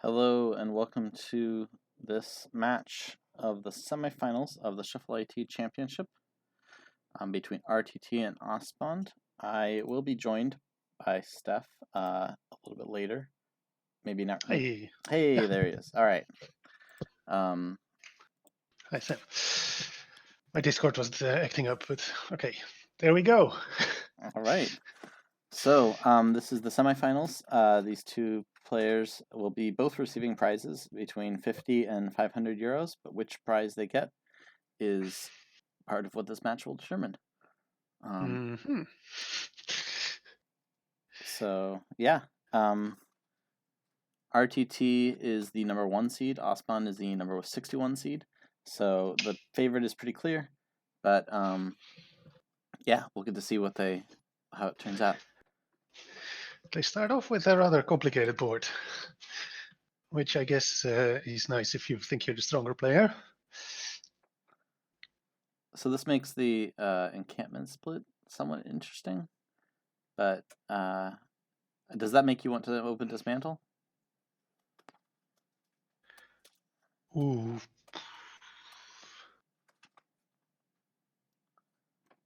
Hello and welcome to this match of the semifinals of the ShuffleIT Championship between RTT and ospond. I will be joined by Stef a little bit later. Maybe not. Hey. Hey, Yeah. there he is. All right. Hi, Sam. My Discord wasn't acting up, but okay. There we go. All right. So this is the semifinals. These two players will be both receiving prizes between 50 and 500 euros, but which prize they get is part of what this match will determine. So yeah, RTT is the number 1 seed. ospond is the number 61 seed. So the favorite is pretty clear, but yeah, we'll get to see how it turns out. They start off with a rather complicated board, which I guess is nice if you think you're the stronger player. So this makes the encampment split somewhat interesting, but does that make you want to open dismantle? Ooh.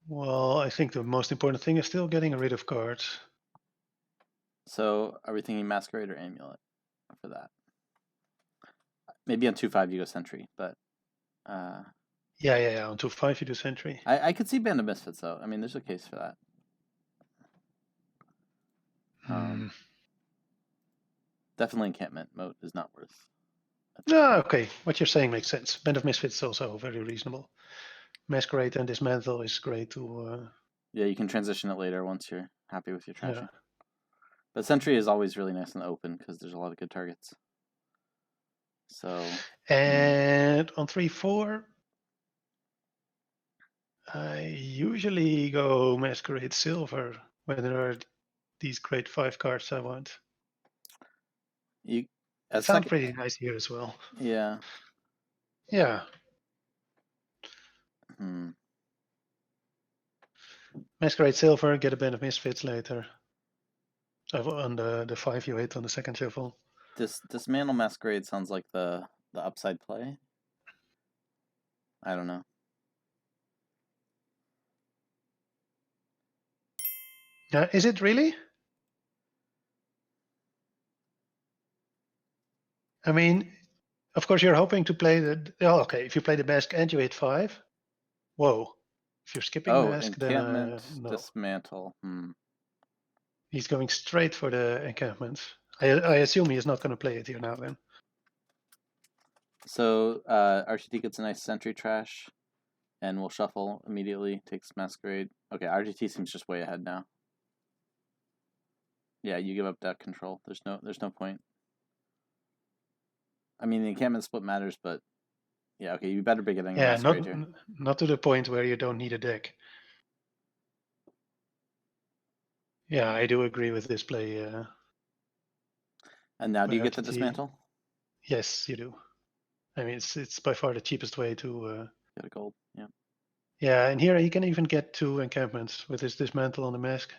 Well, I think the most important thing is still getting rid of cards. So are we thinking Masquerade or Amulet for that? Maybe on 2-5 you go Sentry, but Yeah. On 2-5 you do Sentry. I could see Band of Misfits though. I mean, there's a case for that. Definitely encampment mode is not worth. Okay. What you're saying makes sense. Band of Misfits is also very reasonable. Masquerade and Dismantle is great to... Yeah, you can transition it later once you're happy with your trashing. Yeah. But Sentry is always really nice in the open because there's a lot of good targets. So. And on 3-4, I usually go Masquerade Silver when there are these great 5 cards I want. It sounds pretty nice here as well. Yeah. Yeah. Masquerade Silver, get a Band of Misfits later. On the 5 you hit on the second shuffle. Dismantle Masquerade sounds like the upside play. I don't know. Is it really? I mean, of course you're hoping to play the... Oh, okay, if you play the Mask and you hit 5, whoa. If you're skipping Mask, encampment, then no. dismantle. He's going straight for the encampment. I assume he is not going to play it here now then. So RTT gets a nice Sentry trash, and we'll shuffle immediately. Takes Masquerade. Okay, RTT seems just way ahead now. Yeah, you give up deck control. There's no point. I mean, the encampment split matters, but yeah, okay, you better be getting a Masquerade here. Not to the point where you don't need a deck. Yeah, I do agree with this play. And now do you get to dismantle? Yes, you do. I mean, it's by far the cheapest way to get a gold. Yeah. Yeah, and here he can even get 2 encampments with his dismantle on the Mask.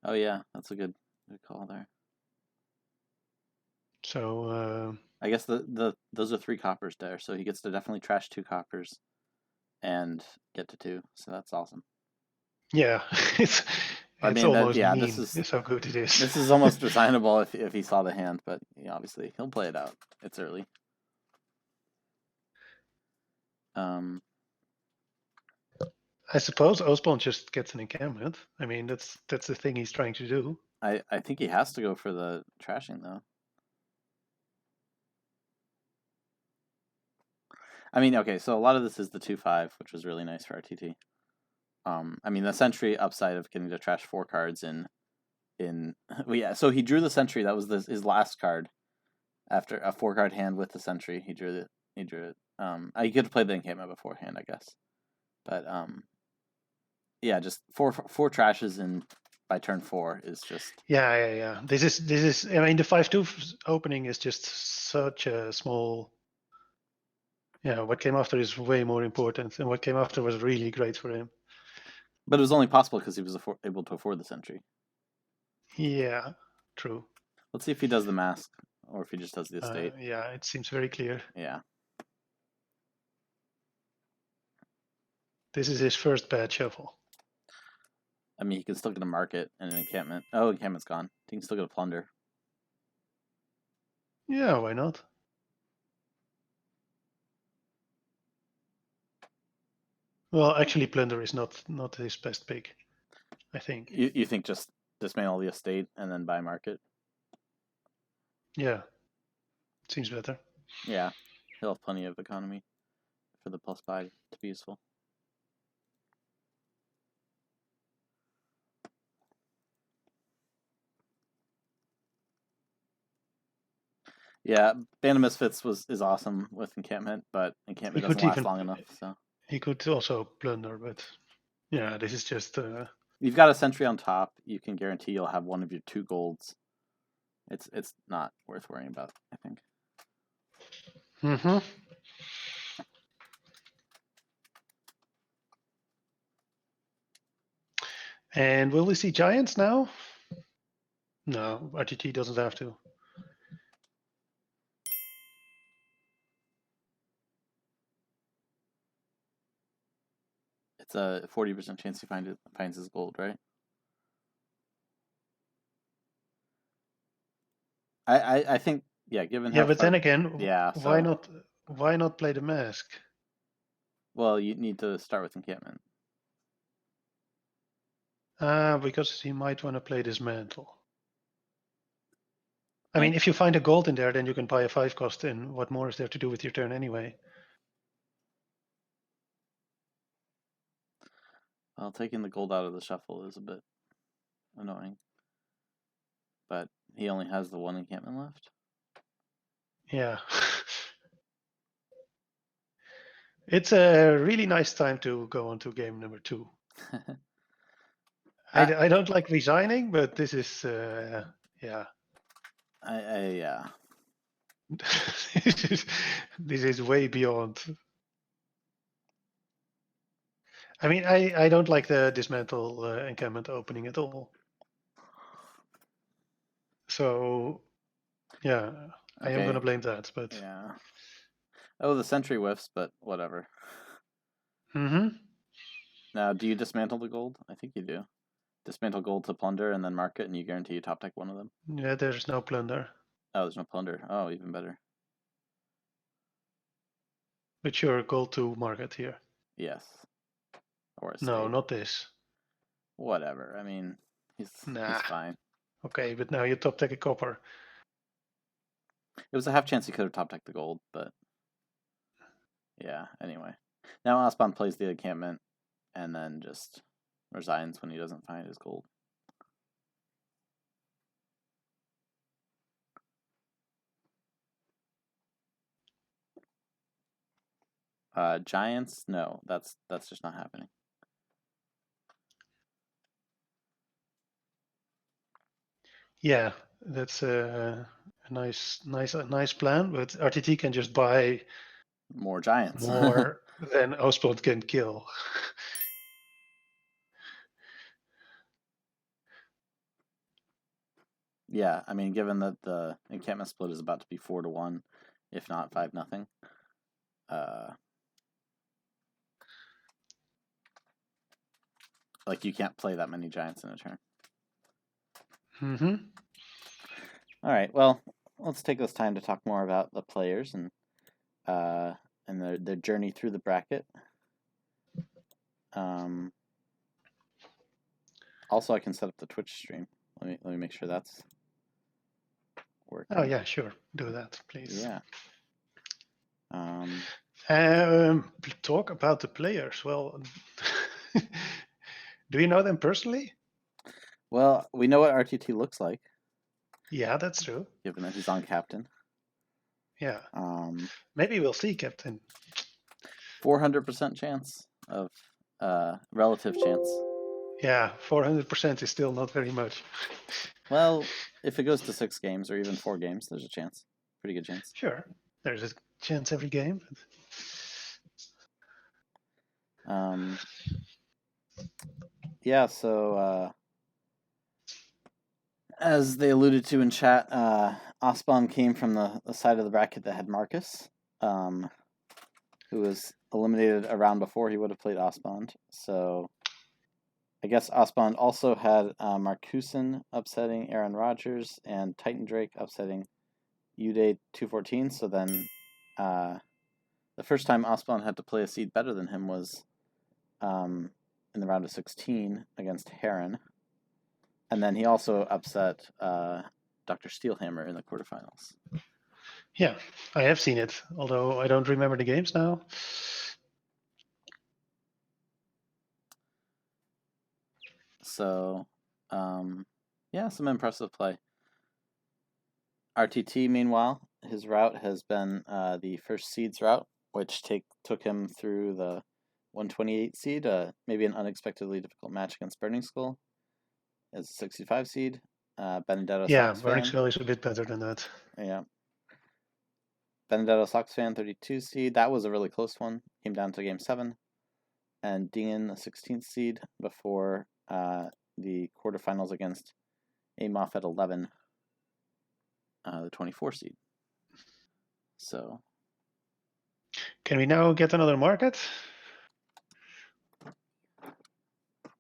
Oh yeah, that's a good call there. So I guess those are 3 coppers there, so he gets to definitely trash 2 coppers and get to 2. So that's awesome. Yeah, it's almost mean. This is how good it is. This is almost resignable if he saw the hand, but yeah, obviously he'll play it out. It's early. I suppose ospond just gets an encampment. I mean, that's the thing he's trying to do. I think he has to go for the trashing though. I mean, okay, so a lot of this is the 2-5, which was really nice for RTT. I mean, the Sentry upside of getting to trash 4 cards in well, yeah. So he drew the Sentry. That was his last card after a 4-card hand with the Sentry. He drew it. He could have played the encampment beforehand, I guess, but yeah, just four trashes in by turn 4 is just... Yeah. This is. I mean, the 5-2 opening is just such a small. Yeah, what came after is way more important, and what came after was really great for him. But it was only possible because he was able to afford the Sentry. Yeah, true. Let's see if he does the Mask. or if he just does the estate. Yeah, it seems very clear. Yeah. This is his first bad shuffle. I mean, he can still get a market and an encampment. Oh, encampment's gone. He can still get a plunder. Yeah, why not? Well, actually, plunder is not his best pick, I think. You think just dismantle the estate and then buy market? Yeah, seems better. Yeah, he'll have plenty of economy for the plus buy to be useful. Yeah, Band of Misfits is awesome with encampment, but encampment doesn't last long enough. So he could also plunder, but yeah, this is just. You've got a sentry on top. You can guarantee you'll have one of your 2 golds. It's not worth worrying about, I think. Mm-hmm. And will we see giants now? No, RTT doesn't have to. It's a 40% chance he finds his gold, right? I think, yeah, given how but far, then again, yeah, why not play the mask? Well, you need to start with encampment. Because he might want to play dismantle. I mean, if you find a gold in there, then you can buy a 5 cost in. What more is there to do with your turn anyway? Well, taking the gold out of the shuffle is a bit annoying. But he only has the 1 encampment left. Yeah. It's a really nice time to go on to game number 2. I don't like resigning, but this is, yeah. Yeah. This is way beyond. I mean, I don't like the dismantle encampment opening at all. So, yeah, I am going to blame that. But yeah. Oh, the sentry whiffs, but whatever. Mm-hmm. Now, do you dismantle the gold? I think you do. Dismantle gold to plunder and then mark it, and you guarantee you top deck one of them. Yeah, there's no plunder. Oh, there's no plunder. Oh, even better. But your gold to market here. Yes. Or a No, not this. Whatever. I mean, he's fine. Okay, but now you top deck a copper. It was a half chance he could have top decked the gold, but yeah. Anyway, now ospond plays the encampment and then just resigns when he doesn't find his gold. Giants? No, that's just not happening. Yeah, that's a nice plan. But RTT can just buy more giants, more than ospond can kill. Yeah, I mean, given that the encampment split is about to be 4-1, if not 5-0. Like you can't play that many giants in a turn. Mm-hmm. All right. Well, let's take this time to talk more about the players and their journey through the bracket. Also, I can set up the Twitch stream. Let me make sure that's working. Oh yeah, sure. Do that, please. Yeah. Talk about the players. Well, do you know them personally? Well, we know what RTT looks like. Yeah, that's true. Given that he's on captain. Yeah. Maybe we'll see captain. 400% chance of relative chance. Yeah, 400% is still not very much. Well, if it goes to 6 games or even 4 games, there's a chance. Pretty good chance. Sure. There's a chance every game. Yeah, so as they alluded to in chat, ospond came from the side of the bracket that had Marcus, who was eliminated a round before he would have played ospond. So I guess ospond also had Marcuson upsetting Aaron Rodgers and Titan Drake upsetting Uday 214. So then the first time ospond had to play a seed better than him was in the round of 16 against Heron. And then he also upset Dr. Steelhammer in the quarterfinals. Yeah, I have seen it, although I don't remember the games now. So, yeah, some impressive play. RTT, meanwhile, his route has been the first seeds route, which took him through the 128 seed, maybe an unexpectedly difficult match against Burning Skull as a 65 seed. Benedetto Yeah, Sox Burning fan. Skull is a bit better than that. Yeah. Benedetto Sox fan, 32 seed. That was a really close one. Came down to game 7. And Dean, the 16th seed, before the quarterfinals against Amoff at 11, the 24 seed. So, can we now get another market?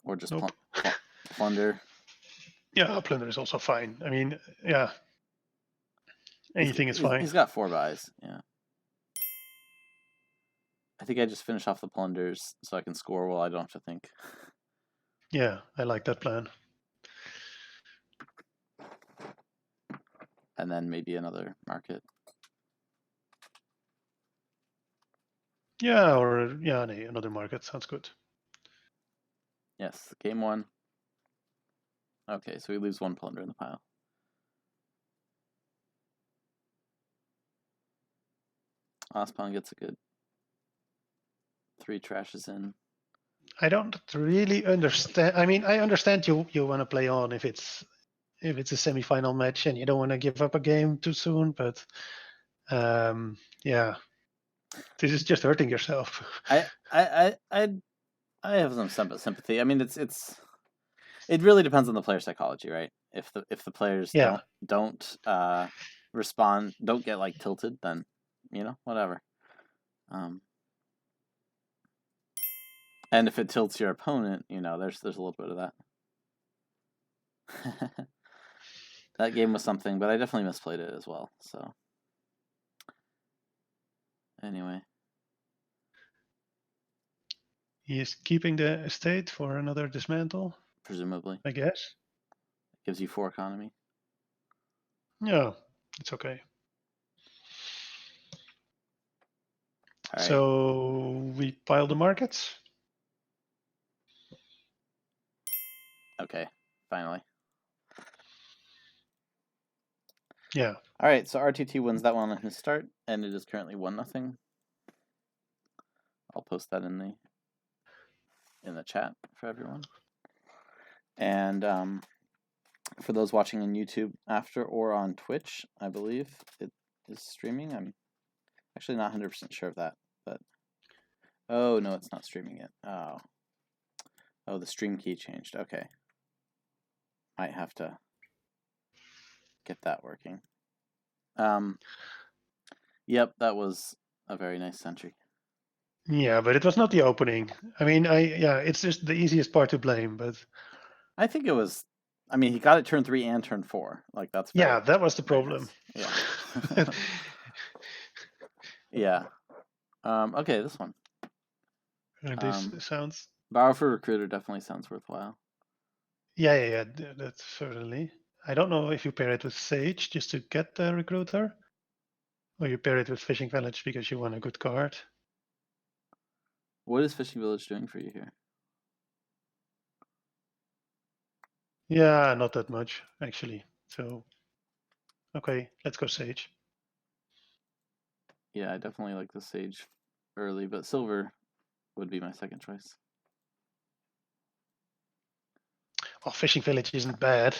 or just Nope. plunder. Yeah, plunder is also fine. I mean, yeah, anything is fine. He's got 4 buys. Yeah. I think I just finish off the plunders so I can score while I don't have to think. Yeah, I like that plan. And then maybe another market. Yeah, or yeah, another market sounds good. Yes, game 1. Okay, so he leaves 1 plunder in the pile. Ospond gets a good 3 trashes in. I don't really understand. I mean, I understand you want to play on if it's a semifinal match and you don't want to give up a game too soon, but yeah, this is just hurting yourself. I have some sympathy. I mean, it really depends on the player psychology, right? If the players don't respond, don't get like tilted, then whatever. And if it tilts your opponent, there's a little bit of that. That game was something, but I definitely misplayed it as well. So anyway, He is keeping the estate for another dismantle, presumably, I guess. Gives you 4 economy. Yeah, it's okay. All right. So we pile the markets. Okay, finally. Yeah. All right, so RTT wins that one on his start, and it is currently 1-0. I'll post that in the chat for everyone. And for those watching on YouTube after or on Twitch, I believe it is streaming. I'm actually not 100% sure of that, but oh no, it's not streaming yet. Oh, the stream key changed. Okay, might have to get that working. Yep, that was a very nice sentry. Yeah, but it was not the opening. I mean, it's just the easiest part to blame, but I think it was. I mean, he got it turn 3 and turn 4. Like that's very, that was the problem. Nice. Yeah. Yeah. Okay, this one. This sounds. Borrow for Recruiter definitely sounds worthwhile. Yeah, that's certainly. I don't know if you pair it with Sage just to get the Recruiter, or you pair it with Fishing Village because you want a good card. What is Fishing Village doing for you here? Yeah, not that much, actually. So, okay, let's go Sage. Yeah, I definitely like the Sage early, but Silver would be my second choice. Oh, Fishing Village isn't bad.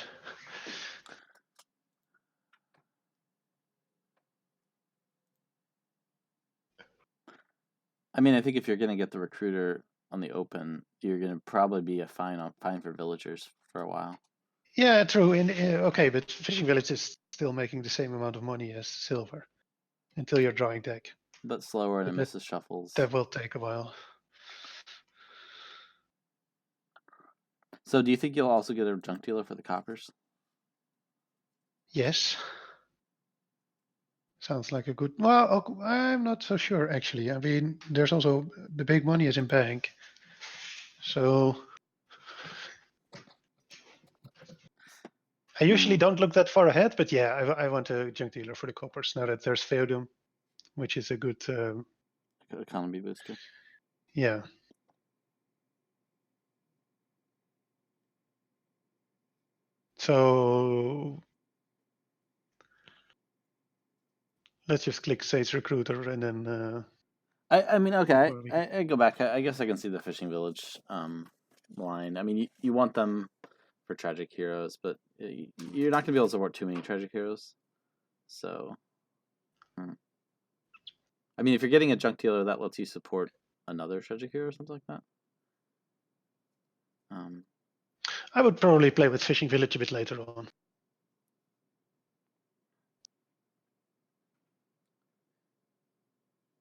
I mean, I think if you're going to get the Recruiter on the open, you're going to probably be fine for Villagers for a while. Yeah, true. Okay, but Fishing Village is still making the same amount of money as silver until you're drawing deck. But slower and But it misses shuffles. That will take a while. So do you think you'll also get a junk dealer for the coppers? Yes. Sounds like a good. Well, I'm not so sure actually. I mean, there's also the big money is in bank, so I usually don't look that far ahead. But yeah, I want a junk dealer for the coppers now that there's Feudum, which is a good economy booster. Yeah. So let's just click Sage Recruiter and then. I mean, okay, before we- I go back. I guess I can see the fishing village line. I mean, you want them for tragic heroes, but you're not gonna be able to support too many tragic heroes. So, I mean, if you're getting a junk dealer, that lets you support another tragic hero or something like that. I would probably play with Fishing Village a bit later on.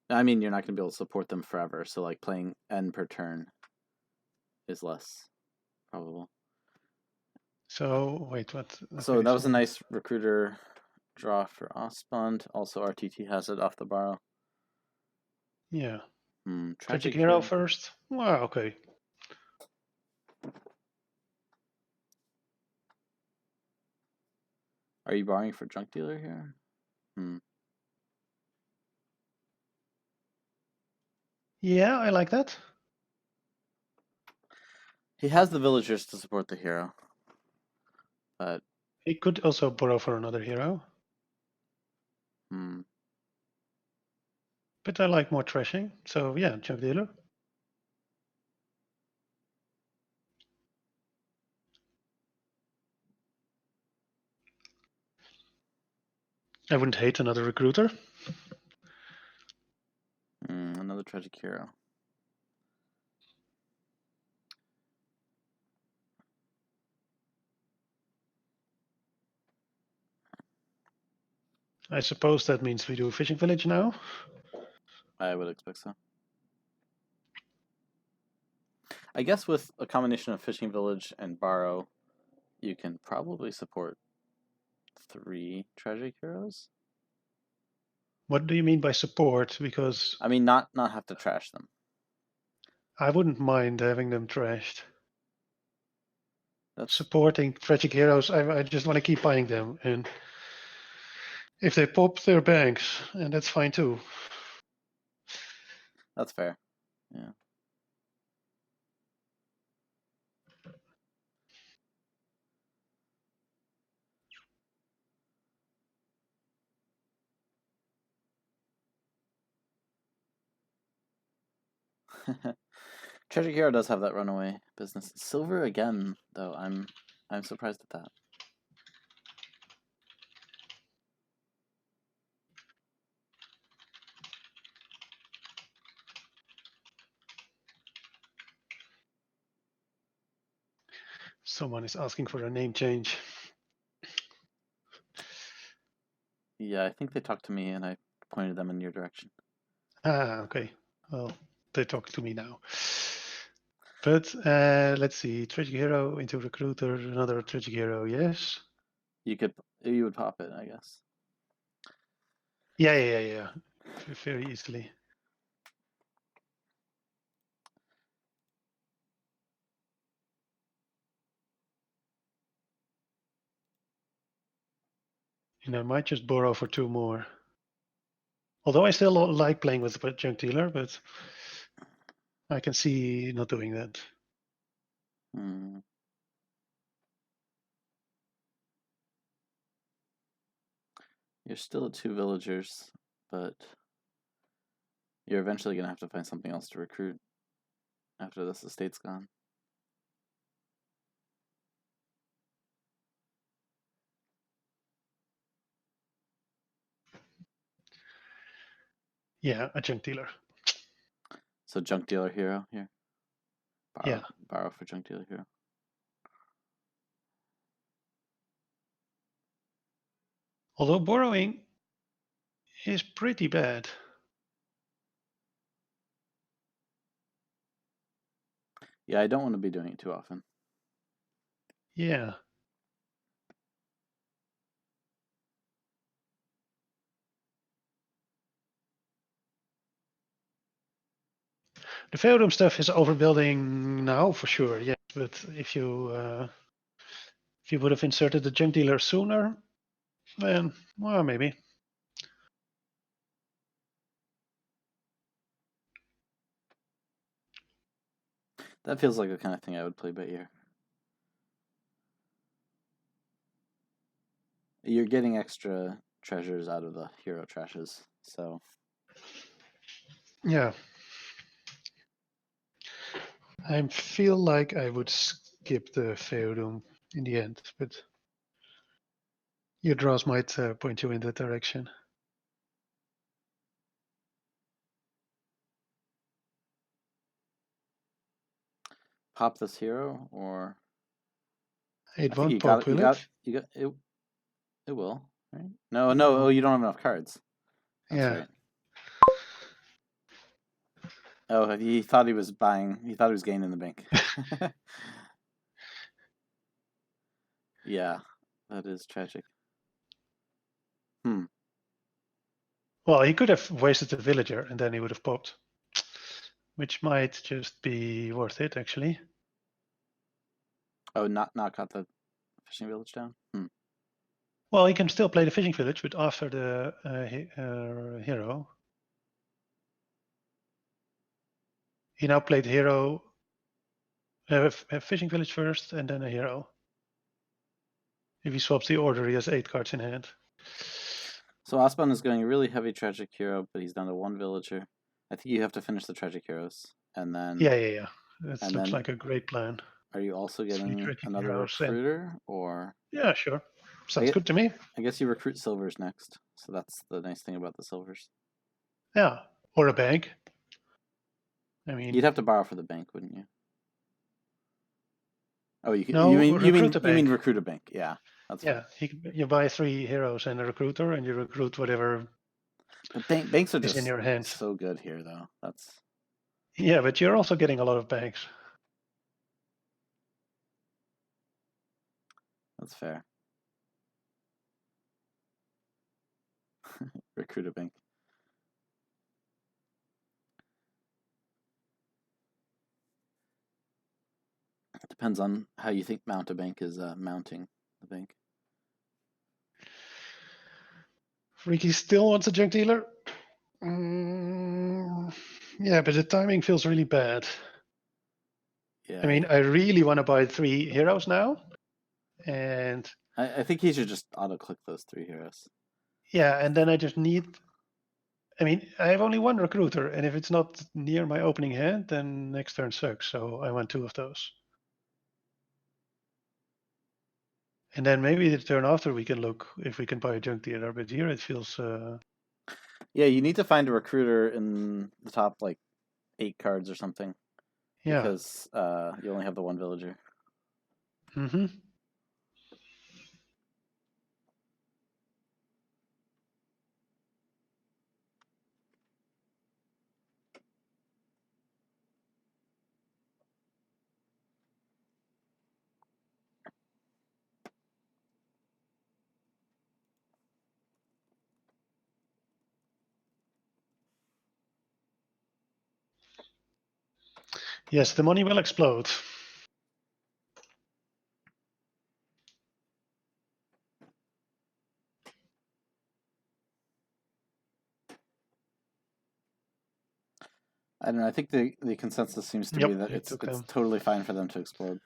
I mean, you're not going to be able to support them forever, so like playing N per turn is less probable. So wait, what? Okay, so that was a nice recruiter draw for ospond. Also, RTT has it off the borrow. Yeah. Tragic hero first. Wow. Okay. Are you borrowing for junk dealer here? Yeah, I like that. He has the villagers to support the hero, but he could also borrow for another hero. But I like more trashing, so yeah, junk dealer. I wouldn't hate another recruiter. Another tragic hero. I suppose that means we do Fishing Village now. I would expect so. I guess with a combination of Fishing Village and Borrow, you can probably support 3 tragic heroes. What do you mean by support? Because I mean, not have to trash them. I wouldn't mind having them trashed. Supporting tragic heroes, I just want to keep buying them, and if they pop, their banks, and that's fine too. That's fair. Yeah. Tragic Hero does have that runaway business. Silver again, though. I'm surprised at that. Someone is asking for a name change. Yeah, I think they talked to me and I pointed them in your direction. Ah, okay. Well, they talk to me now. But let's see. Tragic hero into recruiter, another tragic hero, yes. You would pop it, I guess. Yeah. Very easily. And I might just borrow for 2 more. Although I still like playing with the junk dealer, but I can see not doing that. You're still at 2 villagers, but you're eventually going to have to find something else to recruit after this estate's gone. Yeah, a junk dealer. So junk dealer hero here. Yeah. Borrow for junk dealer hero. Although borrowing is pretty bad. Yeah, I don't want to be doing it too often. Yeah. The Feudum stuff is overbuilding now for sure, yes. But if you would have inserted the junk dealer sooner, then well maybe. That feels like the kind of thing I would play bet here. You're getting extra treasures out of the hero trashes, so Yeah. I feel like I would skip the Feudum in the end, but your draws might point you in that direction. pop this hero, or It I think won't you pop, got will it? it. It will, right? No, oh, you don't have enough cards. That's Yeah. right. Oh, he thought he was buying. He thought he was gaining the bank. Yeah, that is tragic. Well, he could have wasted the villager and then he would have popped, which might just be worth it actually. Oh, not got the fishing village down. Well, he can still play the fishing village, but after the hero. He now played hero, fishing village first, and then a hero. If he swaps the order, he has 8 cards in hand. So ospond is going a really heavy tragic hero, but he's down to 1 villager. I think you have to finish the tragic heroes, and then Yeah. That and looks then like a great plan. are you also 3 getting tragic another heroes and recruiter, or yeah, sure. Sounds good to me. I guess you recruit silvers next. So that's the nice thing about the silvers. Yeah, or a bank. I mean, You'd have to borrow for the bank, wouldn't you? Oh, you no, you mean bank. recruit a bank? Yeah, that's Yeah, you buy 3 heroes and a recruiter, and you recruit whatever. But banks are is just in your hand. so good here, though. That's Yeah, but you're also getting a lot of banks. fair. Recruit a bank. It depends on how you think mount a bank is mounting the bank. Freaky still wants a junk dealer. Yeah, but the timing feels really bad. Yeah. I mean, I really want to buy 3 heroes now, and I think he should just auto click those 3 heroes. yeah, and then I just need. I mean, I have only 1 recruiter, and if it's not near my opening hand, then next turn sucks. So I want 2 of those. And then maybe the turn after we can look if we can buy a junk dealer. But here it feels. Yeah, you need to find a recruiter in the top like 8 cards or something. Yeah. Because you only have the 1 villager. Mm-hmm. Yes, the money will explode. I don't know. I think the consensus seems to be that it's totally fine for them to explode.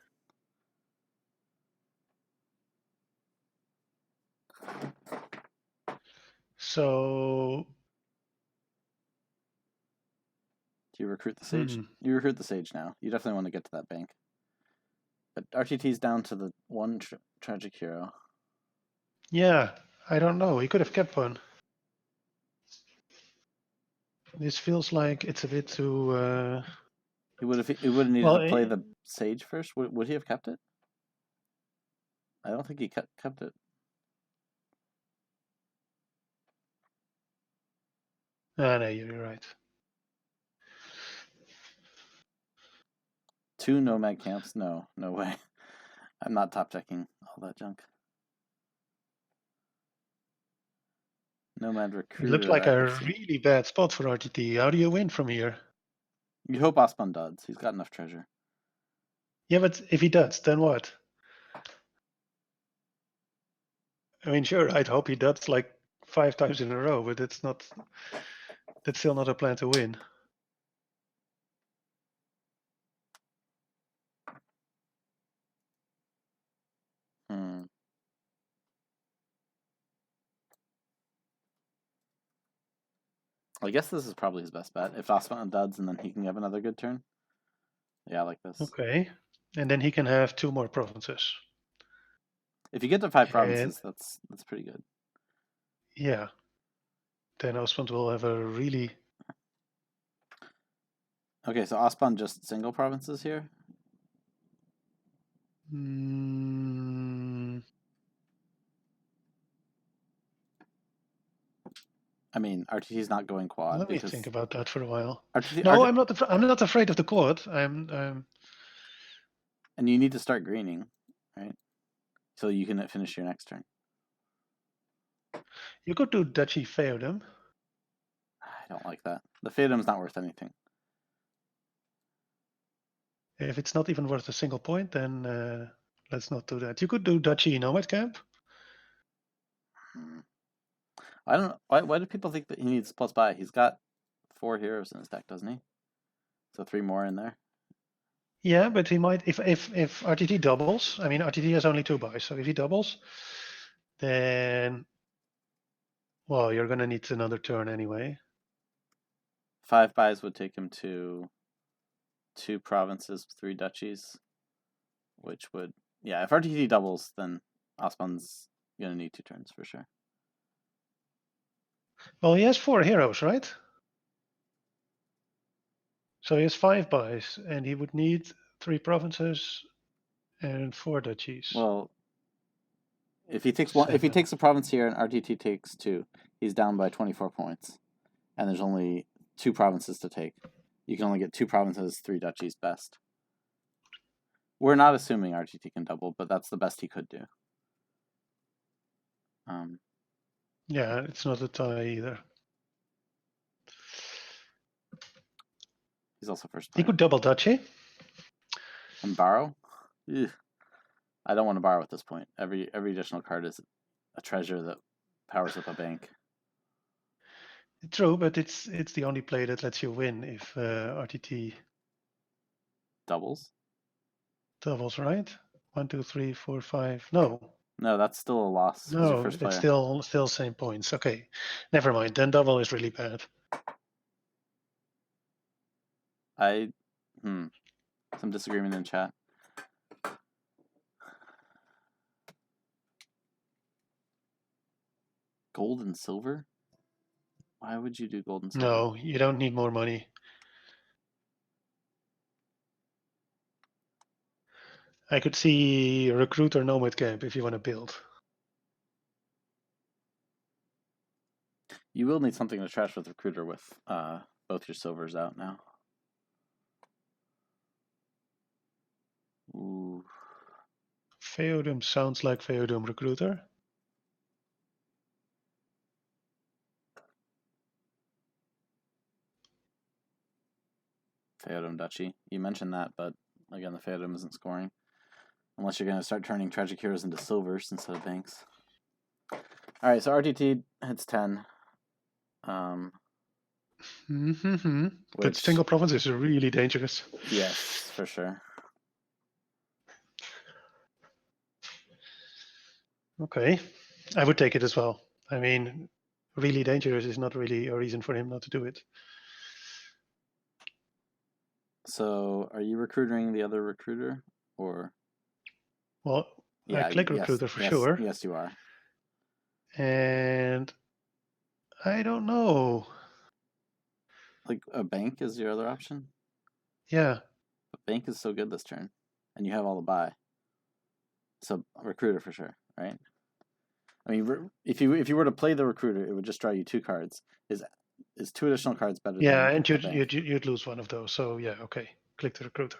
So. Do you recruit the sage? You recruit the sage now. You definitely want to get to that bank. But RTT's down to the 1 tragic hero. Yeah, I don't know. He could have kept 1. This feels like it's a bit too. He would have needed to play the sage first. Would he have kept it? I don't think he kept it. No, you're right. 2 nomad camps? No way. I'm not top decking all that junk. Nomad recruiter. It looks like a really bad spot for RTT. How do you win from here? You hope ospond does. He's got enough treasure. Yeah, but if he does, then what? I mean, sure, I'd hope he does like 5 times in a row, but that's still not a plan to win. I guess this is probably his best bet. If ospond duds, and then he can have another good turn. Yeah, I like this. Okay, and then he can have 2 more provinces. If you get to 5 provinces, that's pretty good. Yeah. Then ospond will have a really... Okay, so ospond just single provinces here? I mean, RTT's not going quad. Let me think about that for a while. RTT, I'm not afraid of the quad. I'm. And you need to start greening, right? So you can finish your next turn. You could do Duchy Feodum. I don't like that. The Feodum's not worth anything. If it's not even worth a single point, then let's not do that. You could do Duchy Nomad Camp. I don't know. Why do people think that he needs plus buy? He's got 4 heroes in his deck, doesn't he? So 3 more in there. Yeah, but he might if RTT doubles. I mean, RTT has only 2 buys, so if he doubles, then well, you're gonna need another turn anyway. 5 buys would take him to 2 provinces, 3 duchies, which would if RTT doubles, then ospond's gonna need 2 turns for sure. Well, he has 4 heroes, right? So he has 5 buys, and he would need 3 provinces and 4 duchies. Well, if he takes a province here and RTT takes 2, he's down by 24 points, and there's only 2 provinces to take. You can only get 2 provinces, 3 duchies best. We're not assuming RTT can double, but that's the best he could do. Yeah, it's not a tie either. He's also first player. He could double duchy. And borrow? Ugh. I don't want to borrow at this point. Every additional card is a treasure that powers up a bank. True, but it's the only play that lets you win if RTT doubles, right? 1, 2, 3, 4, 5. No, that's still a loss. No, it's still same points. Okay, never mind. Then double is really bad. Some disagreement in chat. Gold and silver? Why would you do gold and silver? No, you don't need more money. I could see Recruiter Nomad Camp if you want to build. You will need something to trash with Recruiter with both your silvers out now. Ooh. Feodum sounds like Feodum Recruiter. Feodum Duchy. You mentioned that, but again, the Feodum isn't scoring. Unless you're going to start turning tragic heroes into silvers instead of banks. Alright, so RTT hits 10. But single provinces are really dangerous. Yes, for sure. Okay, I would take it as well. I mean, really dangerous is not really a reason for him not to do it. So, are you recruiting the other recruiter, or? Well, I click recruiter for sure. Yes, you are. And I don't know. Like a bank is your other option? Yeah. A bank is so good this turn, and you have all the buy. So recruiter for sure, right? I mean, if you were to play the recruiter, it would just draw you 2 cards. His is 2 additional cards better Yeah, than and the bank? you'd lose one of those. So yeah, okay. Click the recruiter.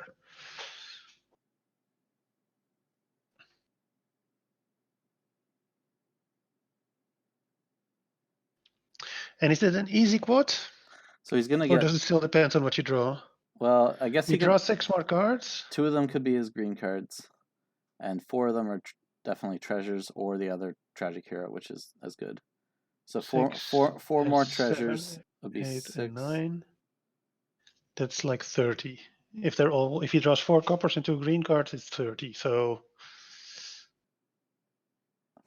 And is it an easy quad? So he's gonna Or get. does it still depend on what you draw? Well, I guess You he draw could. 6 more cards. 2 of them could be his green cards, and 4 of them are definitely treasures or the other tragic hero, which is as good. So four more treasures 7, would be 8, 6. and 9. That's like 30. If he draws 4 coppers and 2 green cards, it's 30. So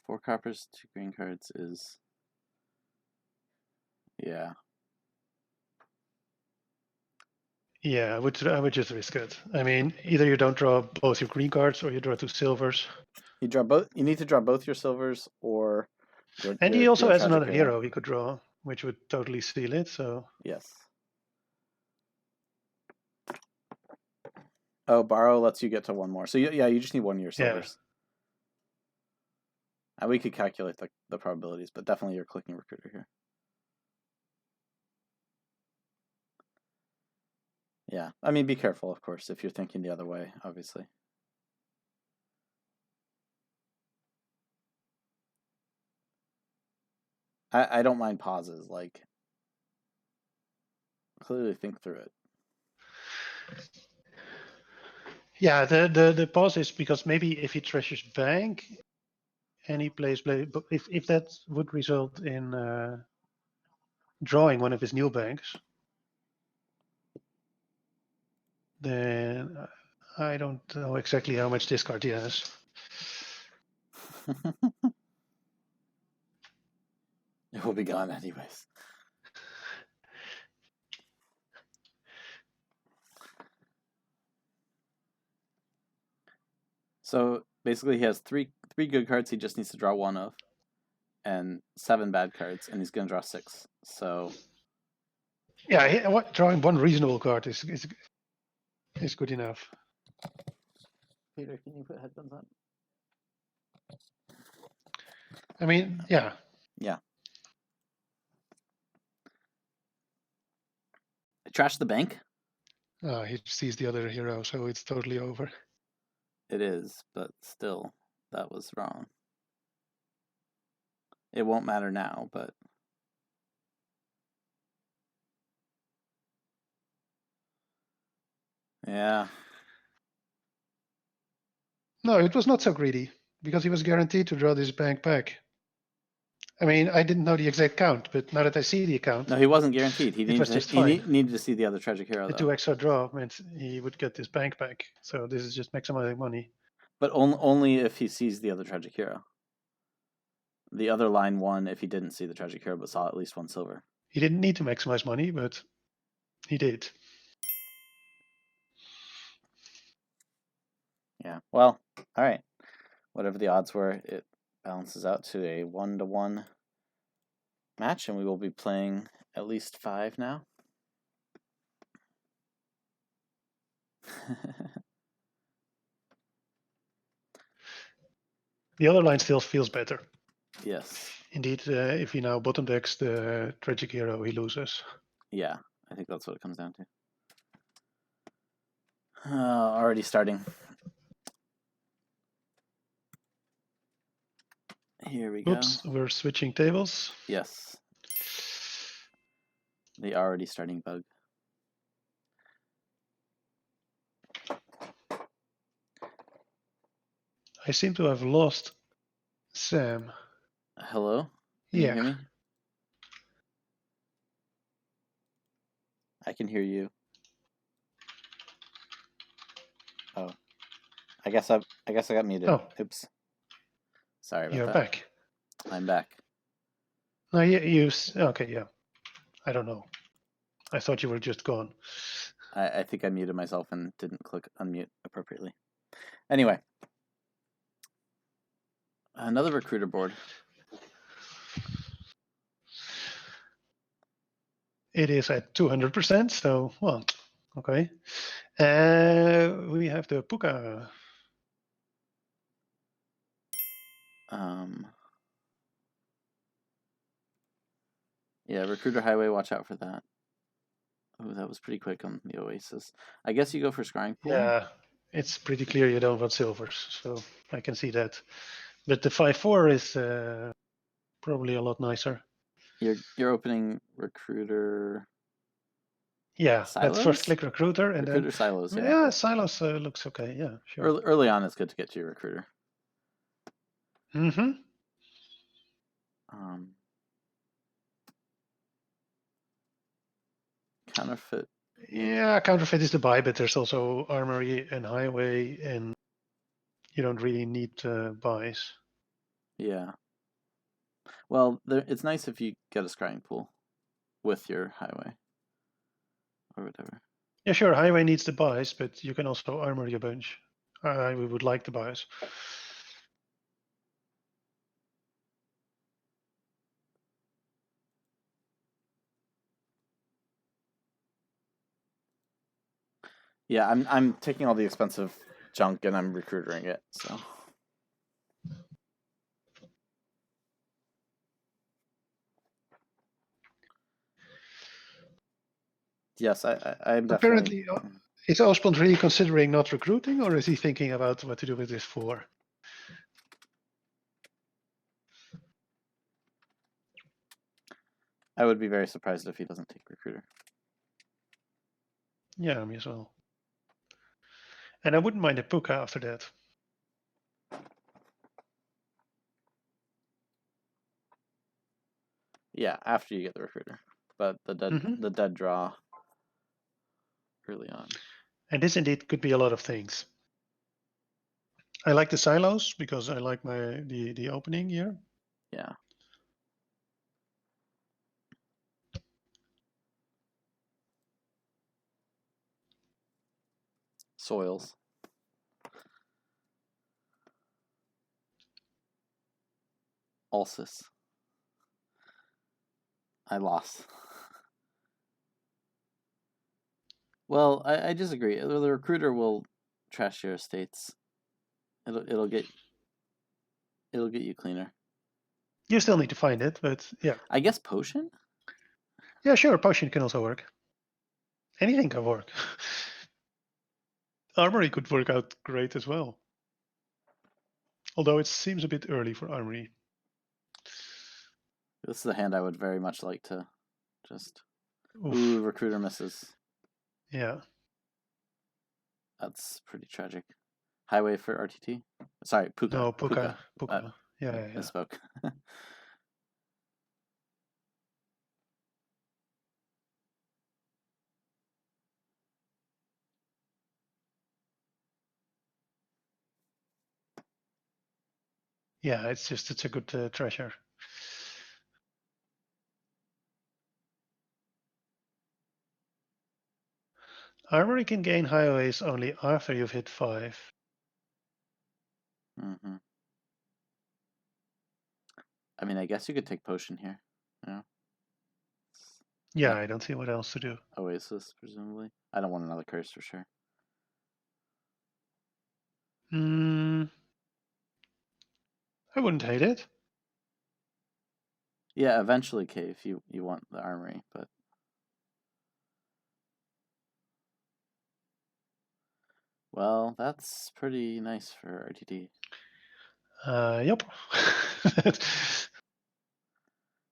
4 coppers, 2 green cards is, yeah. yeah, I would just risk it. I mean, either you don't draw both your green cards or you draw 2 silvers. You draw both. You need to draw both your silvers or And he also your has tragic another hero he could draw, which would totally steal it. So yes. Oh, borrow lets you get to 1 more. So yeah, you just need 1 of your silvers. And we could calculate the probabilities, but definitely you're clicking recruiter here. Yeah, I mean, be careful, of course, if you're thinking the other way, obviously. I don't mind pauses, like, clearly think through it. yeah, the pause is because maybe if he treasures bank and he plays but if that would result in drawing one of his new banks, then I don't know exactly how much discard he has. It will be gone anyways. So basically, he has three good cards. He just needs to draw 1 of, and 7 bad cards, and he's gonna draw 6. So yeah, drawing 1 reasonable card is good enough. Peter, can you put headphones on? I mean, yeah. Yeah. Trash the bank? He sees the other hero, so it's totally over. It is, but still, that was wrong. It won't matter now, but... yeah. No, it was not so greedy, because he was guaranteed to draw this bank back. I mean, I didn't know the exact count, but now that I see the account... No, he wasn't guaranteed. He needed to see the other tragic hero, the though. 2 extra draw meant he would get this bank back, so this is just maximizing money. But only if he sees the other tragic hero. The other line won if he didn't see the tragic hero, but saw at least 1 silver. He didn't need to maximize money, but he did. Yeah, well, all right. Whatever the odds were, it balances out to a 1-1 match, and we will be playing at least 5 now. The other line still feels better. Yes. Indeed, if he now bottom decks the tragic hero, he loses. Yeah, I think that's what it comes down to. Already starting. Here we go. Oops, we're switching tables. Yes. The already starting bug. I seem to have lost Sam. Hello? Can you hear me? I can hear you. Oh. I guess I got muted. Oh. Oops. Sorry about You're that. back. I'm back. No, okay, yeah. I don't know. I thought you were just gone. I think I muted myself and didn't click unmute appropriately. Anyway. Another recruiter board. It is at 200%, so, well, okay. We have the Puka. Yeah, Recruiter Highway, watch out for that. Oh, that was pretty quick on the Oasis. I guess you go for Scrying Pool. Yeah, it's pretty clear you don't want silvers, so I can see that. But the 5-4 is probably a lot nicer. You're opening Recruiter. Yeah, let's first Silos? click Recruiter and Recruiter then Silos, yeah. yeah, Silos looks okay. Yeah, sure. Early on, it's good to get to your Recruiter. Mm-hmm. Counterfeit. Yeah, Counterfeit is the buy, but there's also Armory and Highway, and you don't really need buys. Yeah. Well, it's nice if you get a Scrying Pool with your Highway or whatever. Yeah, sure. Highway needs the buys, but you can also Armory a bunch. We would like the buys. Yeah, I'm taking all the expensive junk and I'm recruitering it, so. Yes, I'm definitely. Apparently, is ospond really considering not recruiting, or is he thinking about what to do with this 4? I would be very surprised if he doesn't take recruiter. Yeah, me as well. And I wouldn't mind a Puka after that. Yeah, after you get the recruiter, but the dead draw early on. And this indeed could be a lot of things. I like the silos because I like the opening here. Yeah. Soils. Ulcis. I lost. Well, I disagree. The recruiter will trash your estates. It'll get you cleaner. You still need to find it, but yeah. I guess potion? Yeah, sure. Potion can also work. Anything can work. Armory could work out great as well. Although it seems a bit early for Armory. This is a hand I would very much like to just. Ooh, recruiter misses. Yeah. That's pretty tragic. Highway for RTT? Sorry, Puka. No, Puka. Yeah. Misspoke. Yeah, it's a good treasure. Armory can gain highways only after you've hit 5. Mm-hmm. I mean, I guess you could take potion here. Yeah, I don't see what else to do. Oasis, presumably. I don't want another curse for sure. I wouldn't hate it. Yeah, eventually cave. You want the armory, but well, that's pretty nice for RTT. Yep.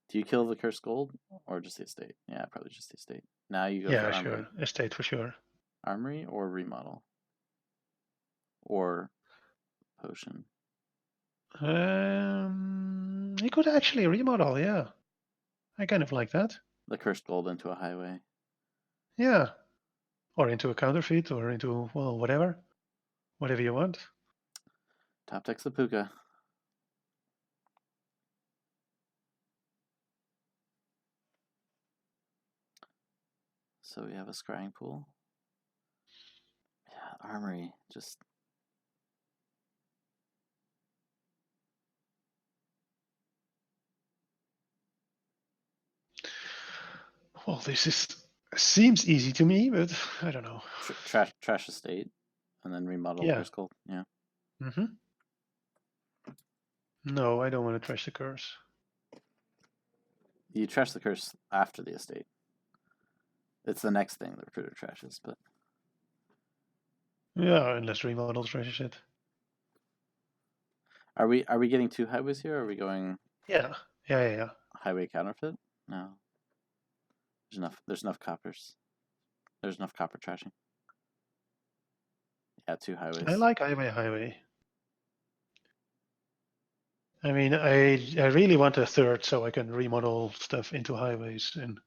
Do you kill the cursed gold or just the estate? Yeah, probably just the estate. Now you go for armory. Sure. Estate for sure. Armory or remodel or potion. He could actually remodel. Yeah, I kind of like that. The cursed gold into a highway. Yeah, or into a counterfeit, or into whatever you want. Top decks the Puka. So we have a scrying pool. Yeah, armory. Just. Well, this seems easy to me, but I don't know. Trash estate, and then remodel curse gold. Yeah. No, I don't want to trash the curse. You trash the curse after the estate. It's the next thing the recruiter trashes, but Yeah, unless remodel trashes it. are we getting 2 highways here? Or are we going Yeah. highway counterfeit? No. There's enough coppers. There's enough copper trashing. Yeah, 2 highways. I like highway. I mean, I really want a third so I can remodel stuff into highways. And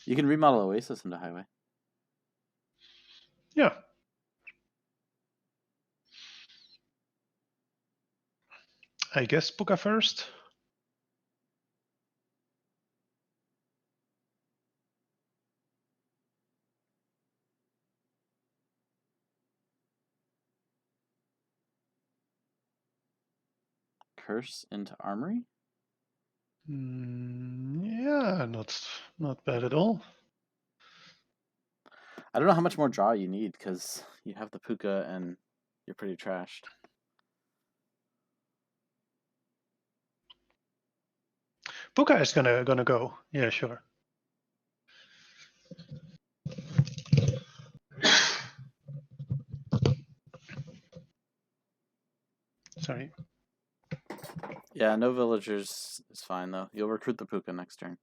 you can remodel Oasis into highway. yeah. I guess Puka first. Curse into armory? Yeah, not bad at all. I don't know how much more draw you need because you have the Puka and you're pretty trashed. Puka is gonna go. Yeah, sure. Sorry. Yeah, no villagers is fine though. You'll recruit the Puka next turn.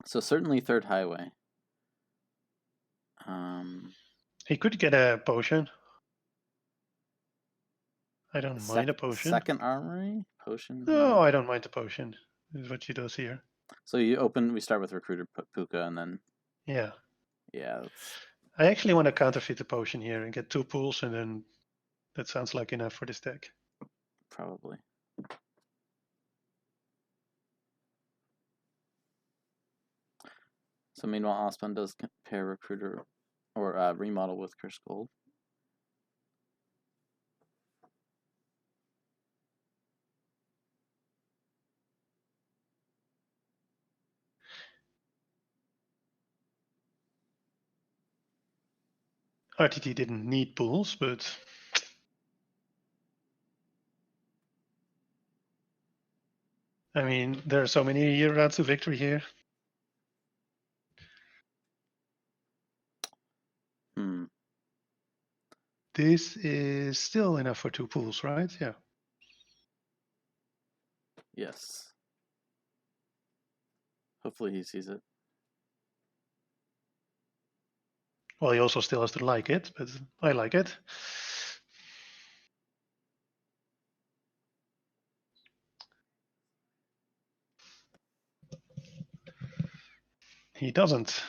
So certainly third highway. He could get a potion. I don't mind a potion. Second armory? Potion? No, I don't mind the potion. This is what she does here. So we start with recruiter Puka and then... Yeah. Yeah, that's... I actually want to counterfeit the potion here and get 2 pools, and then that sounds like enough for this deck. Probably. So meanwhile, ospond does pair recruiter or remodel with Curse Gold. RTT didn't need pools, but I mean, there are so many routes to victory here. This is still enough for 2 pools, right? Yeah. Yes. Hopefully he sees it. Well, he also still has to like it, but I like it. He doesn't.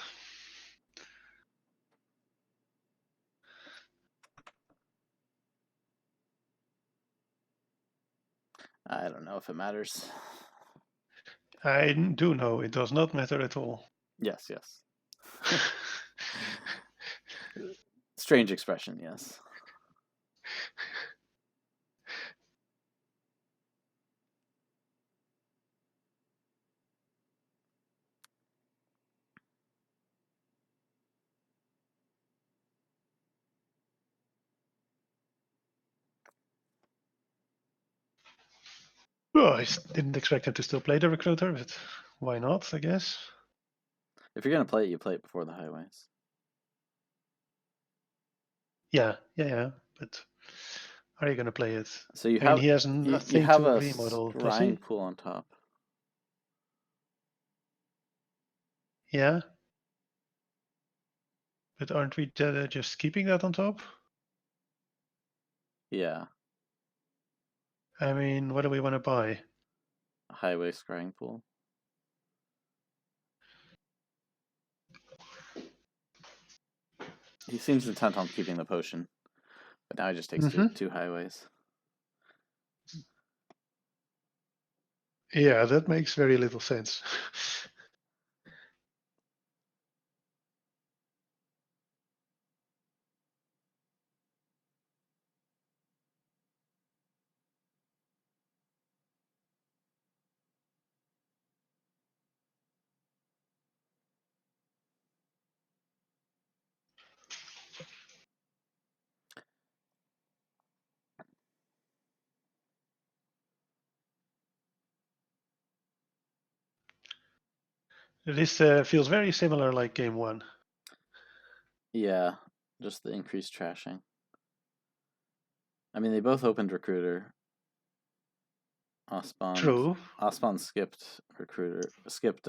I don't know if it matters. I do know it does not matter at all. Yes. Strange expression, yes. Well, I didn't expect him to still play the recruiter, but why not, I guess. If you're going to play it, you play it before the highways. Yeah. But are you going to play it? So you I mean, he has nothing you have to a remodel, does scrying he? pool on top. Yeah. But aren't we just keeping that on top? Yeah. I mean, what do we want to buy? A highway scrying pool. He seems intent on keeping the potion, but now he just takes 2 highways. Yeah, that makes very little sense. This feels very similar like game 1. Yeah, just the increased trashing. I mean, they both opened Recruiter. Ospond. True. Ospond skipped Recruiter. Skipped.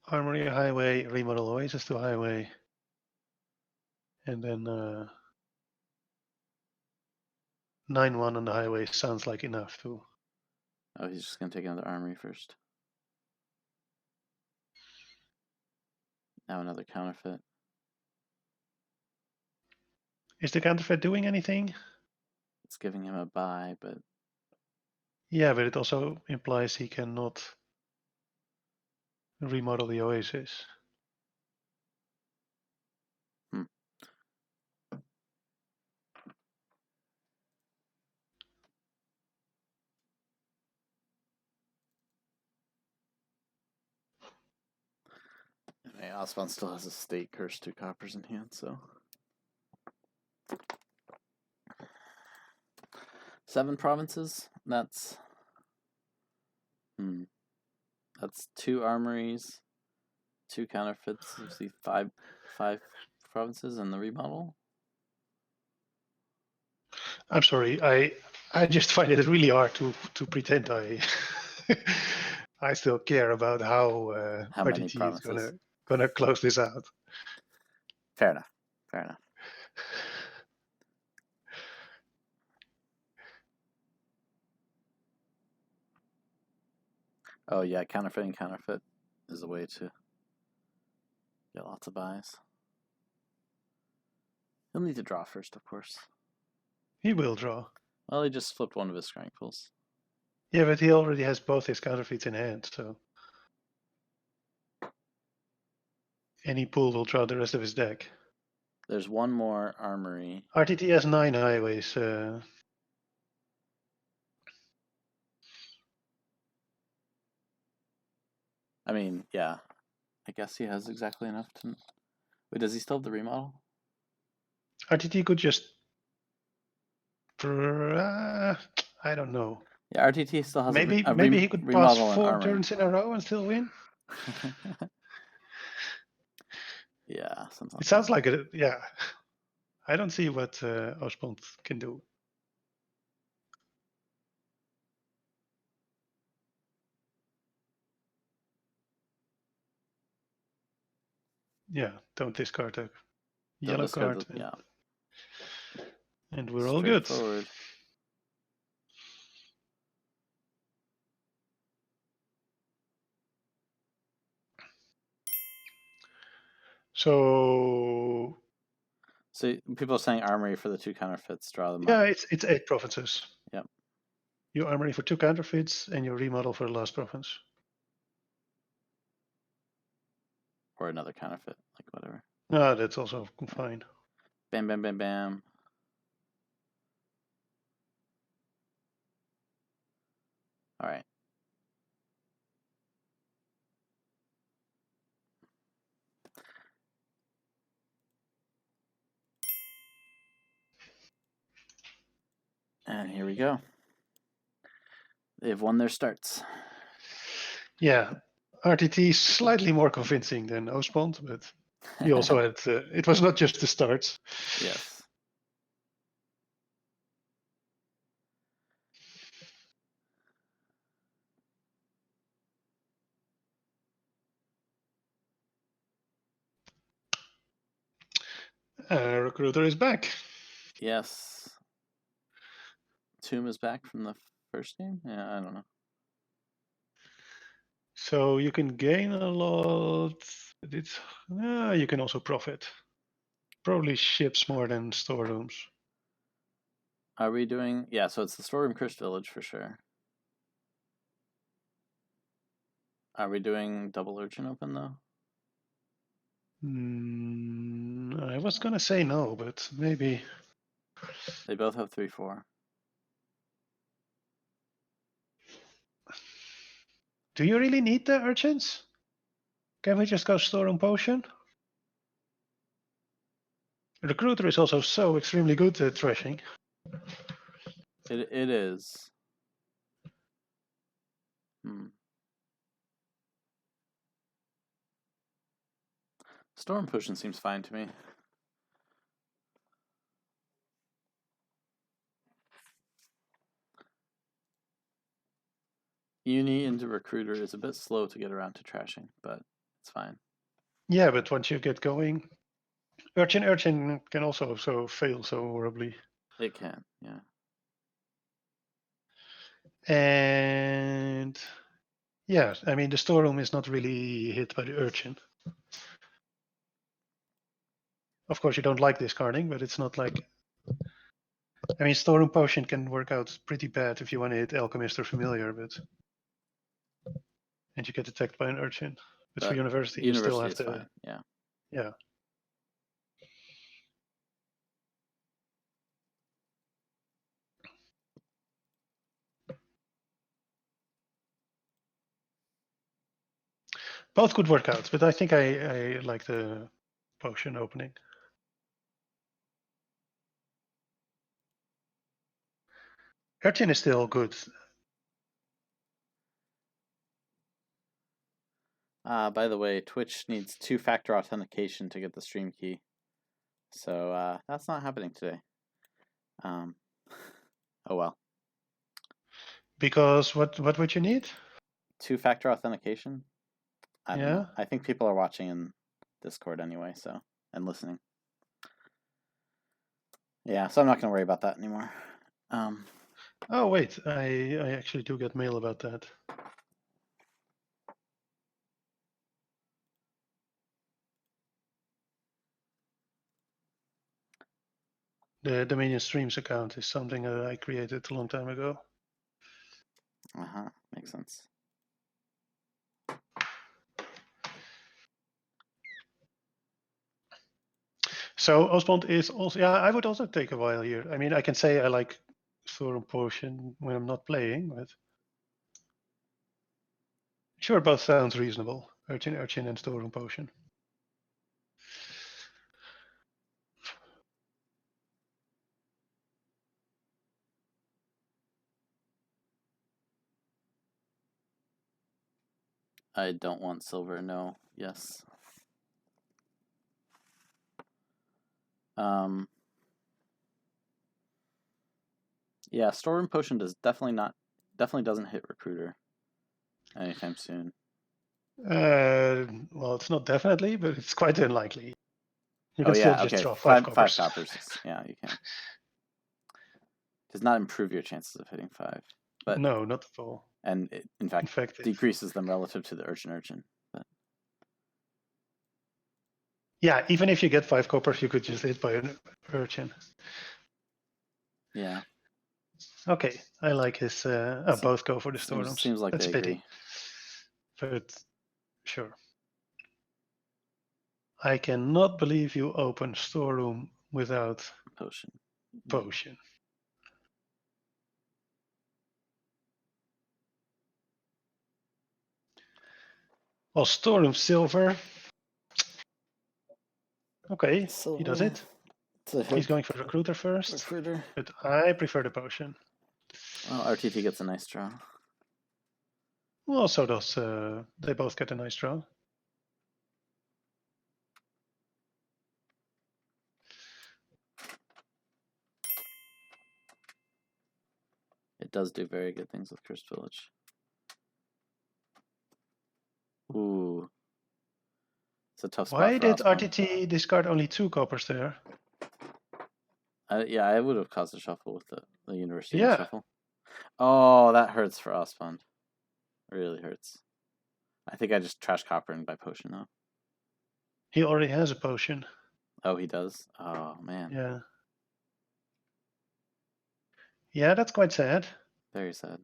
Armory, Highway, remodel Oasis to Highway. And then 9-1 on the Highway sounds like enough too. Oh, he's just gonna take another Armory first. Now another counterfeit. Is the counterfeit doing anything? It's giving him a buy, but Yeah, but it also implies he cannot remodel the Oasis. anyway, Ospond still has a state curse 2 coppers in hand, so 7 provinces. That's that's 2 armories, 2 counterfeits. You see 5 provinces in the remodel. I'm sorry, I just find it really hard to pretend I still care about how many RTT is provinces? gonna close this out. Fair enough. Fair enough. Oh yeah, counterfeit is a way to get lots of buys. He'll need to draw first, of course. He will draw. Well, he just flipped one of his strength pools. Yeah, but he already has both his counterfeits in hand, so any pool will draw the rest of his deck. There's one more armory. RTT has 9 highways. I mean, yeah. I guess he has exactly enough to... Wait, does he still have the remodel? RTT could just... I don't know. Yeah, RTT still has maybe he could pass 4 turns in a row and still win. Yeah, something. It sounds like it. Yeah, I don't see what ospond can do. Yeah, don't discard a yellow card. Yeah. And we're all good. So people are saying armory for the 2 counterfeits, draw them yeah, up. it's 8 provinces. Yep. You armory for 2 counterfeits and your remodel for the last province. Or another counterfeit, like whatever. No, that's also fine. Bam, bam, bam, bam. All right. And here we go. They've won their starts. Yeah, RTT slightly more convincing than ospond, but he also had. It was not just the starts. Yes. Recruiter is back. Yes. Tomb is back from the first game? Yeah, I don't know. So you can gain a lot. It's you can also profit. Probably ships more than storerooms. Are we doing... Yeah, so it's the storeroom cursed village for sure. Are we doing double urchin open though? I was gonna say no, but maybe. They both have 3/4. Do you really need the urchins? Can we just go storeroom potion? Recruiter is also so extremely good at threshing. It is. Storm Potion seems fine to me. Uni into Recruiter is a bit slow to get around to trashing, but it's fine. Yeah, but once you get going, Urchin can also fail so horribly. It can, yeah. And yeah, I mean, the storeroom is not really hit by the Urchin. Of course, you don't like discarding, but it's not like... I mean, storeroom potion can work out pretty bad if you want to hit Alchemist or Familiar, and you get attacked by an Urchin. But for University, you still have to... Fine. Yeah. Yeah. Both could work out, but I think I like the potion opening. Urchin is still good. By the way, Twitch needs 2-factor authentication to get the stream key. So that's not happening today. Oh well. Because what would you need? 2-factor authentication? I don't know. Yeah. I think people are watching in Discord anyway, and listening. Yeah, so I'm not going to worry about that anymore. Oh wait, I actually do get mail about that. The Dominion Streams account is something that I created a long time ago. Makes sense. So ospond is also... Yeah, I would also take a while here. I mean, I can say I like Storeroom Potion when I'm not playing, but... Sure, both sounds reasonable. Urchin and Storeroom Potion. I don't want silver, no. Yes. Yeah, Storeroom Potion definitely doesn't hit Recruiter anytime soon. Well, it's not definitely, but it's quite unlikely. You can still just draw 5 coppers. 5 coppers. Yeah, you can. Does not improve your chances of hitting 5. But no, not at all. And it, in fact, decreases them relative to the Urchin. But... Yeah, even if you get 5 coppers, you could just hit by an Urchin. Yeah. Okay, I like his... both go for the storerooms. Seems like that's they pity. Agree. But sure. I cannot believe you open storeroom without potion. Well, storeroom silver. Okay, silver. He does it. He's going for recruiter first. But I prefer the potion. Well, RTT gets a nice draw. Well, so does they both get a nice draw. It does do very good things with Cursed Village. Ooh. It's a tough spot. Why did RTT discard only 2 coppers there? Yeah, I would have caused a shuffle with the University shuffle. Oh, that hurts for ospond. Really hurts. I think I just trash coppering by potion though. He already has a potion. Oh, he does? Oh, man. Yeah. Yeah, that's quite sad. Very sad.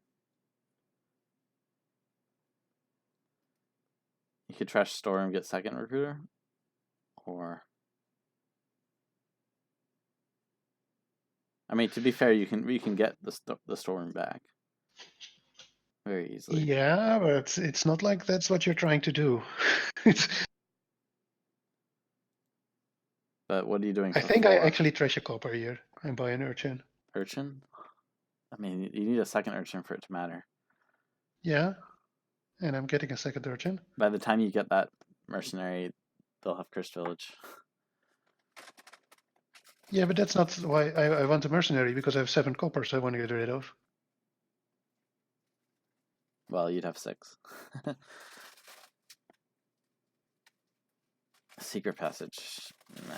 You could trash store and get second recruiter, or I mean, to be fair, you can get the storm back very easily. Yeah, but it's not like that's what you're trying to do. But what are you doing? I think I actually trash a copper here and buy an urchin. Urchin? I mean, you need a second urchin for it to matter. Yeah. And I'm getting a second urchin. By the time you get that mercenary, they'll have Cursed Village. Yeah, but that's not why I want a mercenary, because I have 7 coppers I want to get rid of. Well, you'd have 6. Secret Passage. Nah.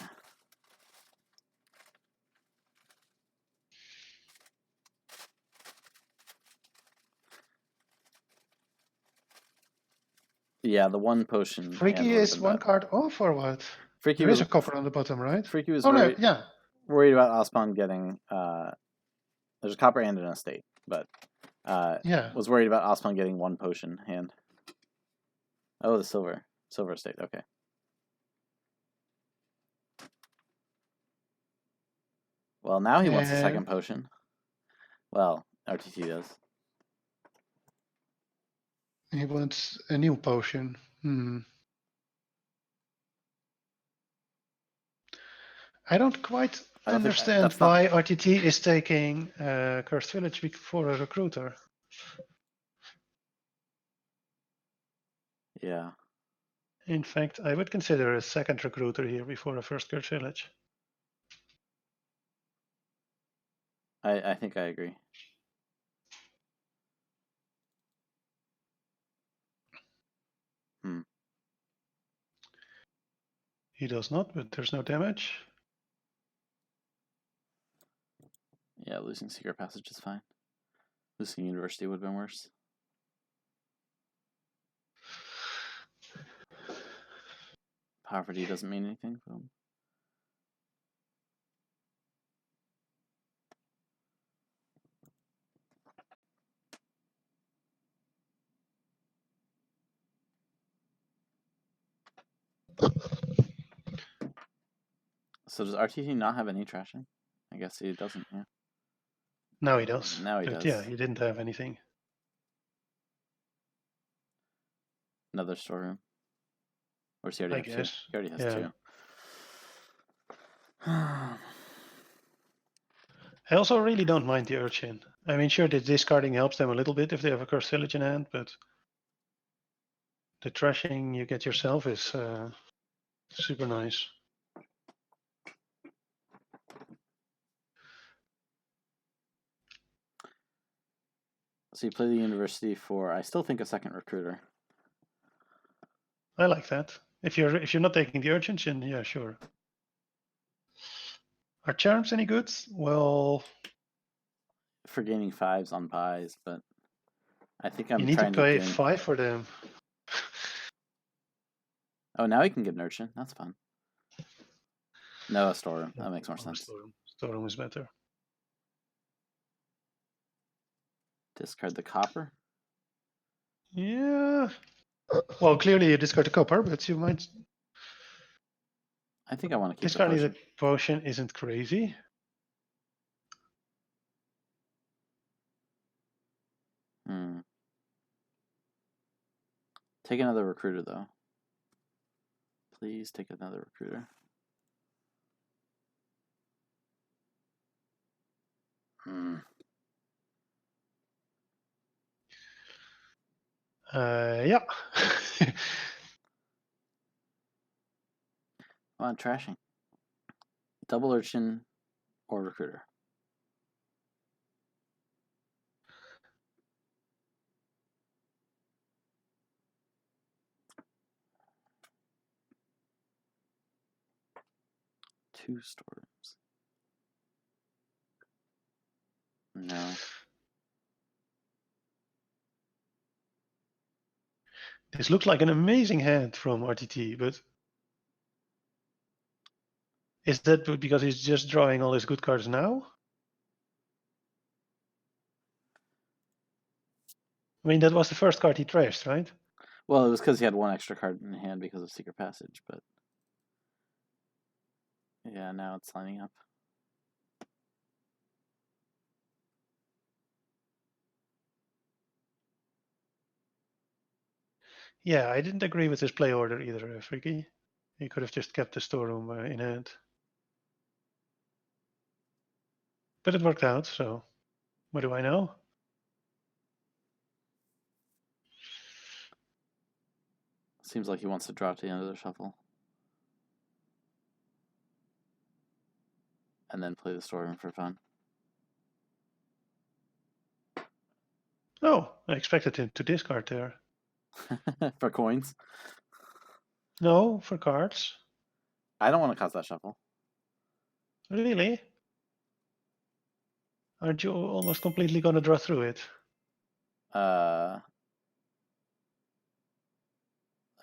Yeah, the 1 potion. Freaky is 1 card off or what? Freaky There was is a copper on the bottom, right? Freaky was Oh worried. no, yeah. Worried about ospond getting. There's a copper and an estate, but Yeah. was worried about ospond getting 1 potion hand. Oh, the silver estate. Okay. Well, now he wants a second potion. Well, RTT does. He wants a new potion. I don't quite understand why RTT is taking Cursed Village for a recruiter. Yeah. In fact, I would consider a second recruiter here before a first Cursed Village. I think I agree. He does not, but there's no damage. Yeah, losing Secret Passage is fine. Losing University would have been worse. Poverty doesn't mean anything for him. So does RTT not have any trashing? I guess he doesn't, yeah. Now he does. Now he does. Yeah, he didn't have anything. Another storeroom. Or does he already have 2? He already has 2. I also really don't mind the urchin. I mean, sure, the discarding helps them a little bit if they have a Cursed Village in hand, but the trashing you get yourself is super nice. So you play the University for, I still think, a second recruiter. I like that. If you're not taking the urchins, then yeah, sure. Are charms any good? Well, for gaining 5s on pies, but I think I'm you need trying to pay gain... 5 for them. Oh, now he can get an urchin. That's fun. No, a storeroom. That makes more sense. Storeroom is better. Discard the copper? Yeah. Well, clearly you discard the copper, but you might... I think I want to keep discarding the potion. the potion isn't crazy. Take another recruiter, though. Please take another recruiter. Yeah. Come on, trashing. Double urchin or recruiter. Two storerooms. No. This looks like an amazing hand from RTT, but is that because he's just drawing all his good cards now? I mean, that was the first card he trashed, right? Well, it was because he had 1 extra card in hand because of Secret Passage, but yeah, now it's lining up. Yeah, I didn't agree with his play order either, Freaky. He could have just kept the storeroom in hand. But it worked out, so what do I know? Seems like he wants to draw at the end of the shuffle. And then play the storeroom for fun. Oh, I expected him to discard there. For coins? No, for cards. I don't want to cause that shuffle. Really? Aren't you almost completely going to draw through it? I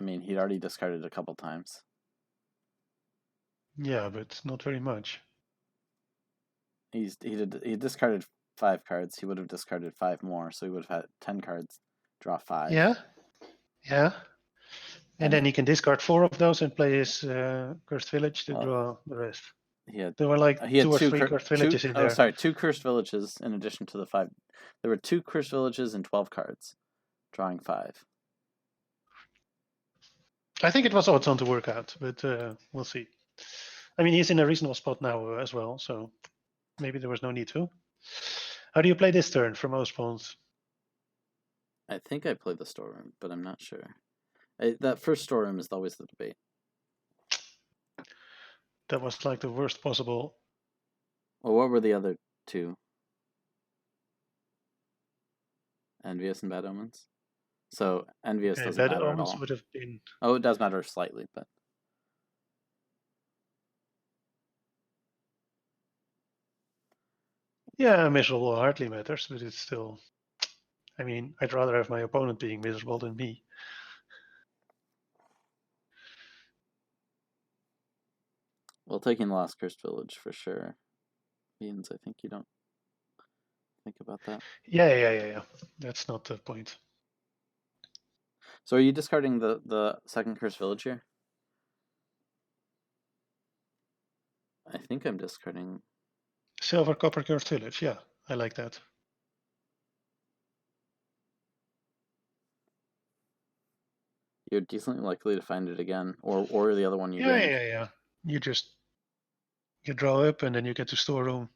mean, he'd already discarded a couple times. Yeah, but not very much. He discarded 5 cards. He would have discarded 5 more, so he would have had 10 cards. Draw 5. Yeah. And And then he can discard 4 of those and play his Cursed Village to draw the rest. There were like 2 or 3 Cursed Villages in there. Oh, sorry, 2 Cursed Villages in addition to the 5. There were 2 Cursed Villages and 12 cards, drawing 5. I think it was odds on to work out, but we'll see. I mean, he's in a reasonable spot now as well, so maybe there was no need to. How do you play this turn from ospond? I think I played the storeroom, but I'm not sure. That first storeroom is always the debate. That was like the worst possible. Well, what were the other 2? Envious and Bad Omens? So Envious doesn't Bad matter Omens at all. would have been. Oh, it does matter slightly, but Yeah, miserable hardly matters, but it's still. I mean, I'd rather have my opponent being miserable than me. well, taking the last Cursed Village for sure means I think you don't think about that. Yeah. That's not the point. So are you discarding the second Cursed Village here? I think I'm discarding. Silver Copper Cursed Village, yeah, I like that. You're decently likely to find it again, or the other one you gained. Yeah. You draw up and then you get to storeroom.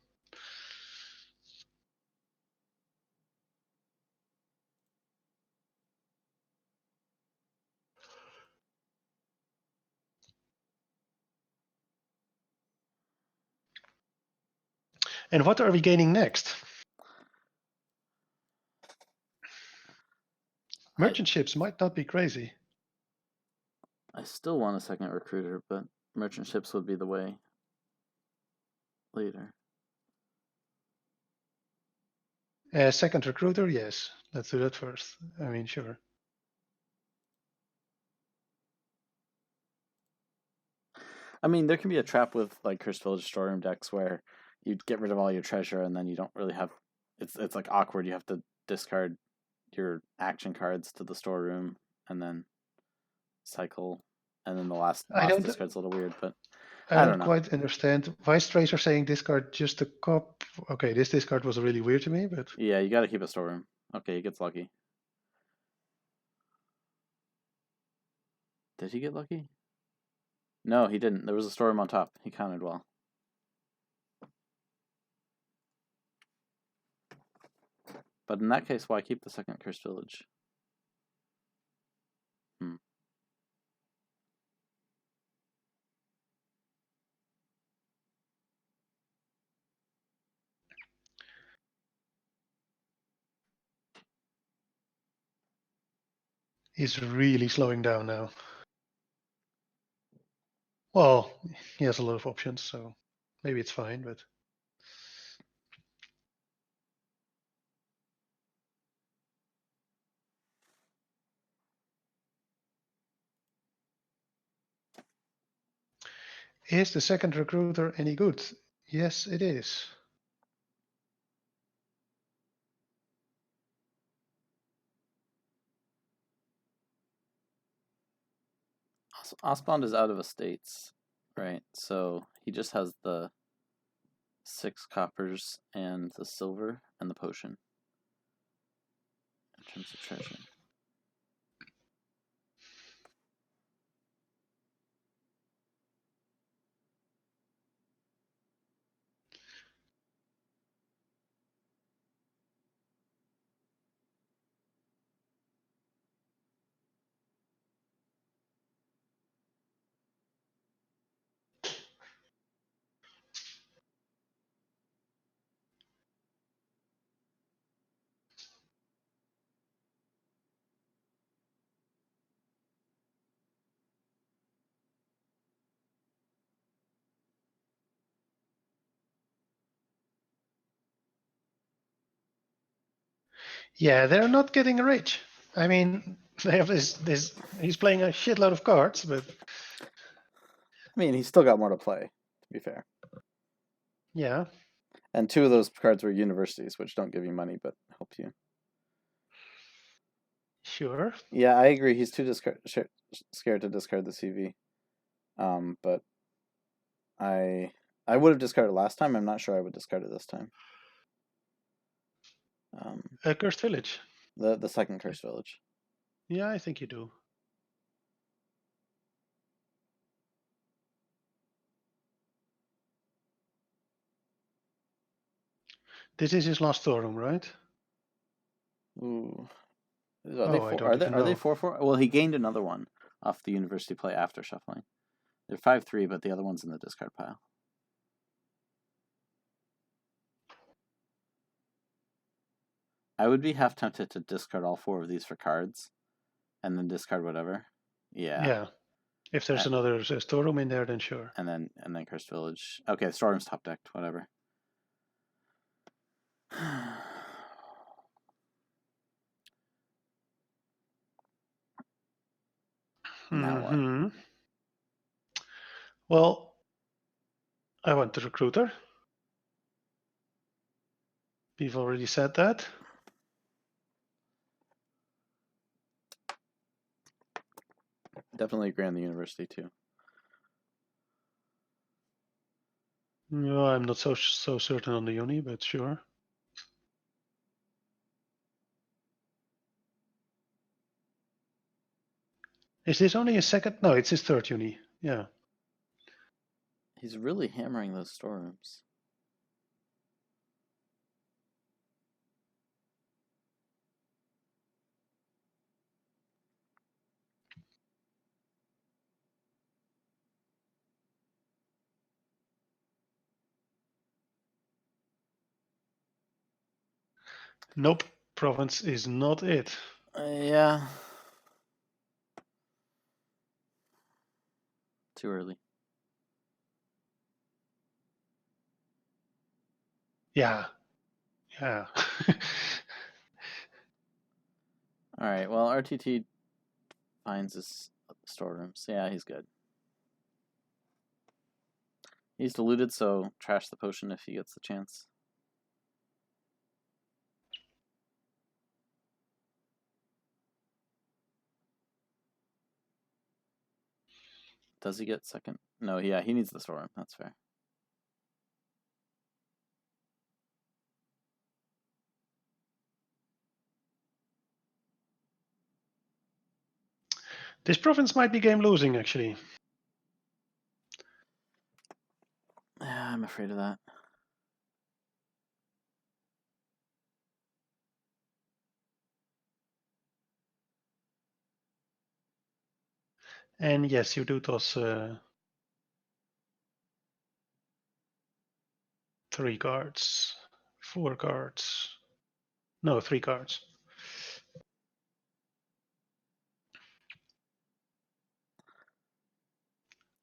And what are we gaining next? Merchant ships might not be crazy. I still want a second recruiter, but merchant ships would be the way later. Second recruiter, yes. Let's do that first. I mean, sure. I mean, there can be a trap with like Cursed Village storeroom decks where you get rid of all your treasure and then you don't really have. It's like awkward. You have to discard your action cards to the storeroom and then cycle, and then the last discard's a little weird, but I don't know. Quite understand. Vice Tracer saying discard just a cop. Okay, this discard was really weird to me, but yeah, you got to keep a storeroom. Okay, he gets lucky. Did he get lucky? No, he didn't. There was a storeroom on top. He counted well. But in that case, why keep the second Cursed Village? he's really slowing down now. Well, he has a lot of options, so maybe it's fine, but is the second recruiter any good? Yes, it is. Ospond is out of estates, right? So he just has the 6 coppers and the silver and the potion in terms of treasure. Yeah, they're not getting rich. I mean, they have this. He's playing a shitload of cards, but I mean, he's still got more to play, to be fair. yeah. And 2 of those cards were universities, which don't give you money but help you. Sure. Yeah, I agree. He's too scared to discard the CV. But I would have discarded it last time. I'm not sure I would discard it this time. Cursed Village. The second Cursed Village. Yeah, I think you do. This is his last storeroom, right? Ooh. I don't even Are they know. 4/4? Well, he gained another one off the university play after shuffling. They're 5/3, but the other one's in the discard pile. I would be half tempted to discard all 4 of these for cards, and then discard whatever. Yeah. Yeah. If there's another storeroom in there, then sure. And then Cursed Village. Okay, storeroom's top decked. Whatever. Now what? Well, I want the recruiter. We've already said that. Definitely agree on the university too. No, I'm not so certain on the uni, but sure. Is this only his second? No, it's his third uni. Yeah. He's really hammering those storerooms. Nope. Province is not it. Yeah. Too early. Yeah. Yeah. All right. Well, RTT finds his storerooms. Yeah, he's good. He's diluted, so trash the potion if he gets the chance. Does he get second? No, yeah, he needs the storeroom. That's fair. This province might be game losing, actually. Yeah, I'm afraid of that. And yes, you do toss 3 cards, 4 cards. No, 3 cards.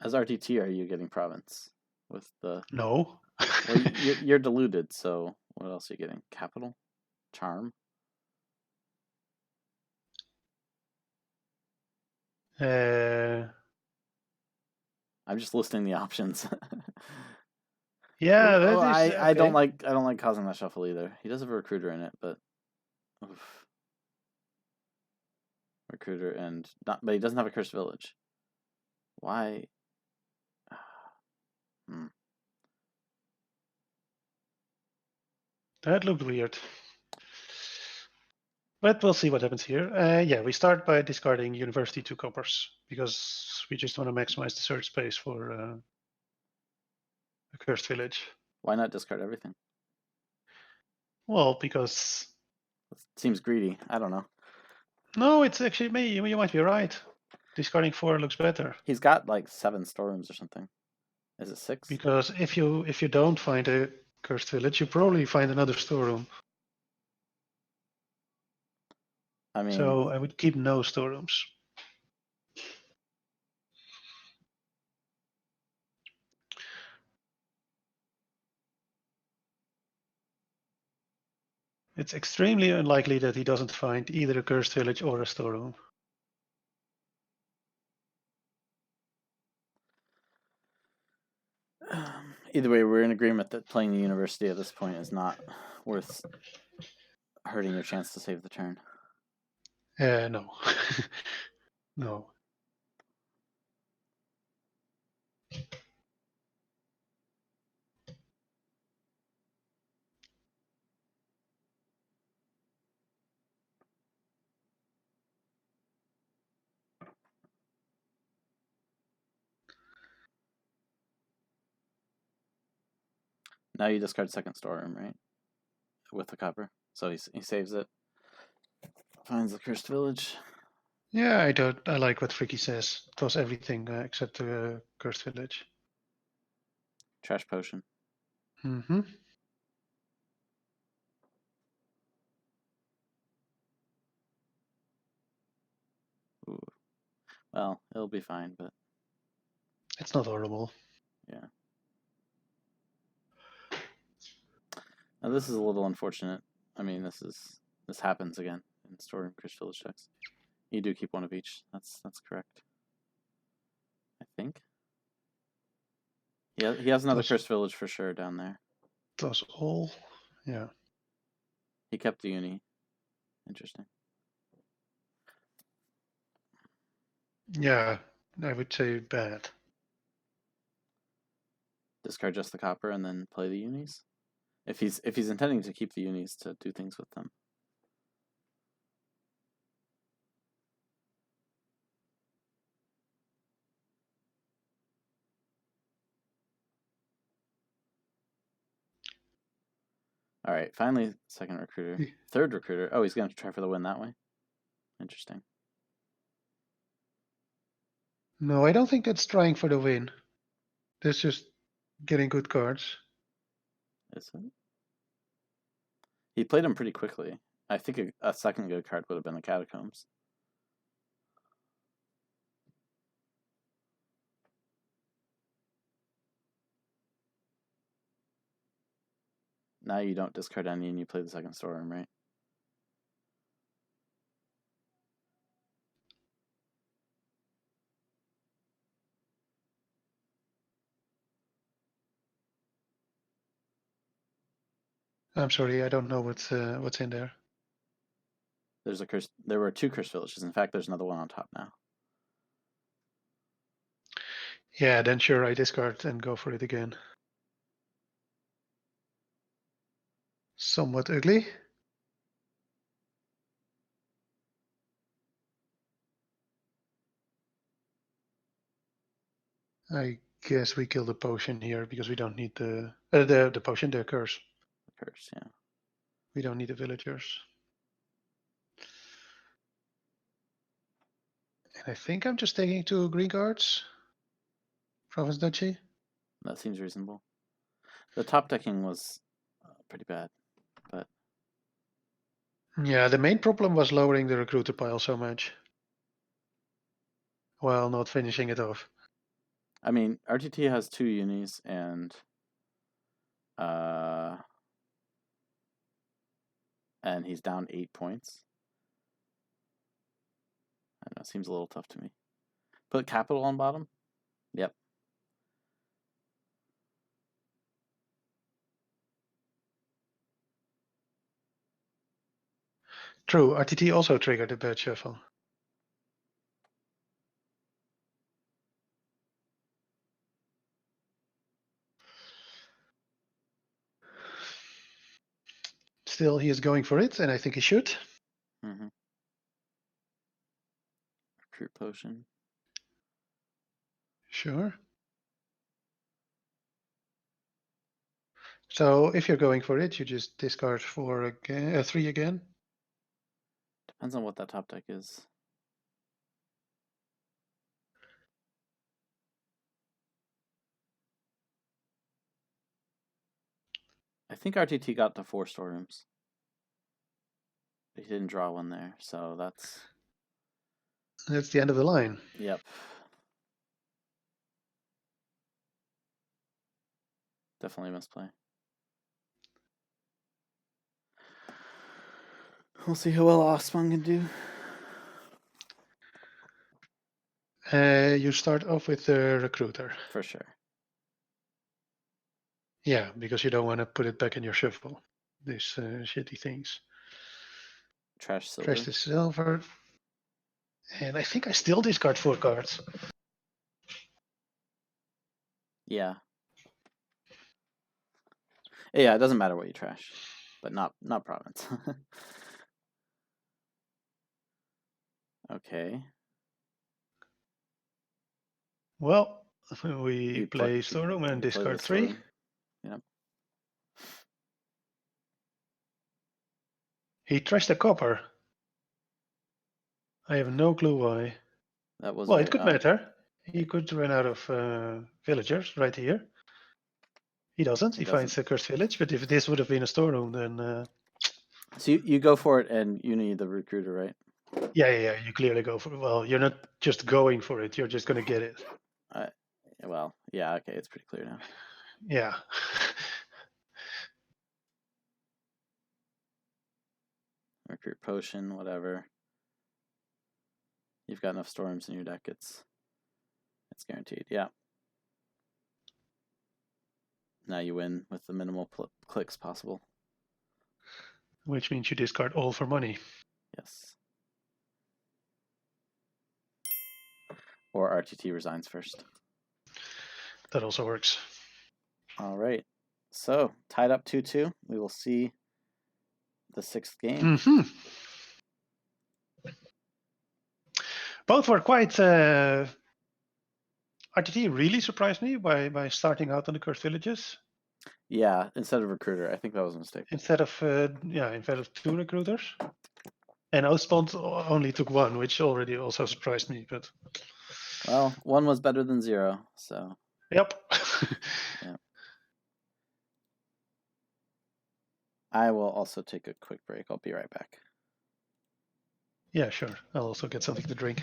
As RTT, are you getting province with the? No. Well, you're diluted. So what else are you getting? Capital, charm. I'm just listing the options. Yeah, that is. I Okay. don't like causing that shuffle either. He does have a recruiter in it, but oof. Recruiter and not, but he doesn't have a cursed village. Why? That looked weird. But we'll see what happens here. Yeah, we start by discarding University 2 coppers because we just want to maximize the search space for a cursed village. Why not discard everything? Well, because It seems greedy. I don't know. no, it's actually me. You might be right. Discarding 4 looks better. He's got like 7 storerooms or something. Is it 6? Because if you don't find a cursed village, you probably find another storeroom. I mean, so I would keep no storerooms. It's extremely unlikely that he doesn't find either a cursed village or a storeroom. Either way, we're in agreement that playing the university at this point is not worth hurting your chance to save the turn. No. No. Now you discard second storeroom, right? With the copper. So he saves it. Finds the cursed village. Yeah, I like what Fricky says. It was everything except the cursed village. Trash potion. Mm-hmm. Ooh. Well, it'll be fine, but It's not horrible. yeah. Now this is a little unfortunate. I mean, this happens again in storeroom cursed village checks. You do keep one of each. That's correct. I think. Yeah, he has another cursed village for sure down there. Those all, yeah. He kept the uni. Interesting. Yeah, I would say bad. Discard just the copper and then play the unis. If he's intending to keep the unis to do things with them. All right, finally, second recruiter. Third recruiter. Oh, he's going to try for the win that way. Interesting. No, I don't think that's trying for the win. That's just getting good cards. Is it? He played him pretty quickly. I think a second good card would have been the Catacombs. Now you don't discard any and you play the second storeroom, right? I'm sorry, I don't know what's in there. There's a curse. There were two cursed villages. In fact, there's another one on top now. Yeah, then sure, I discard and go for it again. Somewhat ugly. I guess we kill the potion here because we don't need the potion, the curse. The curse, yeah. We don't need the villagers. And I think I'm just taking 2 green cards. Province Duchy. That seems reasonable. The top decking was pretty bad, but Yeah, the main problem was lowering the recruiter pile so much while not finishing it off. I mean, RTT has 2 unis and he's down 8 points. I don't know, seems a little tough to me. Put capital on bottom? Yep. True, RTT also triggered a bad shuffle. Still, he is going for it, and I think he should. Mm-hmm. Recruit potion. Sure. So if you're going for it, you just discard 3 again. Depends on what that top deck is. I think RTT got to 4 storerooms. He didn't draw one there, so that's the end of the line. Yep. Definitely a misplay. We'll see how well ospond can do. You start off with the recruiter. For sure. Yeah, because you don't want to put it back in your shuffle. These shitty things. Trash silver. Trash the silver. And I think I still discard 4 cards. Yeah. Yeah, it doesn't matter what you trash, but not province. Okay. Well, we play Storeroom and you play the discard 3. Storeroom. Yep. He trashed the copper. I have no clue why. That was Well, very it could odd. matter. He could run out of villagers right here. He doesn't. He finds a cursed village. But if this would have been a storeroom, then... So you go for it, and you need the recruiter, right? Yeah. You clearly go for it. Well, you're not just going for it. You're just going to get it. Well, yeah, okay, it's pretty clear now. Yeah. Recruit potion, whatever. You've got enough storms in your deck. It's guaranteed. Yeah. Now you win with the minimal clicks possible. Which means you discard all for money. Yes. Or RTT resigns first. That also works. All right. So, tied up 2-2. We will see the 6th game. Both were quite... RTT really surprised me by starting out on the cursed villages. Yeah, instead of recruiter. I think that was a mistake. Instead of 2 recruiters. And ospond only took 1, which already also surprised me. But well, 1 was better than 0, so. Yep. Yeah. I will also take a quick break. I'll be right back. Yeah, sure. I'll also get something to drink.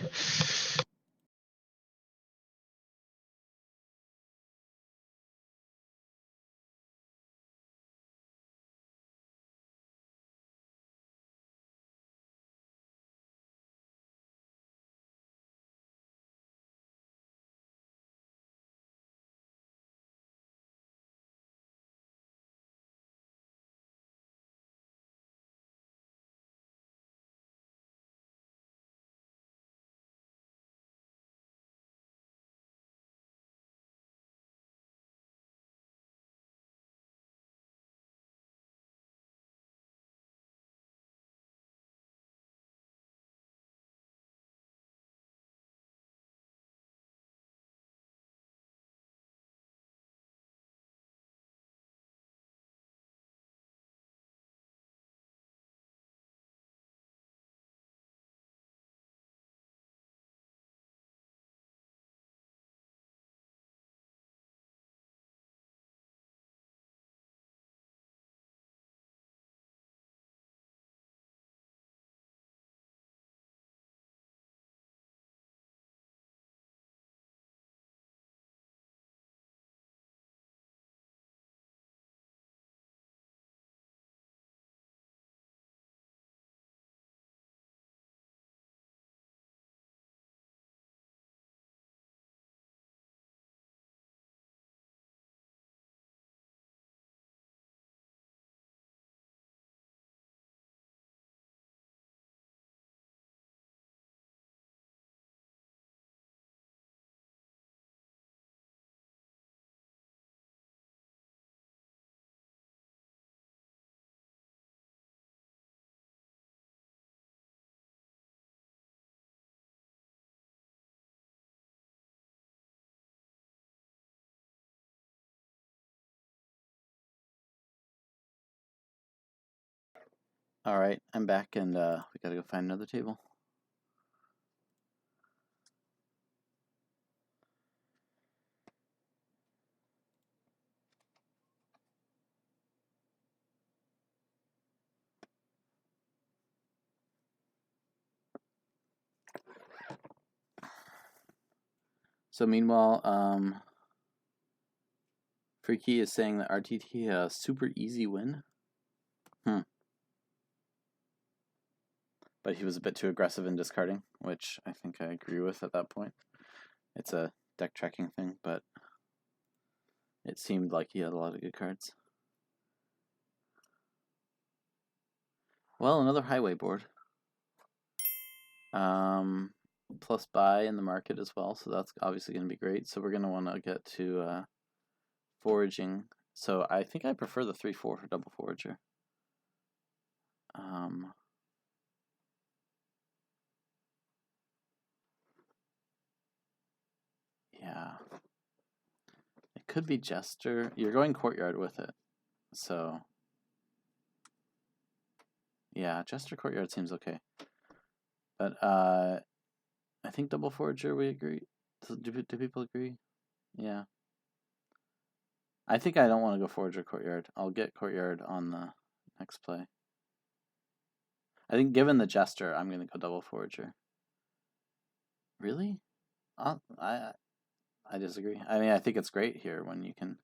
All right, I'm back, and we gotta go find another table. So meanwhile, Freaky is saying that RTT a super easy win. but he was a bit too aggressive in discarding, which I think I agree with at that point. It's a deck tracking thing, but it seemed like he had a lot of good cards. Well, another highway board. Plus buy in the market as well, so that's obviously going to be great. So we're going to want to get to foraging. So I think I prefer the 3/4 for double forager. Yeah. It could be Jester. You're going Courtyard with it. So yeah, Jester Courtyard seems okay. But I think double forager we agree. Do people agree? Yeah. I think I don't want to go forager Courtyard. I'll get Courtyard on the next play. I think given the Jester, I'm going to go double forager. Really? I disagree. I mean, I think it's great here when you can,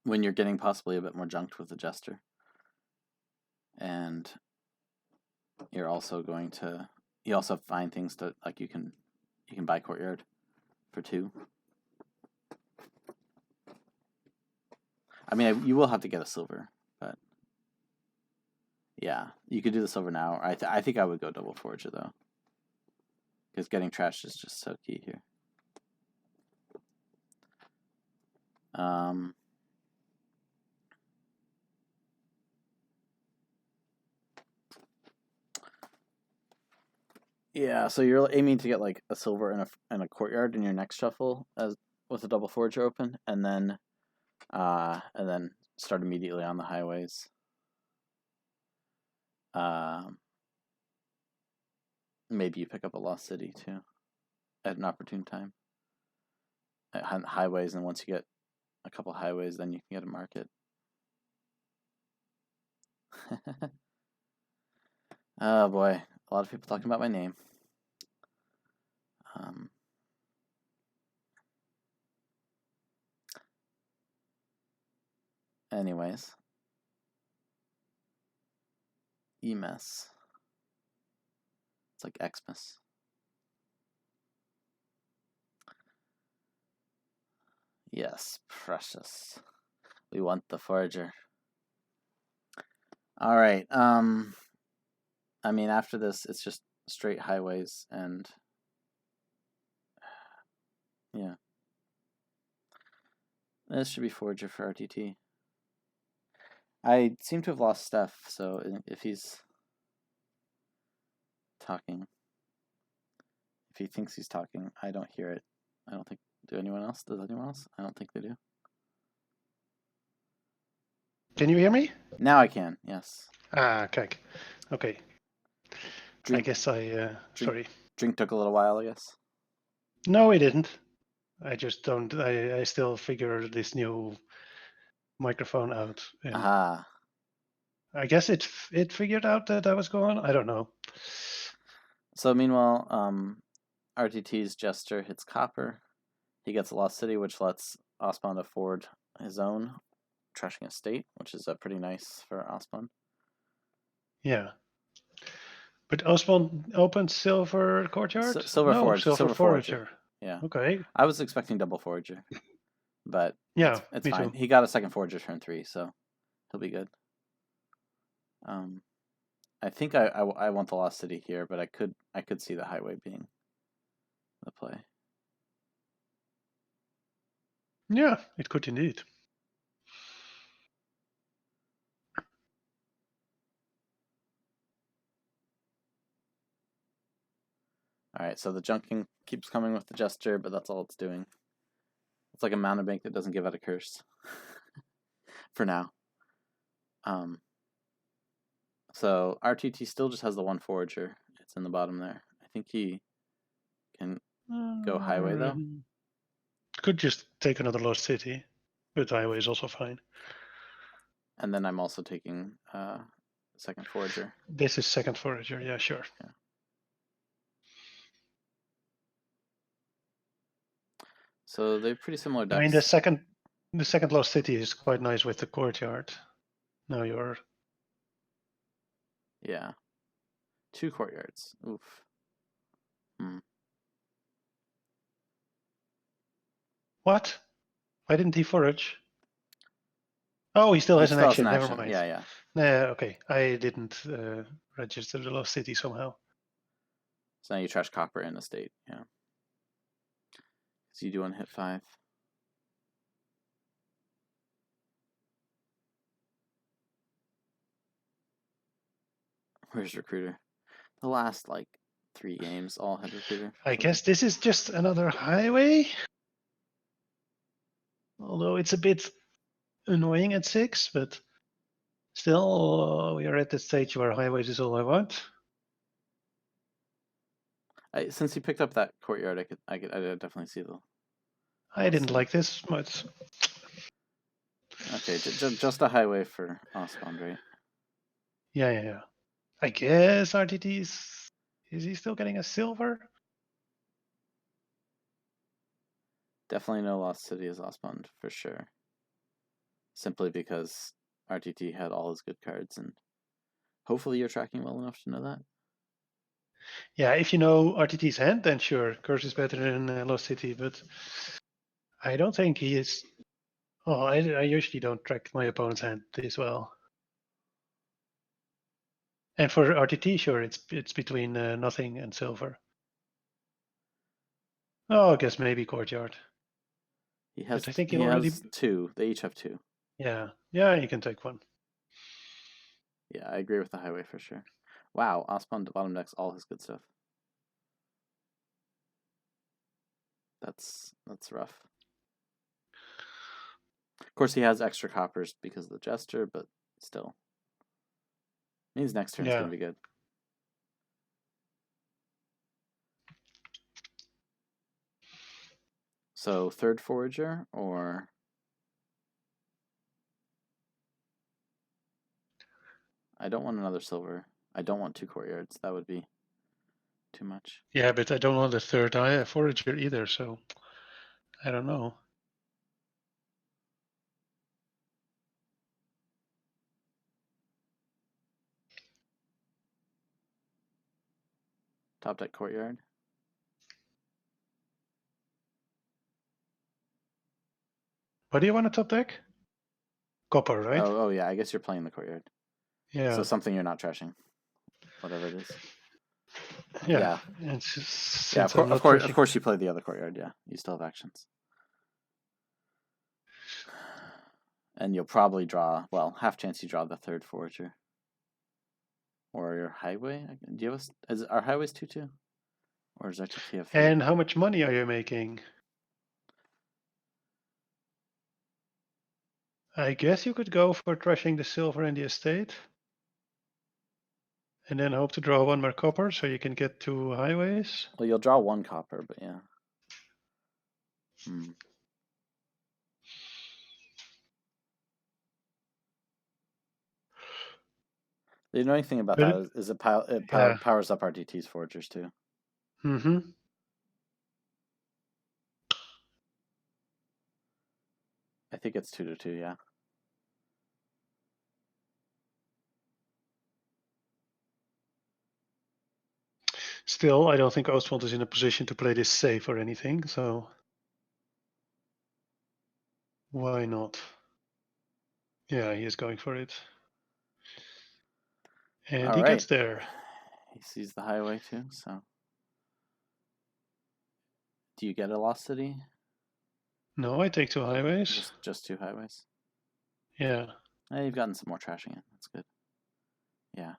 when you're getting possibly a bit more junked with the Jester, and you're also going to, you also find things to, like, you can buy Courtyard for 2. I mean, you will have to get a silver, but yeah, you could do the silver now. I think I would go double forager though, because getting trashed is just so key here. Yeah, so you're aiming to get like a silver and a Courtyard in your next shuffle as with a double forager open, and then start immediately on the highways. Maybe you pick up a Lost City too at an opportune time. At highways, and once you get a couple highways, then you can get a market. Oh boy, a lot of people talking about my name. Anyways, EMS. It's like Xmas. Yes, precious. We want the forager. All right. I mean, after this, it's just straight highways, and yeah, this should be forager for RTT. I seem to have lost Stef, so if he's talking, if he thinks he's talking, I don't hear it. I don't think. Do anyone else? Does anyone else? I don't think they do. Can you hear me? Now I can. Yes. Kijk. Okay. I guess sorry. Drink took a little while, I guess. No, it didn't. I just don't. I still figure this new microphone out. Aha. I guess it figured out that I was going. I don't know. So meanwhile, RTT's Jester hits Copper. He gets a Lost City, which lets ospond afford his own, trashing a state, which is pretty nice for ospond. Yeah. But ospond opens silver Courtyard? Silver forager. Silver forager. Yeah. Okay. I was expecting double forager, but yeah, it's me fine. Too. He got a second forager turn 3, so he'll be good. I think I want the Lost City here, but I could see the highway being the play. Yeah, it could indeed. All right, so the junking keeps coming with the Jester, but that's all it's doing. It's like a mana bank that doesn't give out a curse for now. So RTT still just has the one forager. It's in the bottom there. I think he can go highway though. Could just take another Lost City, but highway is also fine. And then I'm also taking second forager. This is second forager, yeah, sure. Yeah. So they're pretty similar decks. I mean, the second Lost City is quite nice with the Courtyard. Now you're Yeah. 2 courtyards. Oof. What? Why didn't he forage? Oh, he still He has an still has action. an Never action. mind. Yeah. Okay. I didn't register the lost city somehow. So now you trash copper in the state. Yeah. So you do want to hit 5. Where's recruiter? The last like 3 games all had recruiter. I guess this is just another highway. Although it's a bit annoying at 6, but still, we are at the stage where highways is all I want. Since you picked up that courtyard, I definitely see the. I didn't like this much. Okay, just a highway for ospond, right? Yeah. I guess RTT is he still getting a silver? Definitely no lost city as ospond for sure. Simply because RTT had all his good cards, and hopefully you're tracking well enough to know that. Yeah, if you know RTT's hand, then sure, Curse is better than Lost City, but I don't think he is. Oh, I usually don't track my opponent's hand this well. And for RTT, sure, it's between nothing and silver. Oh, I guess maybe courtyard. He has. But I think He has 2. They each have 2. Yeah, you can take one. Yeah, I agree with the highway for sure. Wow, ospond bottom decks all his good stuff. That's rough. Of course, he has extra coppers because of the jester, but still, means next turn's gonna be good. So 3rd forager or. I don't want another silver. I don't want 2 courtyards. That would be too much. Yeah, but I don't want a 3rd forager either, so I don't know. Top deck courtyard. What do you want to top deck? Copper, right? Oh yeah. I guess you're playing the courtyard. Yeah. So something you're not trashing, whatever it is. Yeah. Yeah. Of course, you play the other courtyard. Yeah, you still have actions, and you'll probably draw. Well, half chance you draw the 3rd forager, or your highway. Do you have is our highways 2/2, or is RTT have 3? And how much money are you making? I guess you could go for trashing the silver in the estate. And then hope to draw 1 more copper so you can get 2 highways. Well, you'll draw 1 copper, but yeah. The annoying thing about that is it powers up RTT's foragers too. Mm-hmm. I think it's 2/2, yeah. Still, I don't think ospond is in a position to play this safe or anything, so why not? Yeah, he is going for it. And he gets there. He sees the highway too, so. Do you get a lost city? No, I take 2 highways. Just 2 highways? Yeah. You've gotten some more trashing in. That's good. Yeah.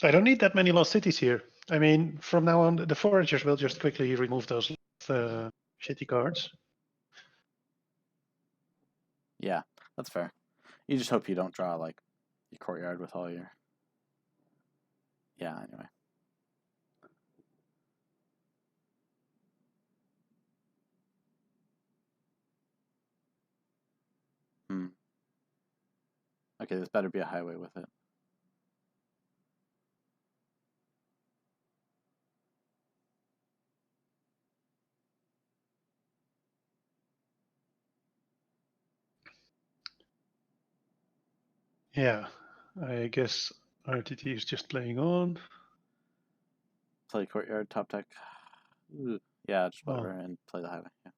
I don't need that many lost cities here. I mean, from now on, the foragers will just quickly remove those shitty cards. Yeah, that's fair. You just hope you don't draw like your courtyard with all your. Yeah. Anyway. Okay, this better be a highway with it. Yeah. I guess RTT is just playing on. Play courtyard, top deck. Ooh, yeah, just whatever, Oh. and play the highway. Yeah.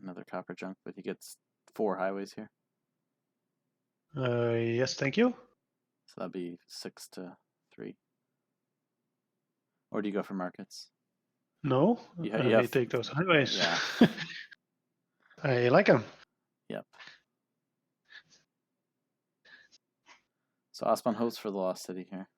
Another copper junk, but he gets 4 highways here. Yes, thank you. So that'd be 6 to 3. Or do you go for markets? No, You I have, take those highways. yeah. I like them. Yep. So ospond hopes for the lost city here.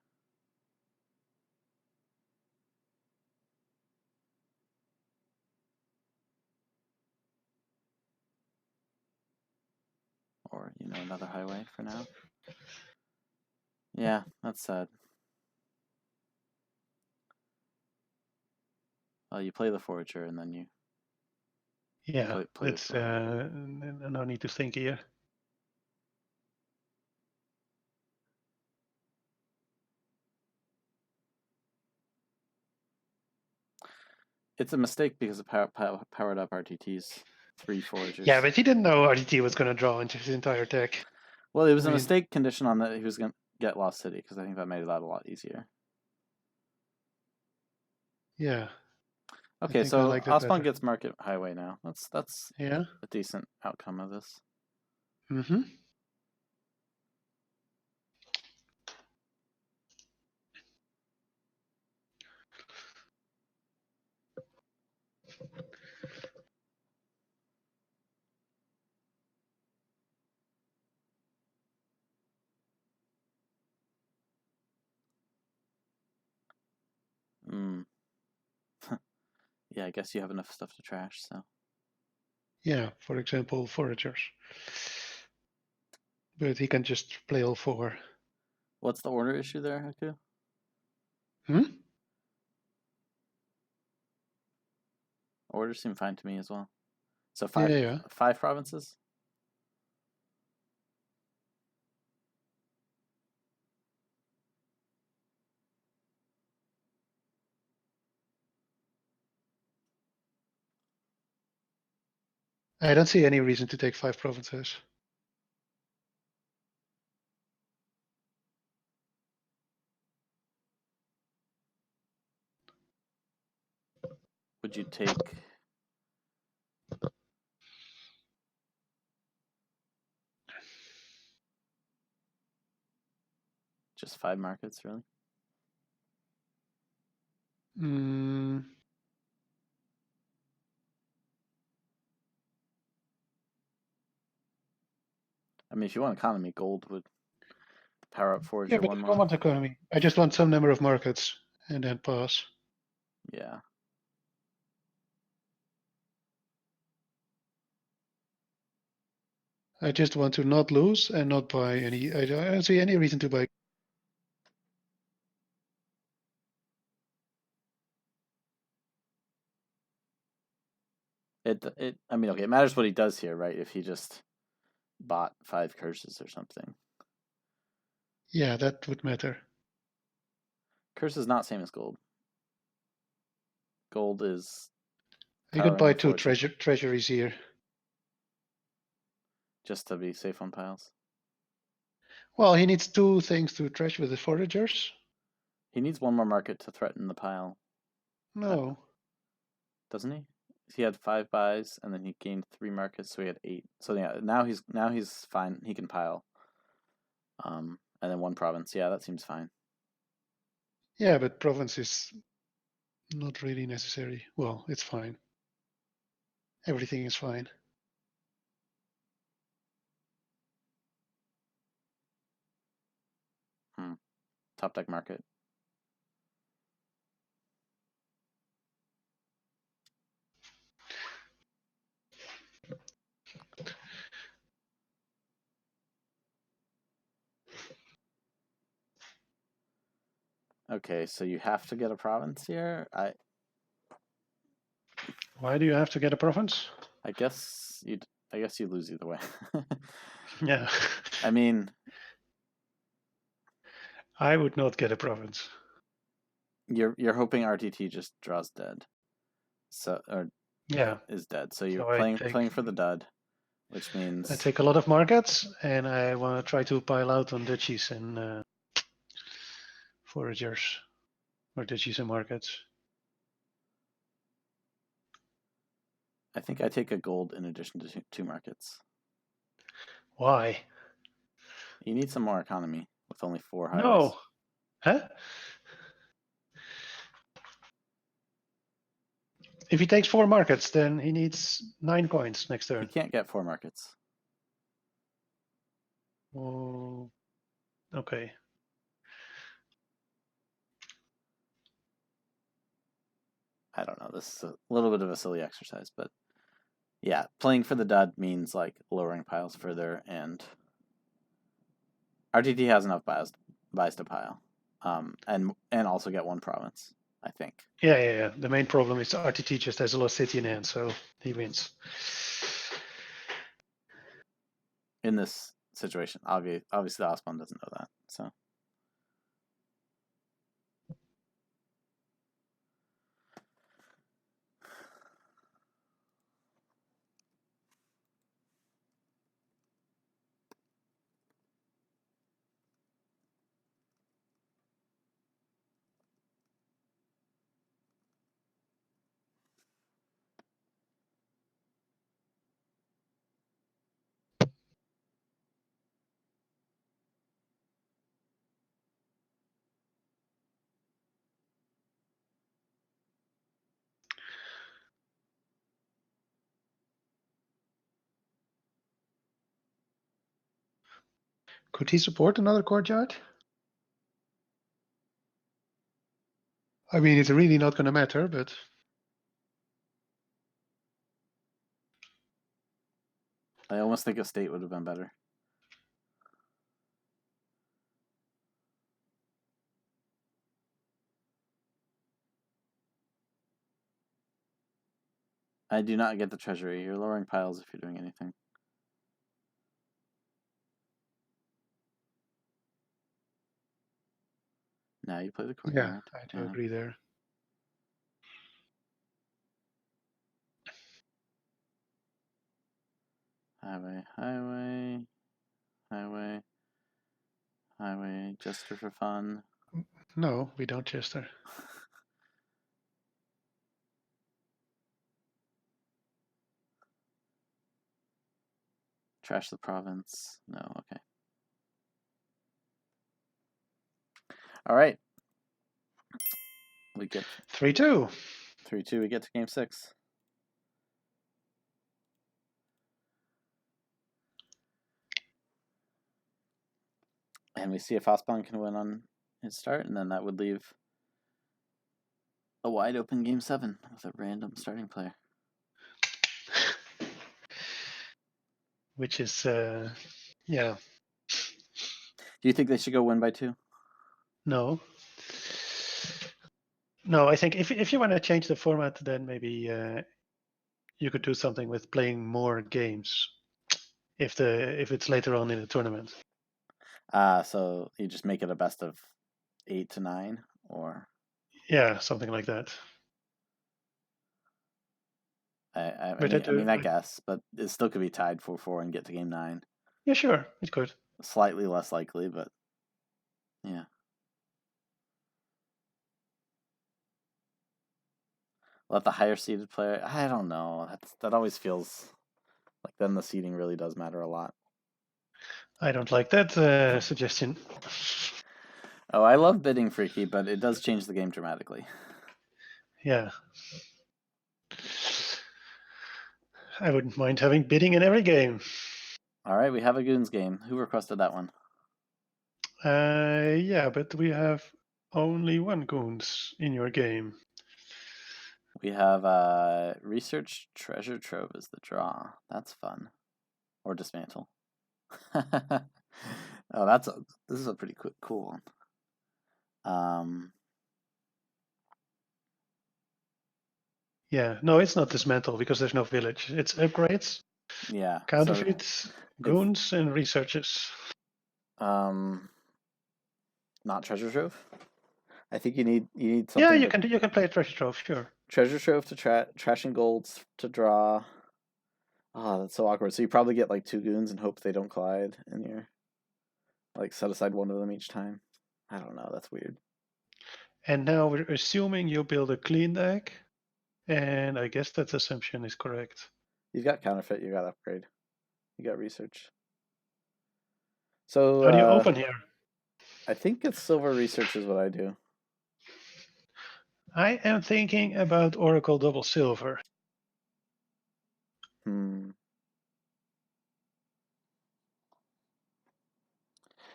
Or, another highway for now. Yeah, that's sad. Well, you play the forager and then you play it's no need to think here. It's a mistake because of powered up RTT's 3 foragers. Yeah, but he didn't know RTT was going to draw into his entire deck. Well, it was a mistake condition on that he was going to get Lost City because I think that made that a lot easier. Yeah. Okay, so like ospond gets market highway now. That's yeah, a decent outcome of this. Mm-hmm. Yeah, I guess you have enough stuff to trash, so. Yeah, for example, foragers. But he can just play all 4. What's the order issue there, Haku? Orders seem fine to me as well. So 5 provinces? I don't see any reason to take 5 provinces. Would you take just 5 markets, really? I mean, if you want economy, gold would power up forager but one I more. don't want economy. I just want some number of markets and then pass. Yeah. I just want to not lose and not buy any. I don't see any reason to buy. I mean, okay, it matters what he does here, right? If he just bought 5 curses or something. Yeah, that would matter. Curse is not same as gold. Gold is. You could buy 2 treasuries here. Just to be safe on piles. Well, he needs 2 things to trash with the foragers. He needs 1 more market to threaten the pile. No. Doesn't he? He had 5 buys and then he gained 3 markets, so he had 8. So yeah, now he's fine. He can pile. And then 1 province. Yeah, that seems fine. Yeah, but province is not really necessary. Well, it's fine. Everything is fine. Top deck market. Okay, so you have to get a province here. Why do you have to get a province? I guess you lose either way. Yeah. I mean, I would not get a province. You're hoping RTT just draws dead, so or Yeah. is dead. So you're So playing for the dud, which means I take a lot of markets, and I want to try to pile out on duchies and foragers, or duchies and markets. I think I take a gold in addition to two markets. Why? You need some more economy with only 4 highways. No. Huh? If he takes 4 markets, then he needs 9 coins next turn. He can't get 4 markets. Oh, okay. I don't know. This is a little bit of a silly exercise, but yeah, playing for the dud means like lowering piles further, and RTT has enough buys to pile, and also get 1 province, I think. Yeah. The main problem is RTT just has a lost city in hand, so he wins. In this situation, obviously the ospond doesn't know that, so. Could he support another courtyard? I mean, it's really not going to matter, but I almost think a state would have been better. I do not get the treasury. You're lowering piles if you're doing anything. Now you play the courtyard. yeah, I do agree there. Highway, jester for fun. No, we don't jester. Trash the province. No, okay. All right. We get 3-2. 3-2. We get to game 6. And we see if ospond can win on his start, and then that would leave a wide open game 7 with a random starting player. Which is, yeah. Do you think they should go win by 2? No. No, I think if you want to change the format, then maybe you could do something with playing more games if it's later on in the tournament. So you just make it a best of 8 to 9, or yeah, something like that. I mean, I guess, but it still could be tied 4-4 and get to game 9. Yeah, sure, it could. Slightly less likely, but yeah. Let the higher seeded player. I don't know. That always feels like then the seeding really does matter a lot. I don't like that suggestion. Oh, I love bidding freaky, but it does change the game dramatically. Yeah. I wouldn't mind having bidding in every game. All right, we have a Goons game. Who requested that one? Yeah, but we have only 1 Goons in your game. We have Research Treasure Trove is the draw. That's fun. Or Dismantle. Oh, this is a pretty cool one. Yeah, no, it's not Dismantle because there's no village. It's upgrades. Yeah. Counterfeits, Goons, and researches. Not Treasure Trove. I think you need something. Yeah, you can play a treasure trove, sure. Treasure trove to trash and golds to draw. Ah, that's so awkward. So you probably get like 2 goons and hope they don't collide, and you're like set aside one of them each time. I don't know. That's weird. And now we're assuming you build a clean deck, and I guess that assumption is correct. You've got counterfeit. You got upgrade. You got research. So How do you open here? I think it's silver research is what I do. I am thinking about Oracle double silver.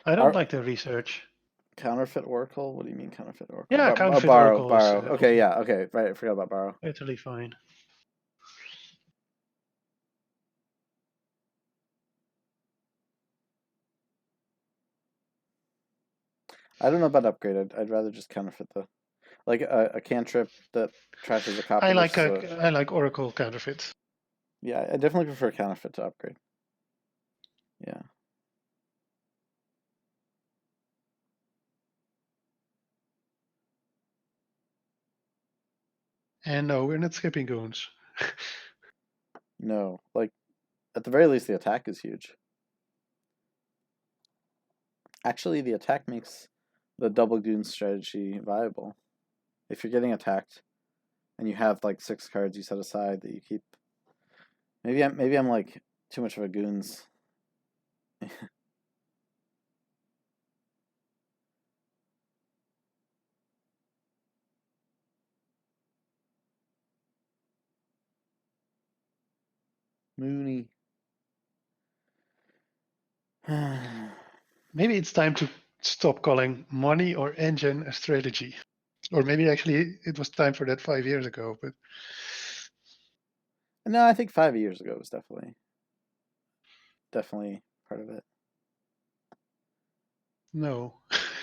I don't like the research. Counterfeit Oracle? What do you mean counterfeit Oracle? Yeah, counterfeit borrow, Oracle borrow. is Okay, yeah, okay. Right, I forgot about borrow. totally fine. I don't know about upgraded. I'd rather just counterfeit the like a cantrip that trashes a copy. I like Oracle counterfeit. Yeah, I definitely prefer counterfeit to upgrade. Yeah. And no, we're not skipping goons. No, like at the very least, the attack is huge. Actually, the attack makes the double goon strategy viable. If you're getting attacked, and you have like 6 cards you set aside that you keep. Maybe I'm like too much of a goons. Mooney. Maybe it's time to stop calling money or engine a strategy. Or maybe actually it was time for that 5 years ago, but No, I think 5 years ago was definitely part of it. no,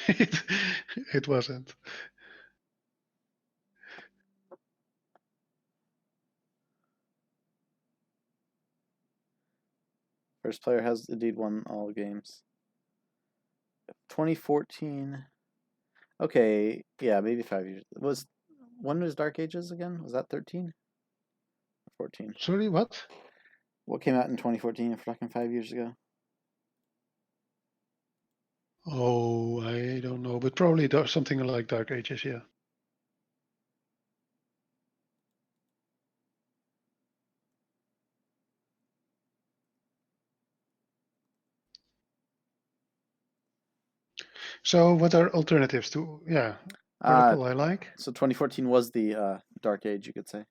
it wasn't. First player has indeed won all games. 2014. Okay, yeah, maybe 5 years. When was Dark Ages again? Was that 13? 14. Sorry, what? What came out in 2014 if we're talking 5 years ago? Oh, I don't know, but probably something like Dark Ages, yeah. So what are alternatives to, yeah, Oracle I like. So 2014 was the Dark Age, you could say.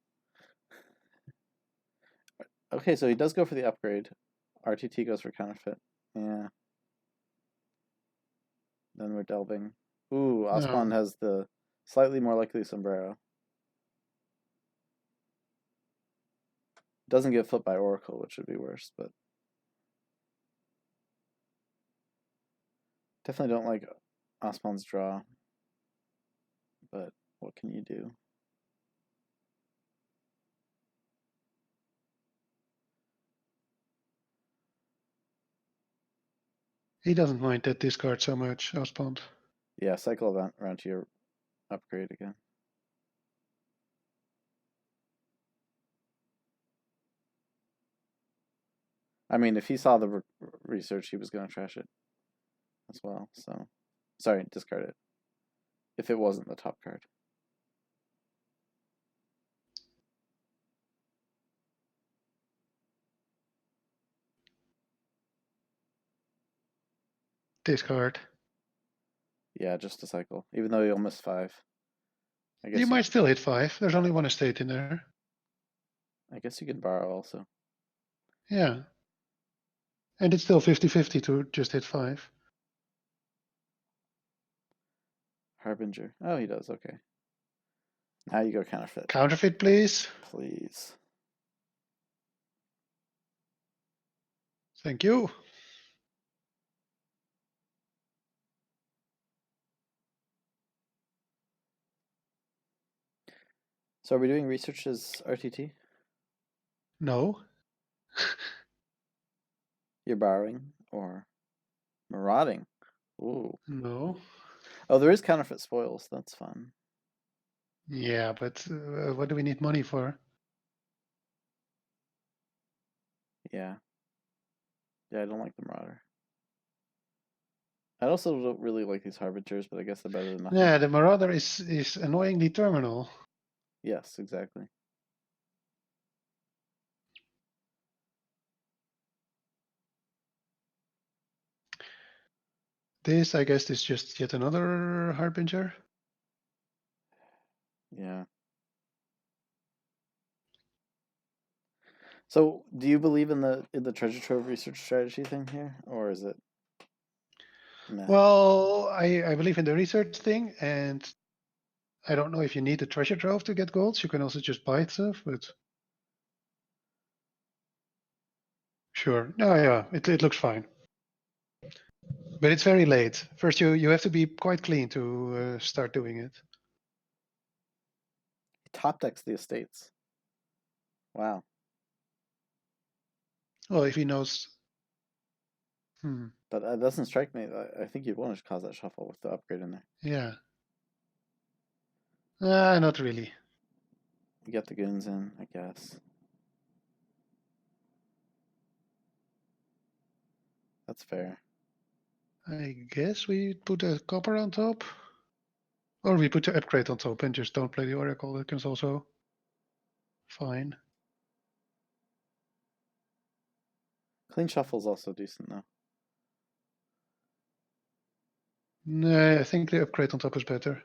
Okay, so he does go for the upgrade. RTT goes for counterfeit. Yeah. Then we're delving. Ooh, ospond has the slightly more likely sombrero. Doesn't get flipped by Oracle, which would be worse, but definitely don't like ospond's draw. But what can you do? He doesn't mind that discard so much, ospond. Yeah, cycle event around to your upgrade again. I mean, if he saw the research, he was going to trash it as well. So, sorry, discard it. If it wasn't the top card. Discard. Yeah, just a cycle. Even though you'll miss 5. I guess You might still hit 5. There's only one estate in there. I guess you can borrow also. Yeah. And it's still 50-50 to just hit 5. Harbinger. Oh, he does. Okay. Now you go counterfeit. Counterfeit, please. Please. Thank you. So are we doing research as RTT? No. You're borrowing or marauding? Ooh. No. Oh, there is counterfeit spoils. That's fun. Yeah, but what do we need money for? Yeah. Yeah, I don't like the Marauder. I also don't really like these Harbingers, but I guess they're better than nothing. Yeah, the Marauder is annoyingly terminal. Yes, exactly. This, I guess, is just yet another Harbinger. Yeah. So, do you believe in the treasure trove research strategy thing here, or is it? Nah. Well, I believe in the research thing, and I don't know if you need a treasure trove to get golds. You can also just buy stuff, but sure. No, yeah, it looks fine. But it's very late. First, you have to be quite clean to start doing it. Top decks the estates. Wow. Well, if he knows. But that doesn't strike me. I think you'd want to cause that shuffle with the upgrade in there. Yeah. Not really. You get the goons in, I guess. That's fair. I guess we put a copper on top. Or we put the upgrade on top and just don't play the Oracle. That can also fine. Clean shuffle's also decent though. No, I think the upgrade on top is better.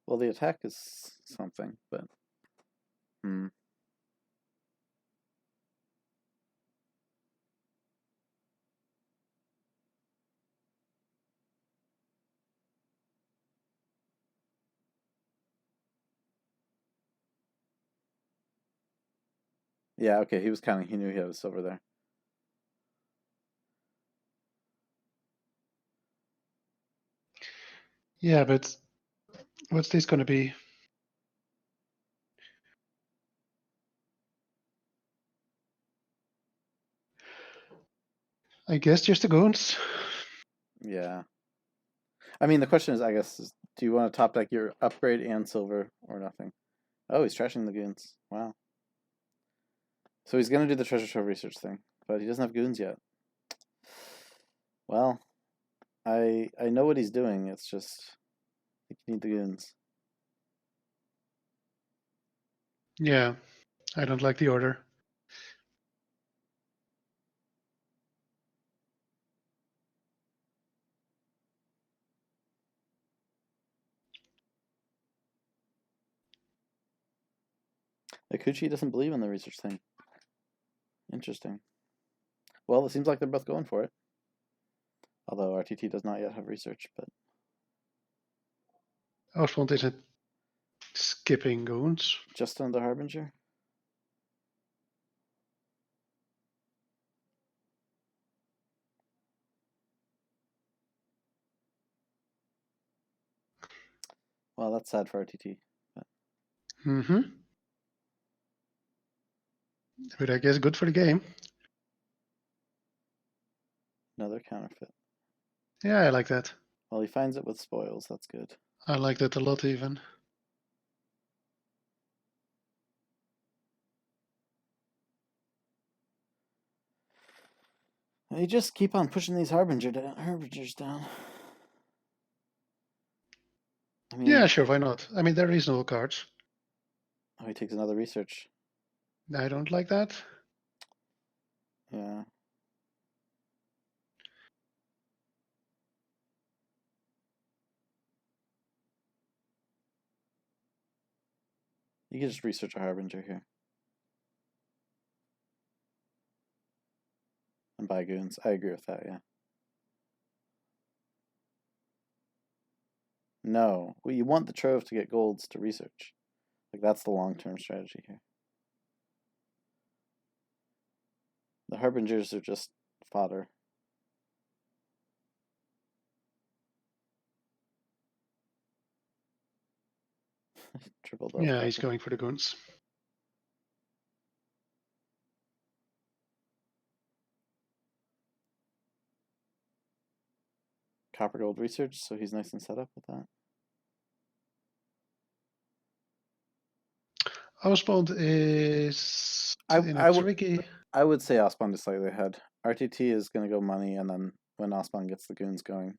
Well, the attack is something, but yeah, okay, he was counting. He knew he had a silver there. Yeah, but what's this going to be? I guess just the goons. Yeah. I mean, the question is, I guess, do you want to top deck your upgrade and silver or nothing? Oh, he's trashing the goons. Wow. So he's going to do the treasure trove research thing, but he doesn't have goons yet. Well, I know what he's doing. It's just you need the goons. Yeah, I don't like the order. Akuchi doesn't believe in the research thing. Interesting. Well, it seems like they're both going for it. Although RTT does not yet have research, but Ospond isn't skipping goons. just on the Harbinger. Well, that's sad for RTT. But... But I guess good for the game. Another counterfeit. Yeah, I like that. Well, he finds it with spoils. That's good. I like that a lot, even. You just keep on pushing these harbingers down. I mean, Yeah, sure, why not? I mean, they're reasonable cards. Oh, he takes another research. I don't like that. Yeah. You can just research a harbinger here. And buy goons. I agree with that, yeah. No. Well, you want the trove to get golds to research. Like, that's the long-term strategy here. The harbingers are just fodder. Triple double. Yeah, he's going for the goons. copper gold research, so he's nice and set up with that. Ospond is in a tricky. I would say ospond is slightly ahead. RTT is going to go money, and then when ospond gets the goons going.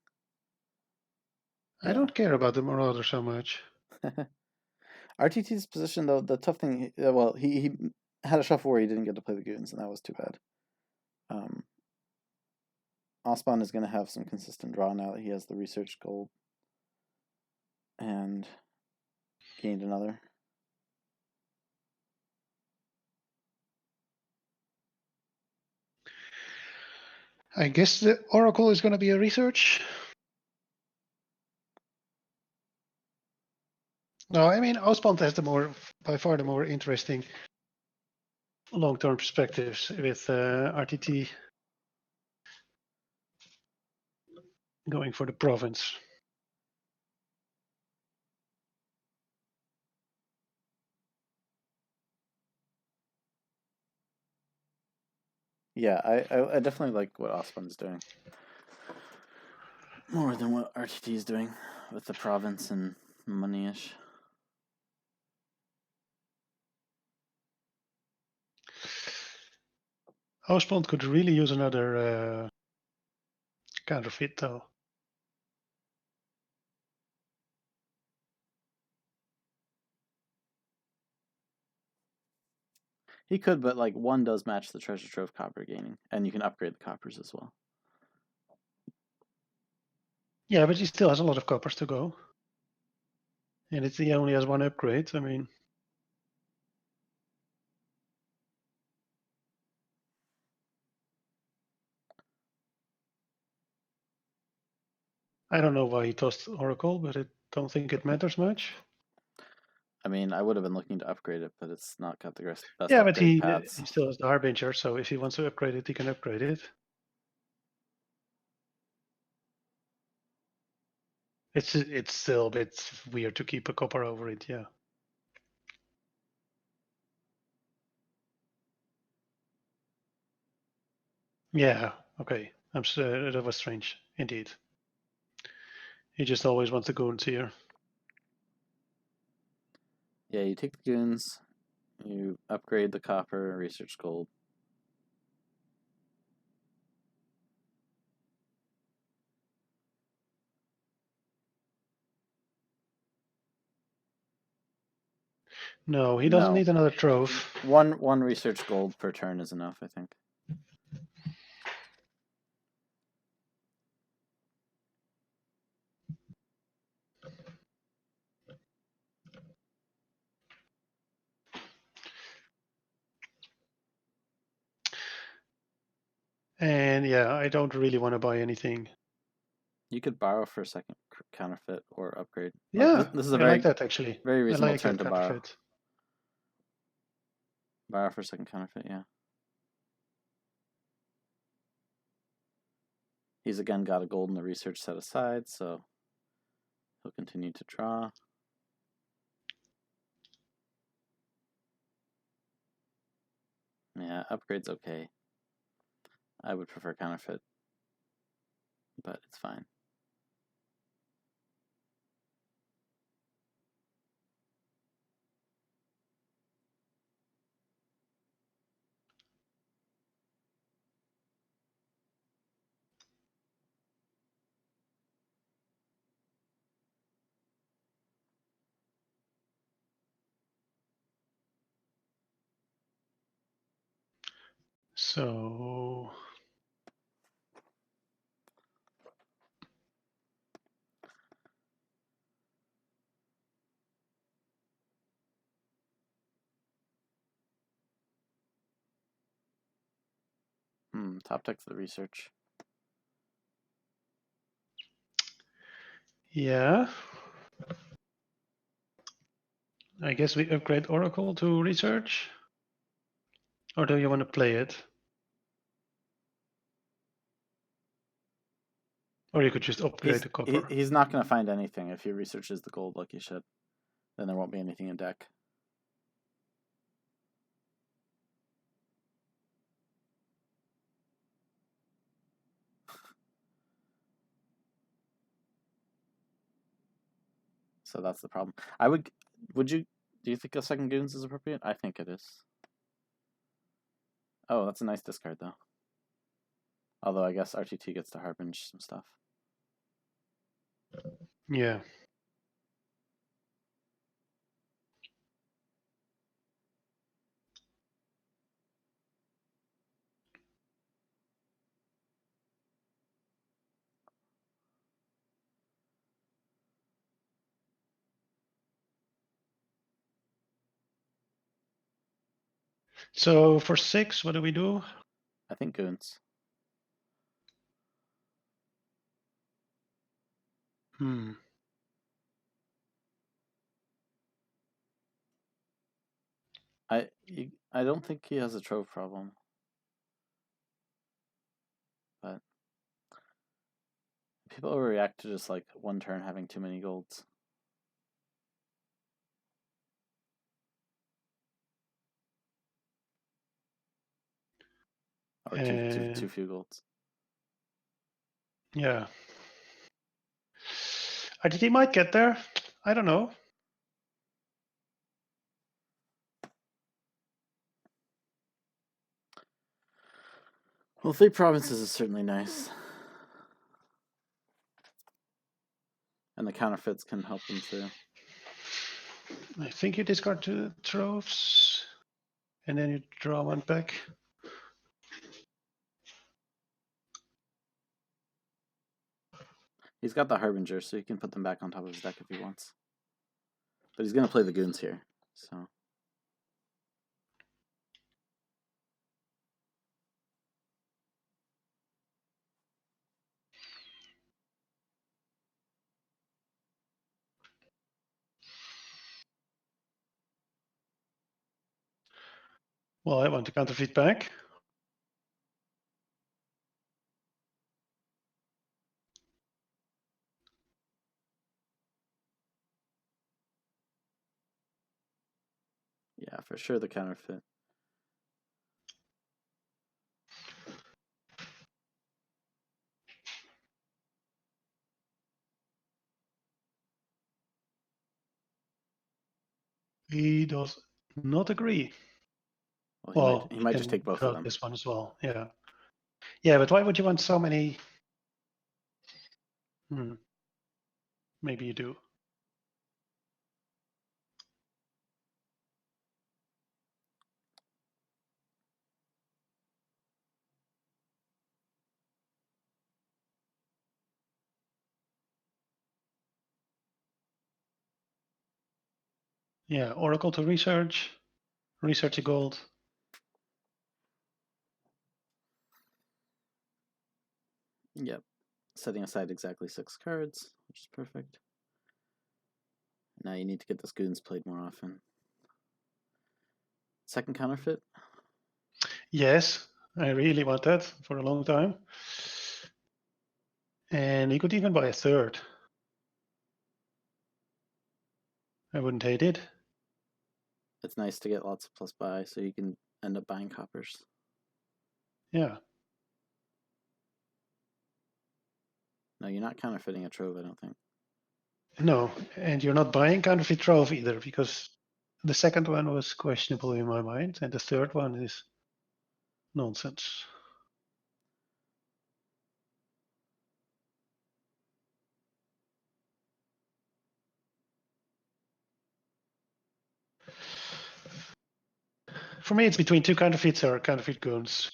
I don't care about the Marauder so much. RTT's position, though, the tough thing, well, he had a shuffle where he didn't get to play the goons, and that was too bad. Ospond is going to have some consistent draw now that he has the research gold and gained another. I guess the Oracle is going to be a research. No, I mean, Ospond has by far the more interesting long-term perspectives with RTT going for the province. Yeah, I definitely like what Ospond is doing more than what RTT is doing with the province and money-ish. Ospond could really use another counterfeit, though. He could, but like one does match the treasure trove copper gaining, and you can upgrade the coppers as well. Yeah, but he still has a lot of coppers to go. And he only has one upgrade, I mean. I don't know why he tossed Oracle, but I don't think it matters much. I mean, I would have been looking to upgrade it, but it's not got the best yeah, but upgrade he paths. still has the Harbinger, so if he wants to upgrade it, he can upgrade it. It's still a bit weird to keep a copper over it, yeah. Yeah, okay. That was strange, indeed. He just always wants the goons here. Yeah, you take the goons, you upgrade the copper, research gold. No, he doesn't need another trove. One research gold per turn is enough, I think. And yeah, I don't really want to buy anything. You could borrow for a second counterfeit or upgrade. Yeah, this is I like that actually. very reasonable like turn to borrow. counterfeit. Borrow for a second counterfeit, yeah. He's again got a gold in the research set aside, so he'll continue to draw. Yeah, upgrade's okay. I would prefer counterfeit, but it's fine. So Top deck for the research. yeah. I guess we upgrade Oracle to research. Or do you want to play it? Or you could just upgrade the copper. He's not going to find anything if he researches the gold like he should. Then there won't be anything in deck. So that's the problem. Do you think a second Goons is appropriate? I think it is. Oh, that's a nice discard, though. Although I guess RTT gets to Harbinge some stuff. Yeah. So for 6, what do we do? I think Goons. I don't think he has a trove problem. But people overreact to just like one turn having too many golds. Or too few golds. Yeah. RTT might get there. I don't know. Well, 3 provinces is certainly nice. And the counterfeits can help them through. I think you discard 2 troves, and then you draw 1 back. He's got the Harbinger, so he can put them back on top of his deck if he wants. But he's going to play the Goons here, so... Well, I want to counterfeit back. Yeah, for sure the counterfeit. He does not agree. Well, he might just take both of them. This one as well. Yeah. Yeah, but why would you want so many? Maybe you do. Yeah, Oracle to research a gold. Yep. Setting aside exactly 6 cards, which is perfect. Now you need to get this Goons played more often. Second counterfeit? Yes, I really want that for a long time. And you could even buy a third. I wouldn't hate it. It's nice to get lots of plus buy, so you can end up buying coppers. Yeah. No, you're not counterfeiting a trove, I don't think. No, and you're not buying counterfeit trove either, because the second one was questionable in my mind, and the third one is nonsense. For me, it's between 2 counterfeits or counterfeit goons.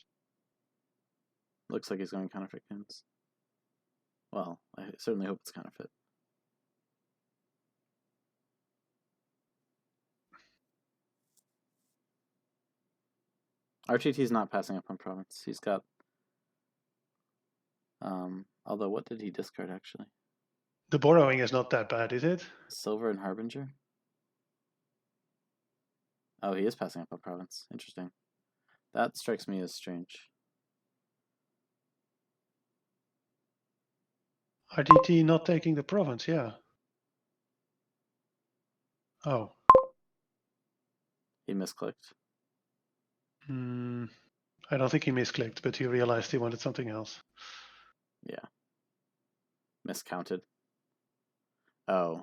Looks like he's going counterfeit Goons. Well, I certainly hope it's counterfeit. RTT's not passing up on province. He's got... although, what did he discard, actually? The borrowing is not that bad, is it? Silver and Harbinger? Oh, he is passing up on province. Interesting. That strikes me as strange. RTT not taking the province, yeah. Oh. He misclicked. I don't think he misclicked, but he realized he wanted something else. Yeah. Miscounted. Oh.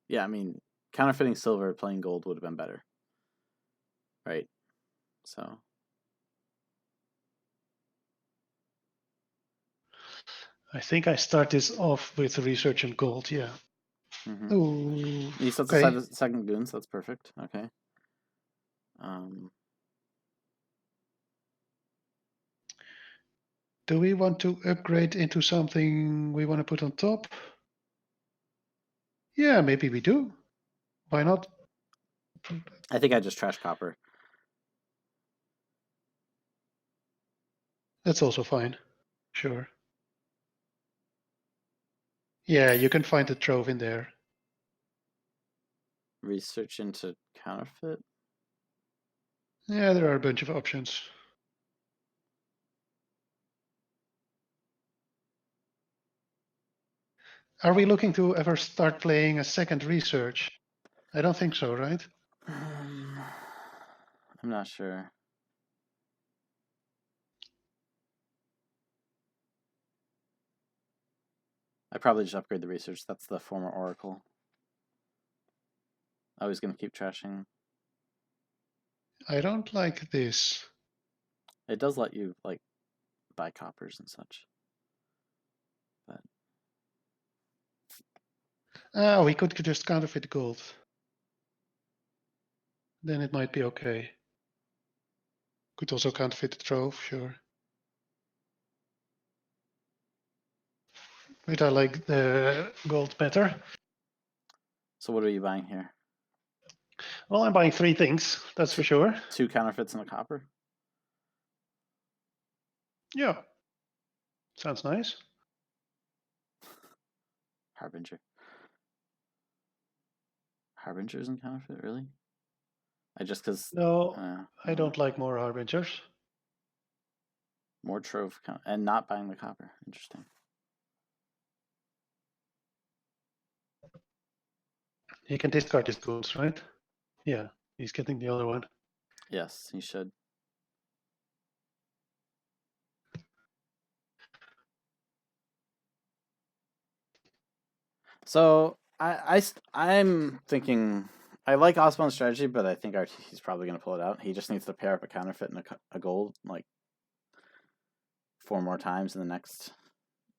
Yeah, I mean, counterfeiting silver, playing gold would have been better. Right? So. I think I start this off with research and gold, yeah. Mm-hmm. Ooh, He sets okay. aside the second goons. That's perfect. Okay. Do we want to upgrade into something we want to put on top? Yeah, maybe we do. Why not? I think I just trash copper. That's also fine. Sure. Yeah, you can find the trove in there. Research into counterfeit. Yeah, there are a bunch of options. Are we looking to ever start playing a second research? I don't think so, right? I'm not sure. I probably just upgrade the research. That's the former oracle. I was gonna keep trashing. I don't like this. It does let you like buy coppers and such. But We could just counterfeit gold. Then it might be okay. Could also counterfeit the trove, sure. But I like the gold better. so what are you buying here? Well, I'm buying 3 things, that's for sure. 2 counterfeits and a copper. Yeah. Sounds nice. Harbinger. Harbingers and counterfeit, really? I just because No, I don't like more harbingers. More trove and not buying the copper. Interesting. He can discard his goons, right? Yeah, he's getting the other one. Yes, he should. So I'm thinking I like ospond's strategy, but I think RTT's probably going to pull it out. He just needs to pair up a counterfeit and a gold like 4 more times in the next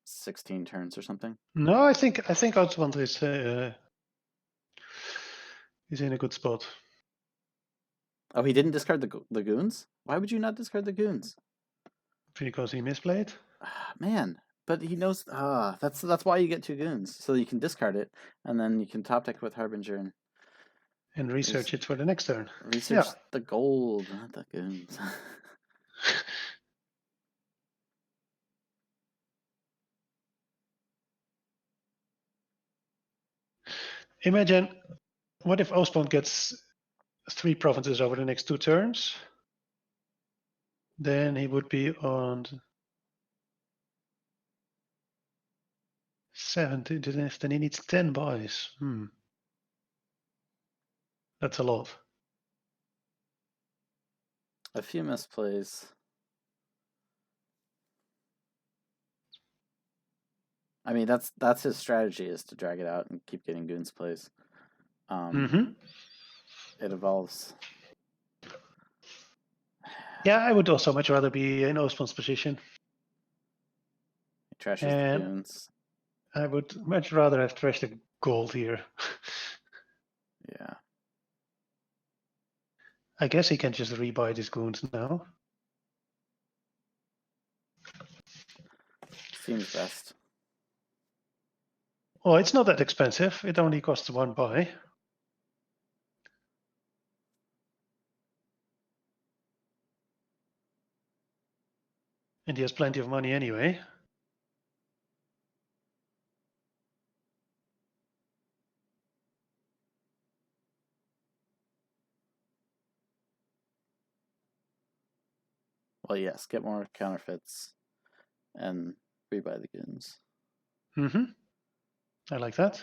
16 turns or something. No, I think Ospond is in a good spot. Oh, he didn't discard the goons? Why would you not discard the goons? Because he misplayed. Man, but he knows. That's why you get 2 goons, so you can discard it, and then you can top deck with Harbinger And research it for the next turn. research Yeah. the gold, not the goons. Imagine, what if Ospond gets 3 provinces over the next 2 turns? Then he would be on 17. Then he needs 10 buys. That's a lot. A few misplays. I mean, that's his strategy, is to drag it out and keep getting goons plays. It evolves. Yeah, I would also much rather be in Ospond's position. He trashes the goons. I would much rather have trashed the gold here. Yeah. I guess he can just rebuy these goons now. Seems best. Well, it's not that expensive. It only costs 1 buy. And he has plenty of money anyway. Well, yes, get more counterfeits and rebuy the goons. I like that.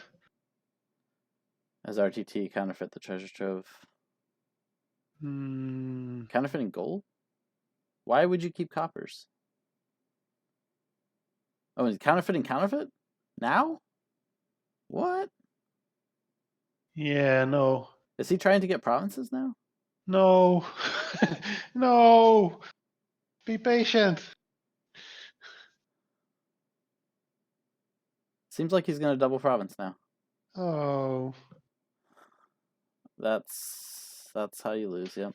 As RTT, counterfeit the treasure trove. Counterfeiting gold? Why would you keep coppers? Oh, is counterfeiting counterfeit? Now? What? Yeah, no. Is he trying to get provinces now? No. No. Be patient. Seems like he's gonna double province now. Oh. That's how you lose. Yep.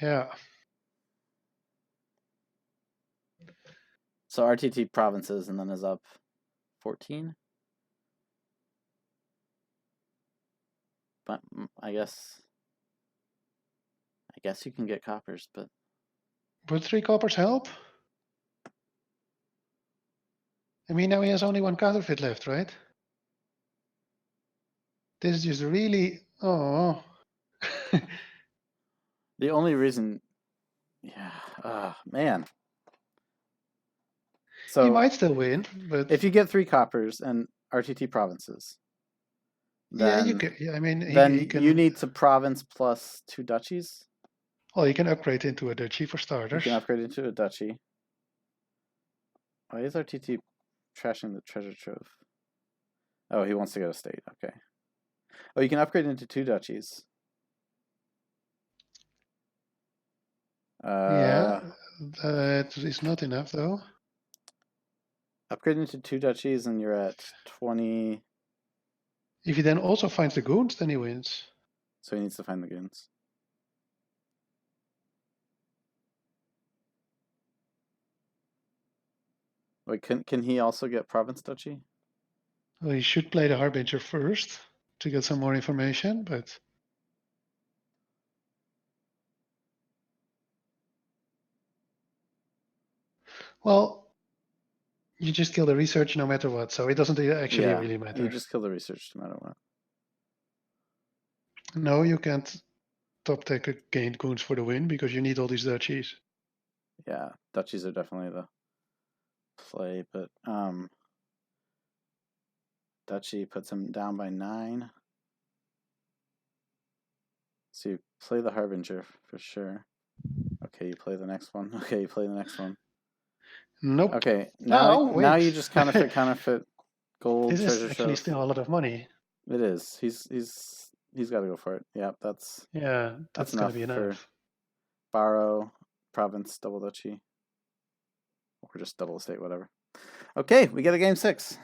Yeah. So RTT provinces and then is up 14. But I guess you can get coppers, but Would 3 coppers help? I mean, now he has only 1 counterfeit left, right? This is just really. Oh. the only reason, yeah, man. He So might still win, but if you get 3 coppers and RTT provinces, yeah, you then can. Yeah, I mean, then he can. you need to province plus 2 duchies. Well, you can upgrade into a duchy for You starters. can upgrade into a duchy. Why is RTT trashing the treasure trove? Oh, he wants to go to state. Okay. Oh, you can upgrade into 2 duchies. Yeah, that is not enough though. Upgrade into 2 duchies and you're at 20. If he then also finds the goons, then he wins. So he needs to find the goons. Wait, can he also get province duchy? Well, he should play the Harbinger first to get some more information, but well, you just kill the research no matter what, so it doesn't actually really matter. You just kill the research no matter what. No, you can't top deck a gained goons for the win because you need all these duchies. Yeah, duchies are definitely the play, but duchy puts him down by 9. So you play the Harbinger for sure. Okay, you play the next one. Okay, you play the next one. Nope. Okay, now you just counterfeit gold This treasure is actually trove. still a lot of money. It is. He's got to go for it. Yeah, that's that's going to be for enough. borrow province double duchy, or just double estate, whatever. Okay, we get a game 6.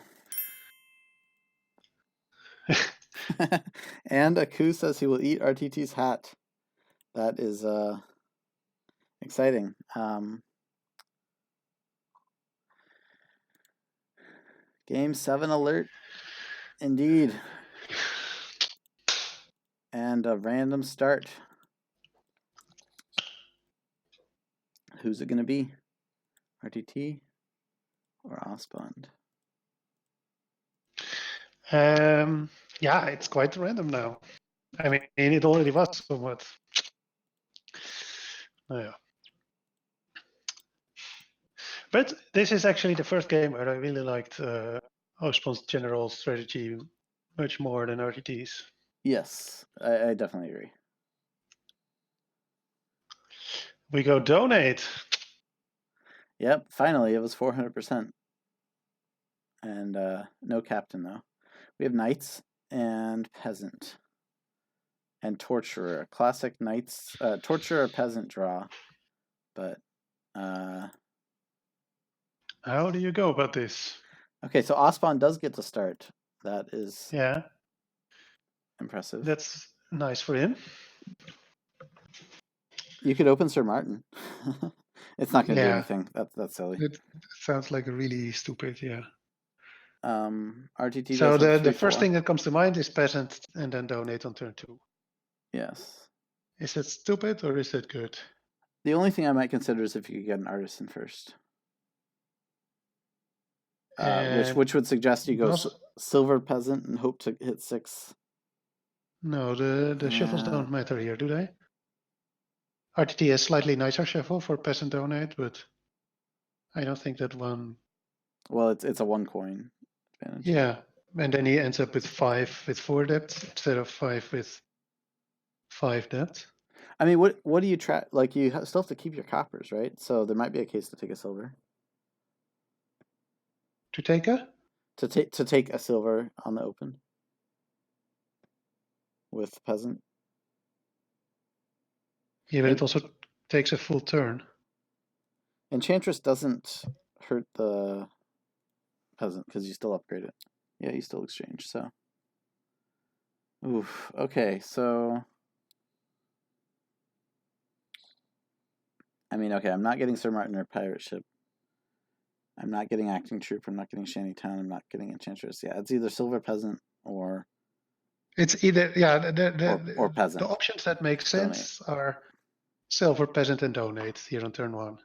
And Aku says he will eat RTT's hat. That is exciting. Game 7 alert, indeed. And a random start. Who's it going to be? RTT or ospond? Yeah, it's quite random now. I mean, it already was somewhat. Yeah. But this is actually the first game where I really liked ospond's general strategy much more than RTT's. Yes, I definitely agree. We go donate. Yep, finally, it was 400%. And no captain, though. We have knights and peasant. And torturer. Classic knights, torturer, peasant draw. But how do you go about this? Okay, so ospond does get to start. That is impressive. That's nice for him. You could open Sir Martin. It's not going to do anything. That's silly. It sounds like a really stupid, RTT. So the first thing that comes to mind is peasant and then donate on turn 2. Yes. Is that stupid or is that good? The only thing I might consider is if you could get an artisan first. Which would suggest you go silver peasant and hope to hit 6. No, the shuffles don't matter here, do they? RTT has slightly nicer shuffle for peasant donate, but I don't think that one. Well, it's a 1 coin advantage. Yeah, and then he ends up with 5 with 4 depth instead of 5 with 5 depth. I mean, what do you try? Like, you still have to keep your coppers, right? So there might be a case to take a silver. To take a? To take a silver on the open. with peasant. Yeah, but it also takes a full turn. Enchantress doesn't hurt the peasant because you still upgrade it. Yeah, you still exchange, so. Oof. Okay, so. I mean, okay, I'm not getting Sir Martin or Pirate Ship. I'm not getting Acting Troop. I'm not getting Shantytown. I'm not getting Enchantress. Yeah, it's either Silver Peasant or. It's either, yeah, or peasant. The options that make sense are Silver, Peasant, and Donate here on turn 1.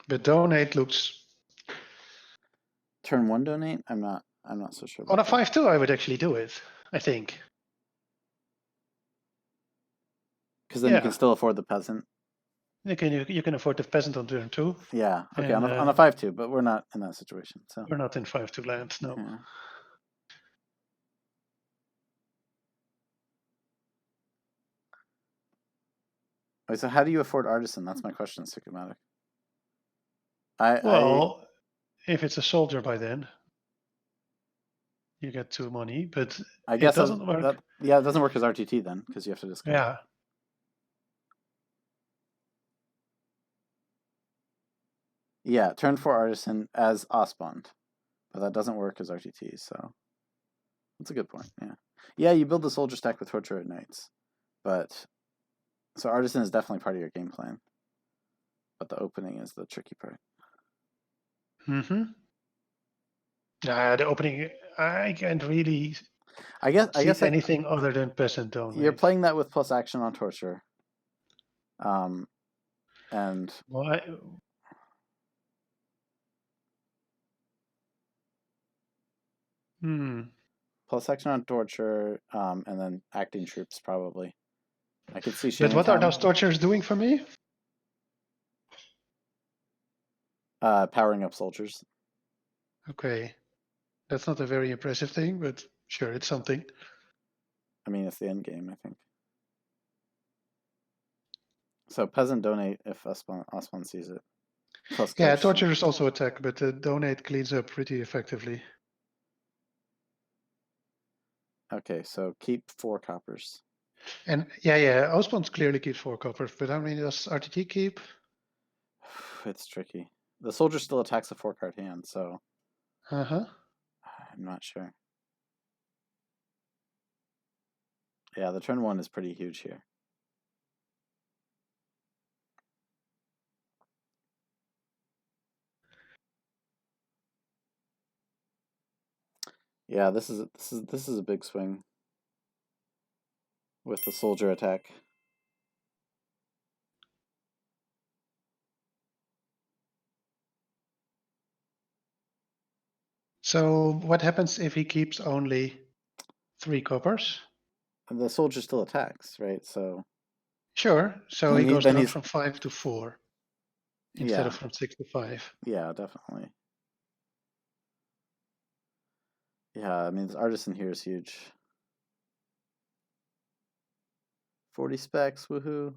But Donate looks. Turn 1 Donate? I'm not so sure about On a that. 5-2, I would actually do it, I think. Because then you can still afford the peasant. You can afford the peasant on turn 2. Yeah, okay, on a 5-2, but we're not in that situation. So we're not in 5-2 land, no. Yeah. Wait, so how do you afford Artisan? That's my question, Sycomatic. If it's a soldier by then, you get 2 money, but I guess it doesn't work. It doesn't work as RTT then, because you have to discount. Yeah. Yeah, turn 4 Artisan as ospond, but that doesn't work as RTT, so that's a good point, yeah. Yeah, you build the soldier stack with Torture at Knights, but so Artisan is definitely part of your game plan, but the opening is the tricky part. Mm-hmm. The opening, I can't really I guess anything other than peasant donate. You're playing that with plus action on Torture. And well, plus action on Torture, and then acting troops probably. I could see. But what are those tortures doing for me? Powering up soldiers. Okay, that's not a very impressive thing, but sure, it's something. I mean, it's the end game, I think. So peasant donate if ospond sees it. Plus yeah, torture is also attack, but donate cleans up pretty effectively. Okay, so keep 4 coppers. And yeah, ospond clearly keeps 4 coppers, but how many does RTT keep? It's tricky. The soldier still attacks a 4-card hand, so. I'm not sure. Yeah, the turn 1 is pretty huge here. Yeah, this is a big swing with the soldier attack. So what happens if he keeps only 3 coppers? And the soldier still attacks, right? So sure. So he goes down from 5 to 4 instead of from 6 to 5. Yeah, definitely. Yeah, I mean, this artisan here is huge. 40 specs, woohoo.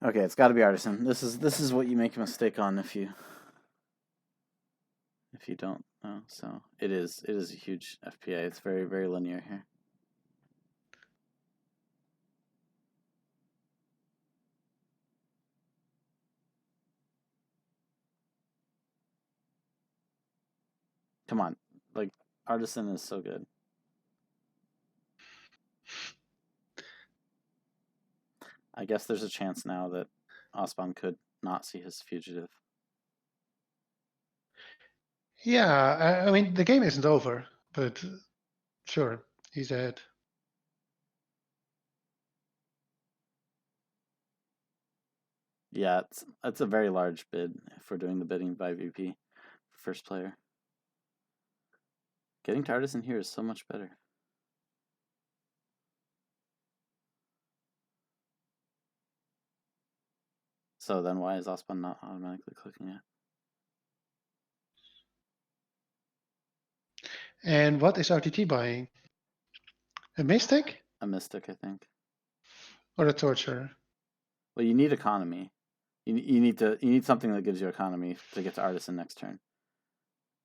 Okay, it's got to be artisan. This is what you make a mistake on if you don't know. So it is a huge FPA. It's very, very linear here. Come on, like artisan is so good. I guess there's a chance now that ospond could not see his fugitive. Yeah, I mean, the game isn't over, but sure, he's ahead. Yeah, it's a very large bid if we're doing the bidding by VP for first player. Getting to artisan here is so much better. So then why is ospond not automatically clicking it? And what is RTT buying? A Mystic? A Mystic, I think. Or a Torture? Well, you need economy. You need something that gives you economy to get to artisan next turn.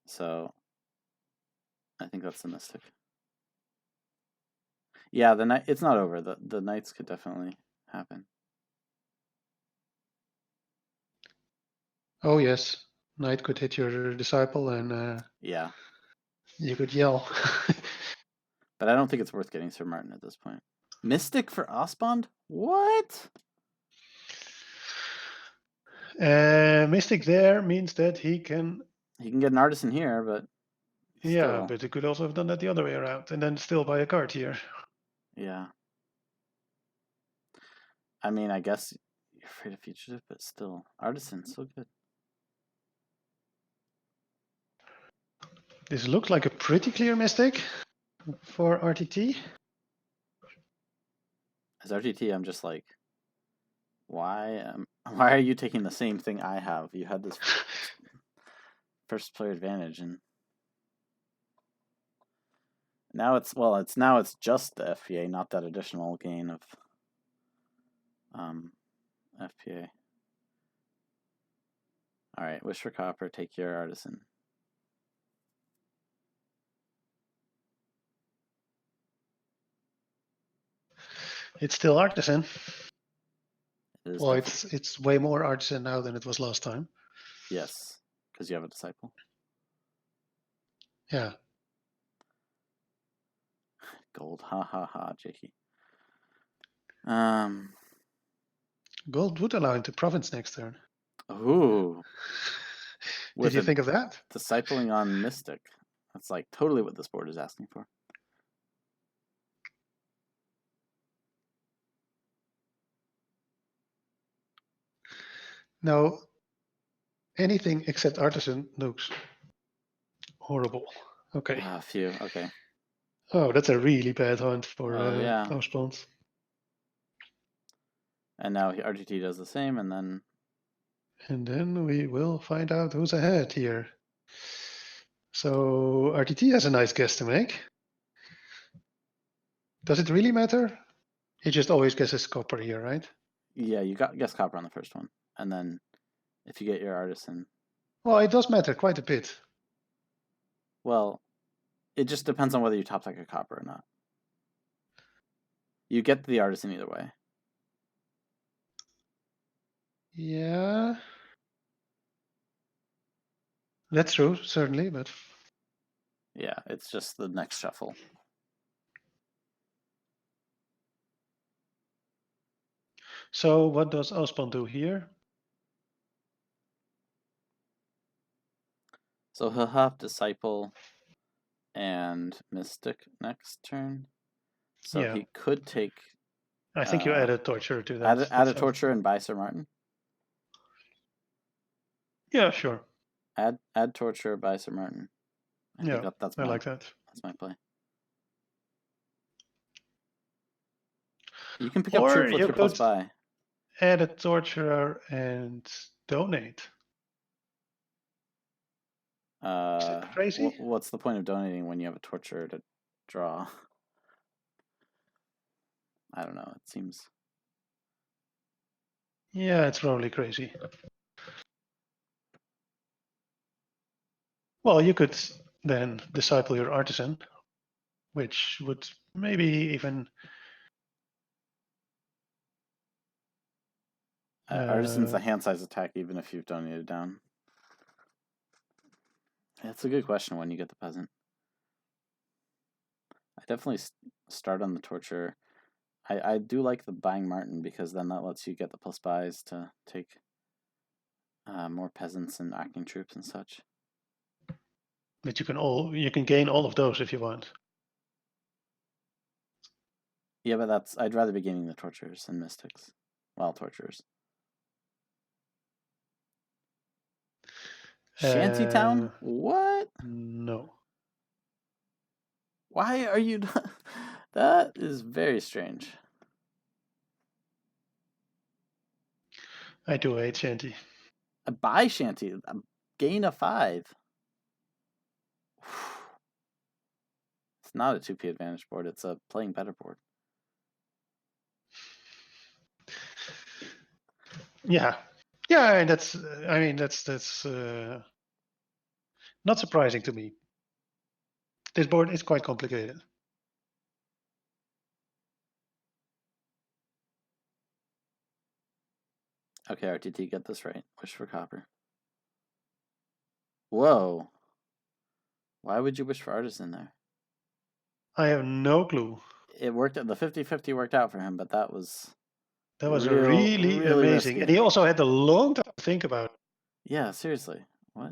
So I think that's the Mystic. Yeah, the knight. It's not over. The knights could definitely happen. Oh yes, knight could hit your disciple, and Yeah, you could yell. but I don't think it's worth getting Sir Martin at this point. Mystic for ospond? What? Mystic there means that he can. He can get an artisan here, but Yeah, still. but he could also have done that the other way around, and then still buy a card here. Yeah. I mean, I guess you're afraid of fugitive, but still, artisan, so good. This looks like a pretty clear Mystic for RTT. As RTT, I'm just like, why are you taking the same thing I have? You had this first player advantage, and now it's just the FPA, not that additional gain of FPA. All right, wish for copper. Take your artisan. It's still artisan. Well, it's way more artisan now than it was last time. Yes, because you have a disciple. Yeah. Gold, ha ha ha, Jakey. Gold would allow him to province next turn. Ooh. Did you think of that? Discipling on Mystic. That's like totally what this board is asking for. No, anything except artisan looks horrible. Okay. Phew, okay. Oh, that's a really bad hunt for yeah. ospond. And now RTT does the same, and then... And then we will find out who's ahead here. So RTT has a nice guess to make. Does it really matter? He just always guesses copper here, right? Yeah, you guess copper on the first one. And then if you get your artisan... Well, it does matter quite a bit. Well, it just depends on whether you top deck a copper or not. You get the artisan either way. Yeah. That's true, certainly, but... Yeah, it's just the next shuffle. So what does ospond do here? So he'll have Disciple and Mystic next turn. So Yeah. he could take... I think you added Torture to that. Add a Torture and buy Sir Martin? Yeah, sure. Add Torture, buy Sir Martin. I think that's I like that. That's my play. You can pick up troops with your plus buy. Add a Torturer and donate. Is it crazy? What's the point of donating when you have a Torture to draw? I don't know. It seems... Yeah, it's probably crazy. Well, you could then disciple your artisan, which would maybe even... Artisan's a hand size attack even if you've donated down. It's a good question when you get the peasant. I definitely start on the Torture. I do like the buying Martin because then that lets you get the plus buys to take more peasants and acting troops and such. But you can gain all of those if you want. Yeah, but I'd rather be gaining the Torturers and Mystics. Well, Torturers. Shantytown? What? No. Why are you... That is very strange. I do hate Shanty. A buy Shanty. A gain of 5. It's not a 2P advantage board. It's a playing better board. Yeah. Yeah, and that's not surprising to me. This board is quite complicated. Okay, RTT, get this right. Wish for copper. Whoa. Why would you wish for artisan there? I have no clue. It worked. The 50-50 worked out for him, but that was really amazing. risky. And he also had a long time to think about it. Yeah, seriously. What?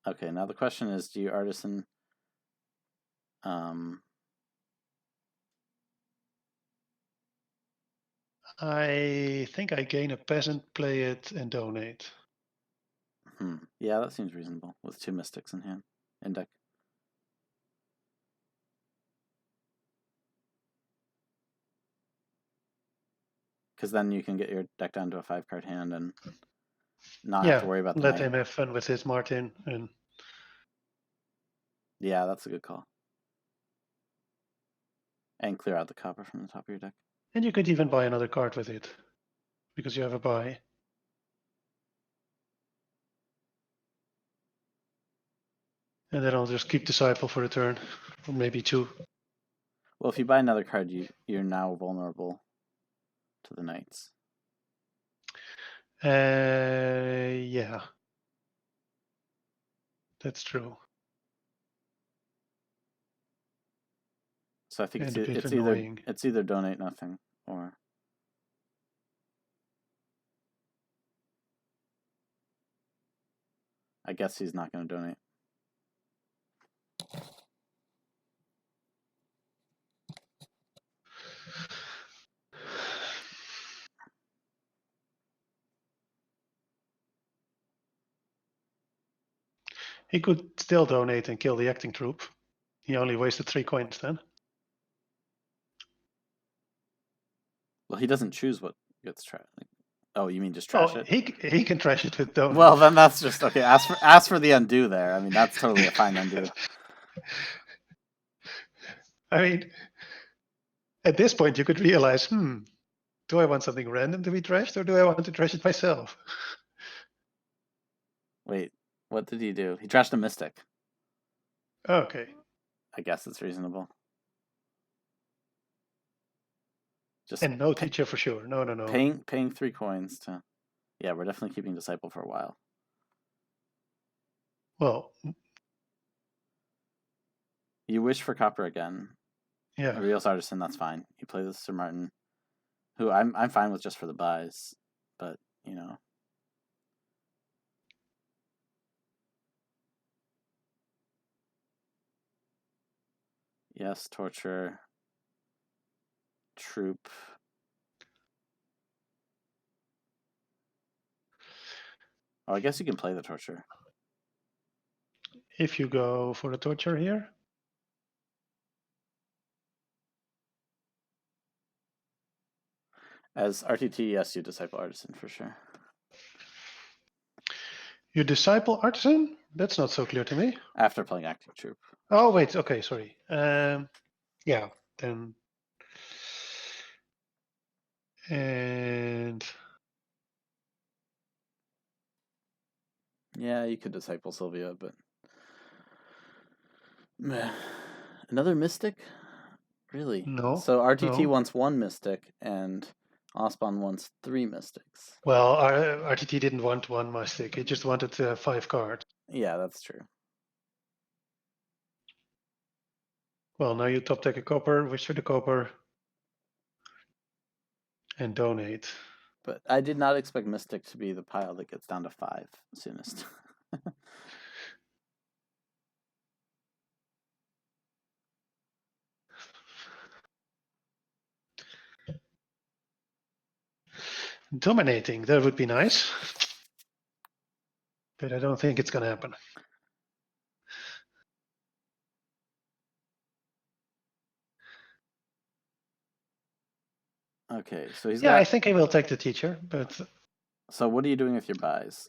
Okay, now the question is, do you artisan I think I gain a peasant, play it, and donate. Yeah, that seems reasonable with 2 mystics in hand, in deck. Because then you can get your deck down to a 5-card hand and not have to worry about the let night. him have fun with his Martin. And yeah, that's a good call. And clear out the copper from the top of your deck. And you could even buy another card with it, because you have a buy. And then I'll just keep Disciple for a turn, or maybe 2. Well, if you buy another card, you're now vulnerable to the knights. Yeah. That's true. So I think And it's either donate nothing or I guess he's not going to donate. He could still donate and kill the acting troop. He only wasted 3 coins then. Well, he doesn't choose what gets trashed. Oh, you mean just trash it? He can trash it with donate. Well, then that's just okay. Ask for the undo there. I mean, that's totally a fine undo. I mean, at this point, you could realize, do I want something random to be trashed, or do I want to trash it myself? Wait, what did he do? He trashed a mystic. Okay. I guess it's reasonable. And no teacher for sure. No. Paying 3 coins to. Yeah, we're definitely keeping Disciple for a while. Well. You wish for copper again. Yeah. Rios Artisan, that's fine. You play this Sir Martin, who I'm fine with just for the buys, but you know. Yes, torture. Troop. Oh, I guess you can play the torture. If you go for the torture here. As RTT, yes, you Disciple Artisan for sure. You Disciple Artisan? That's not so clear to me. After playing Acting Troop. Oh, wait. Okay, sorry. Yeah, then. And. Yeah, you could Disciple Sylvia, but. Another Mystic? Really? No. So RTT no. wants 1 Mystic, and ospond wants 3 Mystics. Well, RTT didn't want 1 Mystic. He just wanted 5 cards. Yeah, that's true. Well, now you top deck a copper, wish for the copper, and donate. But I did not expect Mystic to be the pile that gets down to 5 soonest. Dominating, that would be nice. But I don't think it's going to happen. Okay, so he's I think he will take the teacher, but. So what are you doing with your buys?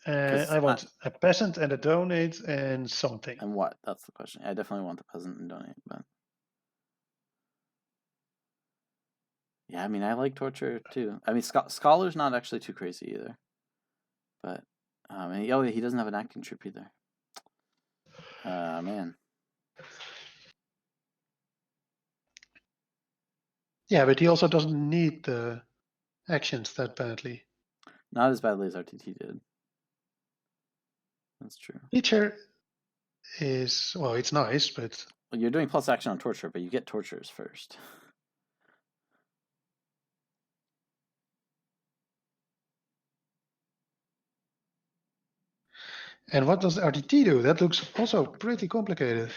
I want a peasant and a donate and something. And what? That's the question. I definitely want the peasant and donate, but. Yeah, Yeah, I mean, I like torture too. I mean, Scholar's not actually too crazy either. But, and he doesn't have an acting troop either. Man. Yeah, but he also doesn't need the actions that badly. Not as badly as RTT did. That's true. Teacher is, well, it's nice, but... Well, you're doing plus action on torture, but you get tortures first. And what does RTT do? That looks also pretty complicated.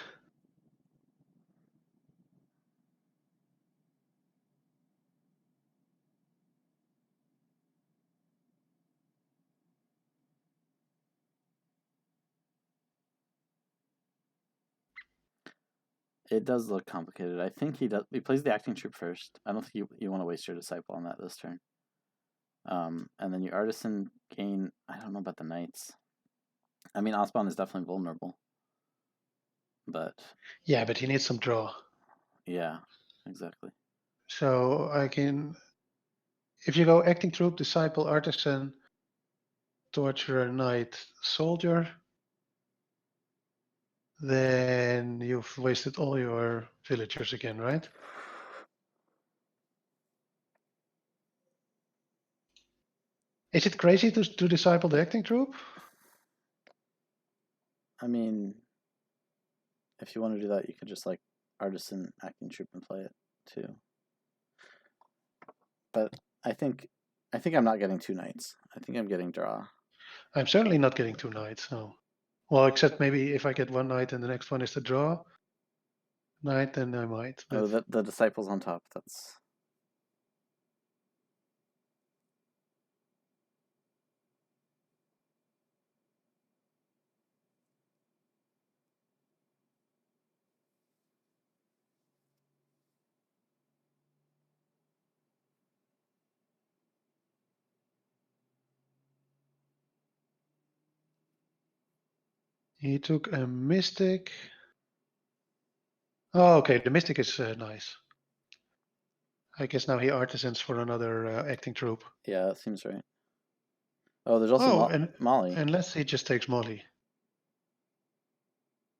It does look complicated. I think he does. He plays the acting troop first. I don't think you want to waste your disciple on that this turn. And then your artisan gain. I don't know about the knights. I mean, ospond is definitely vulnerable. But yeah, but he needs some draw. Yeah, exactly. So I can, if you go acting troop, disciple, artisan, torturer, knight, soldier, then you've wasted all your villagers again, right? Is it crazy to disciple the acting troop? I mean, if you want to do that, you could just like artisan acting troop and play it too. But I think I'm not getting 2 knights. I think I'm getting draw. I'm certainly not getting 2 knights, no. Well, except maybe if I get 1 knight and the next one is the draw knight, then I might. But... Oh, the disciples on top. That's... He took a mystic. Oh, okay, the mystic is nice. I guess now he artisans for another acting troop. Yeah, that seems right. Oh, there's also Molly. Unless he just takes Molly.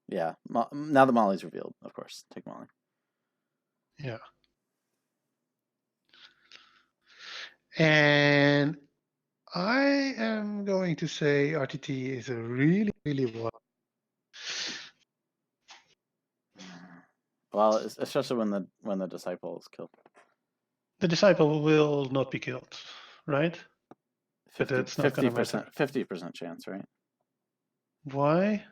Yeah, now the Molly's revealed, of course. Take Molly. Yeah. And I am going to say RTT is a really, really well. Well, especially when the disciple is killed. The disciple will not be killed, right? 50% chance, right? Why?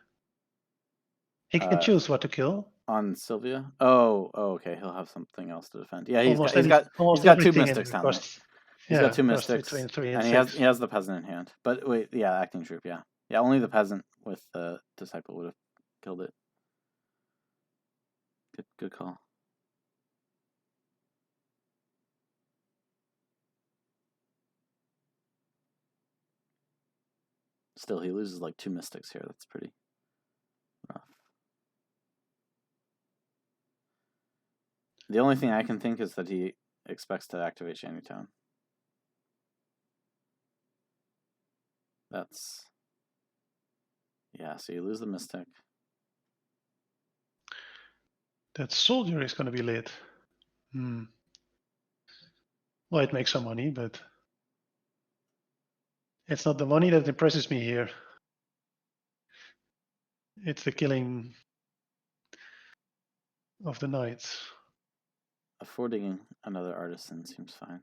He can choose what to kill. On Sylvia? Oh, okay. He'll have something else to defend. Yeah, he's got 2 mystics down there. He's got 2 mystics, and he has the peasant in hand. But wait, yeah, acting troop, yeah, only the peasant with the disciple would have killed it. Good call. Still, he loses like 2 mystics here. That's pretty rough. The only thing I can think is that he expects to activate Shantytown. That's... Yeah, so you lose the mystic. That soldier is going to be lit. Well, it makes some money, but it's not the money that impresses me here. It's the killing of the knights. Affording another artisan seems fine.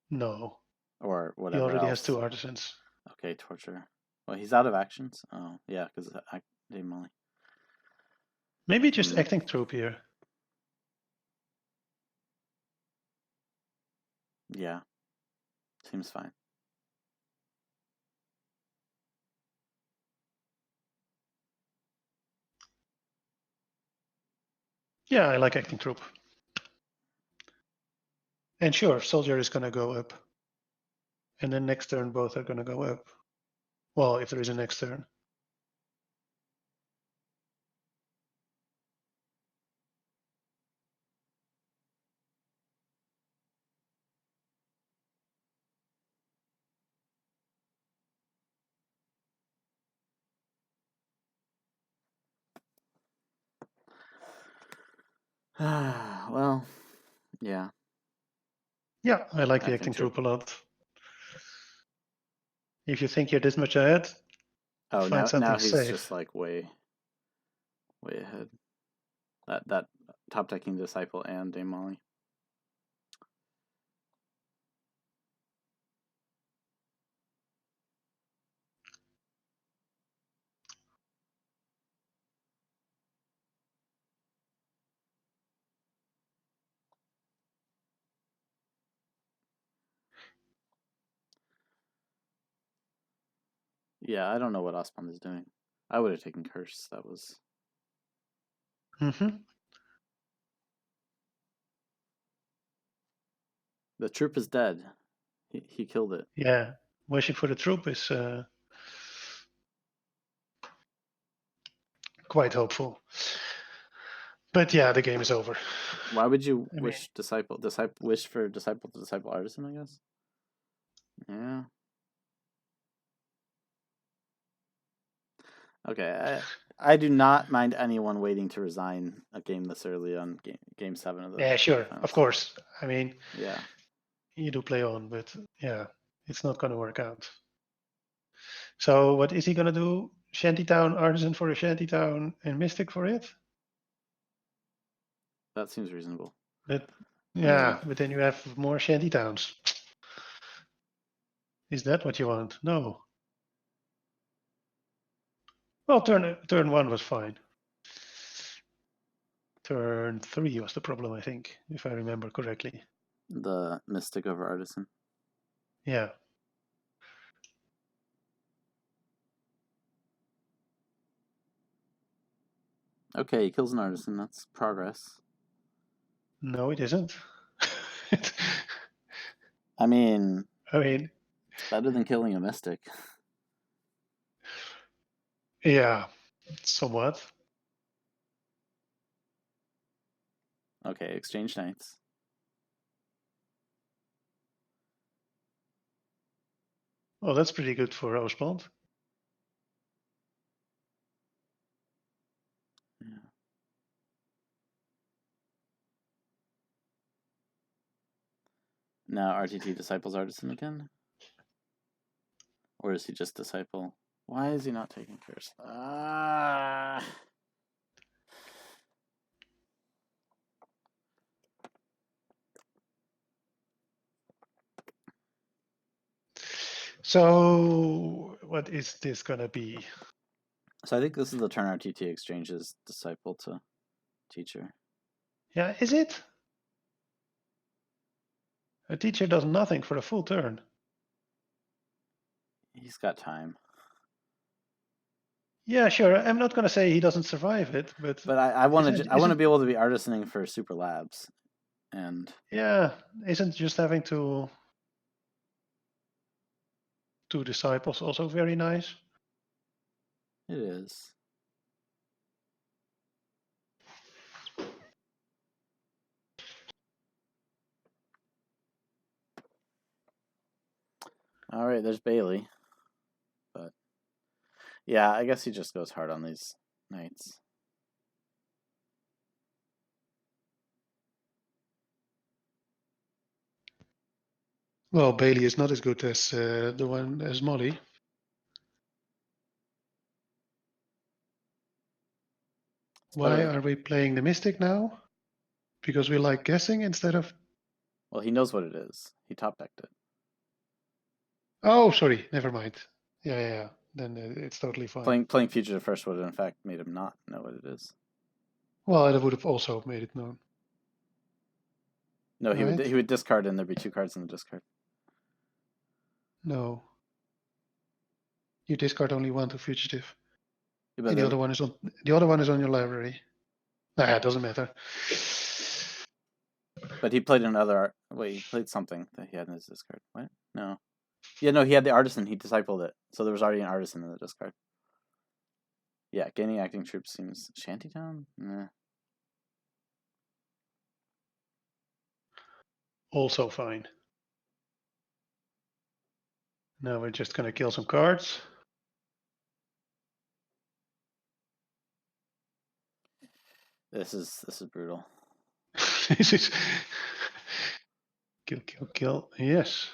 No. Or whatever. He already else. has 2 artisans. Okay, torture. Well, he's out of actions. Oh, yeah, because Dave Molly. Maybe just acting troop here. Yeah, seems fine. Yeah, I like acting troop. And sure, soldier is going to go up. And then next turn, both are going to go up. Well, if there is a next turn. Well, yeah. Yeah, I like the Acting acting troop a lot. If you think you're this much ahead, Oh, find now something he's safe. just like way ahead. That top decking disciple and Dame Molly. Yeah, I don't know what ospond is doing. I would have taken curse. That was. Mm-hmm. The troop is dead. He killed it. Yeah, wishing for the troop is quite hopeful. But yeah, the game is over. Why would you I mean, wish wish for disciple to disciple artisan, I guess? Yeah. Okay, I do not mind anyone waiting to resign a game this early on game 7 of the yeah, sure, finals. of course. I mean, Yeah. you do play on, but yeah, it's not going to work out. So what is he going to do? Shantytown Artisan for a Shantytown and Mystic for it? That seems reasonable. But I yeah, mean, but then you have more Shantytowns. Is that what you want? No. Well, turn 1 was fine. Turn 3 was the problem, I think, if I remember correctly. the mystic over artisan. Yeah. Okay, he kills an artisan. That's progress. No, it isn't. I mean, it's better than killing a mystic. Yeah, somewhat. Okay, exchange knights. Well, that's pretty good for ospond. Yeah. Now RTT disciples artisan again? Or is he just disciple? Why is he not taking curse? So what is this gonna be? So I think this is the turn RTT exchanges disciple to teacher. Yeah, is it? A teacher does nothing for a full turn. He's got time. Yeah, sure. I'm not gonna say he doesn't survive it, but I want to isn't be able to be artisaning for super labs, and yeah, isn't just having two disciples also very nice? it is. All right, there's Bailey, but yeah, I guess he just goes hard on these knights. Well, Bailey is not as good as the one as Molly. Why are we playing the Mystic now? Because we like guessing instead of. Well, he knows what it is. He top decked it. Oh, sorry. Never mind. Yeah. Then it's totally fine. Playing fugitive first would have in fact made him not know what it is. Well, that would have also made it known. No, Right? he would discard and there'd be 2 cards in the discard. No. You discard only 1 to fugitive. Yeah, And the other one is on your library. Nah, it doesn't matter. But he played another. Wait, he played something that he had in his discard. What? No. Yeah, no, he had the artisan. He discipled it, so there was already an artisan in the discard. Yeah, gaining acting troops seems Shantytown. Nah. Also fine. Now we're just gonna kill some cards. This is brutal. This is kill, kill, kill. Yes.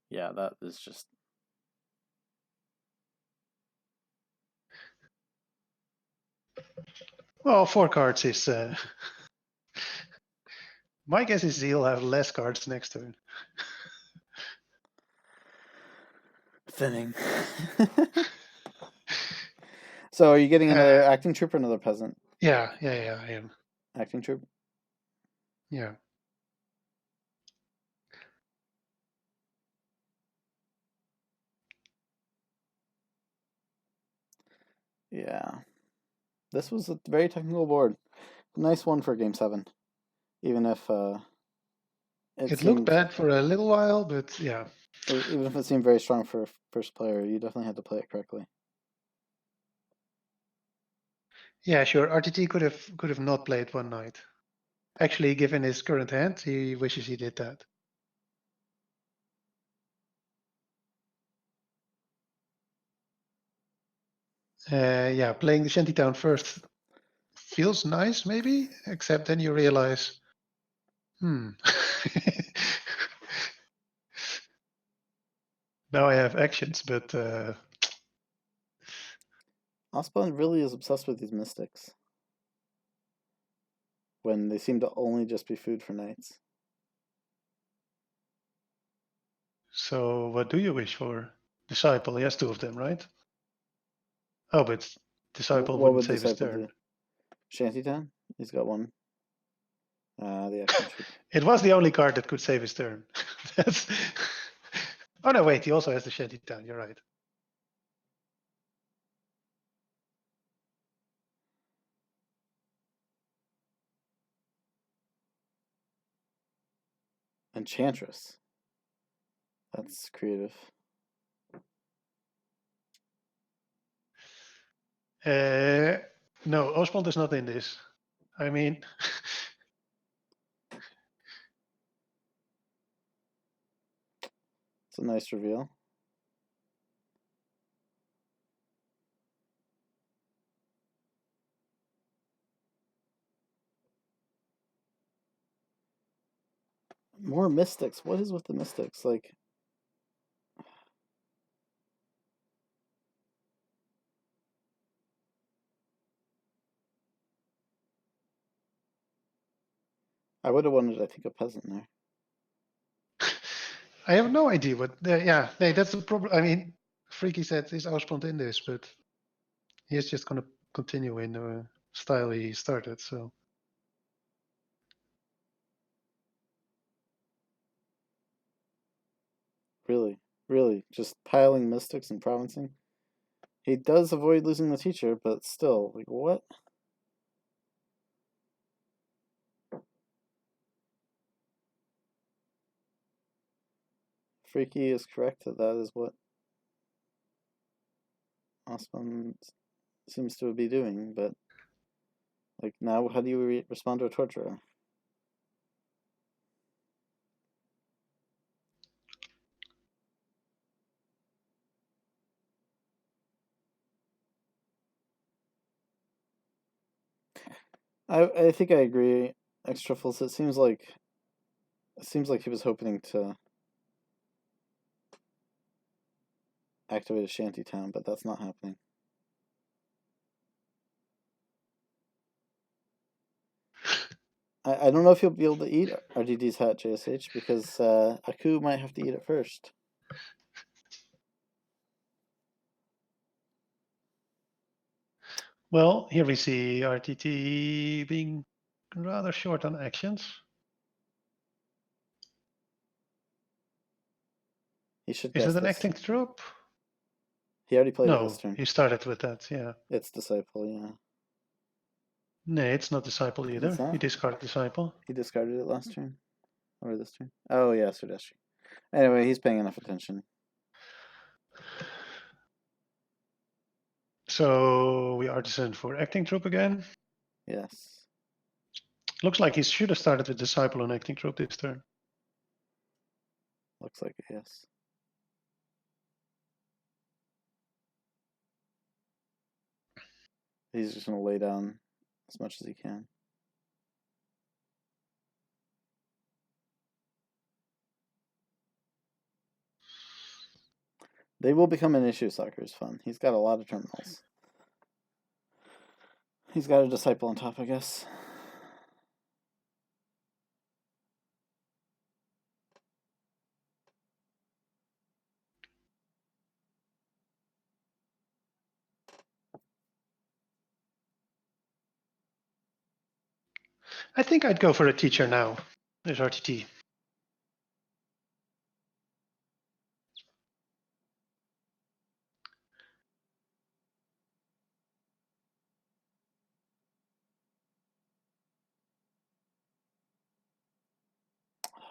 Yeah, that is just. Well, 4 cards is. My guess is he'll have less cards next turn. Thinning. So are you getting another acting troop or another peasant? Yeah, I am. Acting troop? Yeah. Yeah. This was a very technical board. Nice one for game 7. Even if It seemed, looked bad for a little while, but yeah. Even if it seemed very strong for first player, you definitely had to play it correctly. Yeah, sure. RTT could have not played one night. Actually, given his current hand, he wishes he did that. Yeah, playing the Shantytown first feels nice, maybe, except then you realize, now I have actions, but Ospond really is obsessed with these mystics when they seem to only just be food for knights. so what do you wish for? Disciple, he has 2 of them, right? Oh, but Disciple What wouldn't would save his Disciple turn. do? Shantytown? He's got one. The action troop. It was the only card that could save his turn. That's... Oh no, wait, he also has the Shantytown, you're right. Enchantress. That's creative. No, ospond is not in this. I mean, It's a nice reveal. More mystics. What is with the mystics? Like, I would have wanted, I think, a peasant there. I have no idea what. Yeah, that's the problem. I mean, Freaky said he's ospond in this, but he's just going to continue in the style he started. So Really, just piling mystics and provincing. He does avoid losing the teacher, but still, like, what? Freaky is correct that is what Osman seems to be doing, but like now, how do you respond to a torturer? I think I agree, Extra Full. It seems like he was hoping to activate a shantytown, but that's not happening. I don't know if you'll be able to eat RTT's hat, JSH, because Aku might have to eat it first. well, here we see RTT being rather short on actions. He should Is guess it an this. acting troop? He already played it No, this turn. he started with that. Yeah. It's Disciple, yeah. No, it's not Disciple either. It's not? He discarded Disciple. He discarded it last turn? Or this turn? Oh, yeah, Sudestri. Anyway, he's paying enough attention. So we artisan for acting troop again. Yes. Looks like he should have started with Disciple on acting troop this turn. Looks like it, yes. He's just going to lay down as much as he can. They will become an issue, Soccer is fun. He's got a lot of terminals. He's got a disciple on top, I guess. I think I'd go for a teacher now. There's RTT.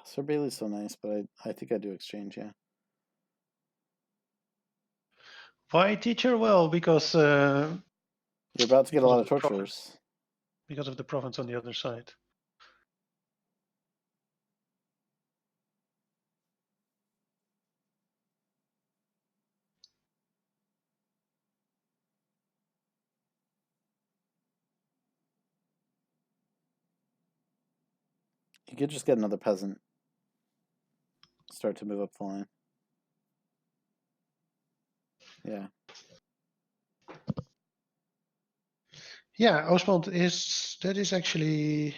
Sir Bailey's so nice, but I think I do exchange, yeah. Why teacher? Well, because you're about to get a lot of torturers. Province. Because of the province on the other side. You could just get another peasant. Start to move up the line. Yeah. Yeah, ospond is actually.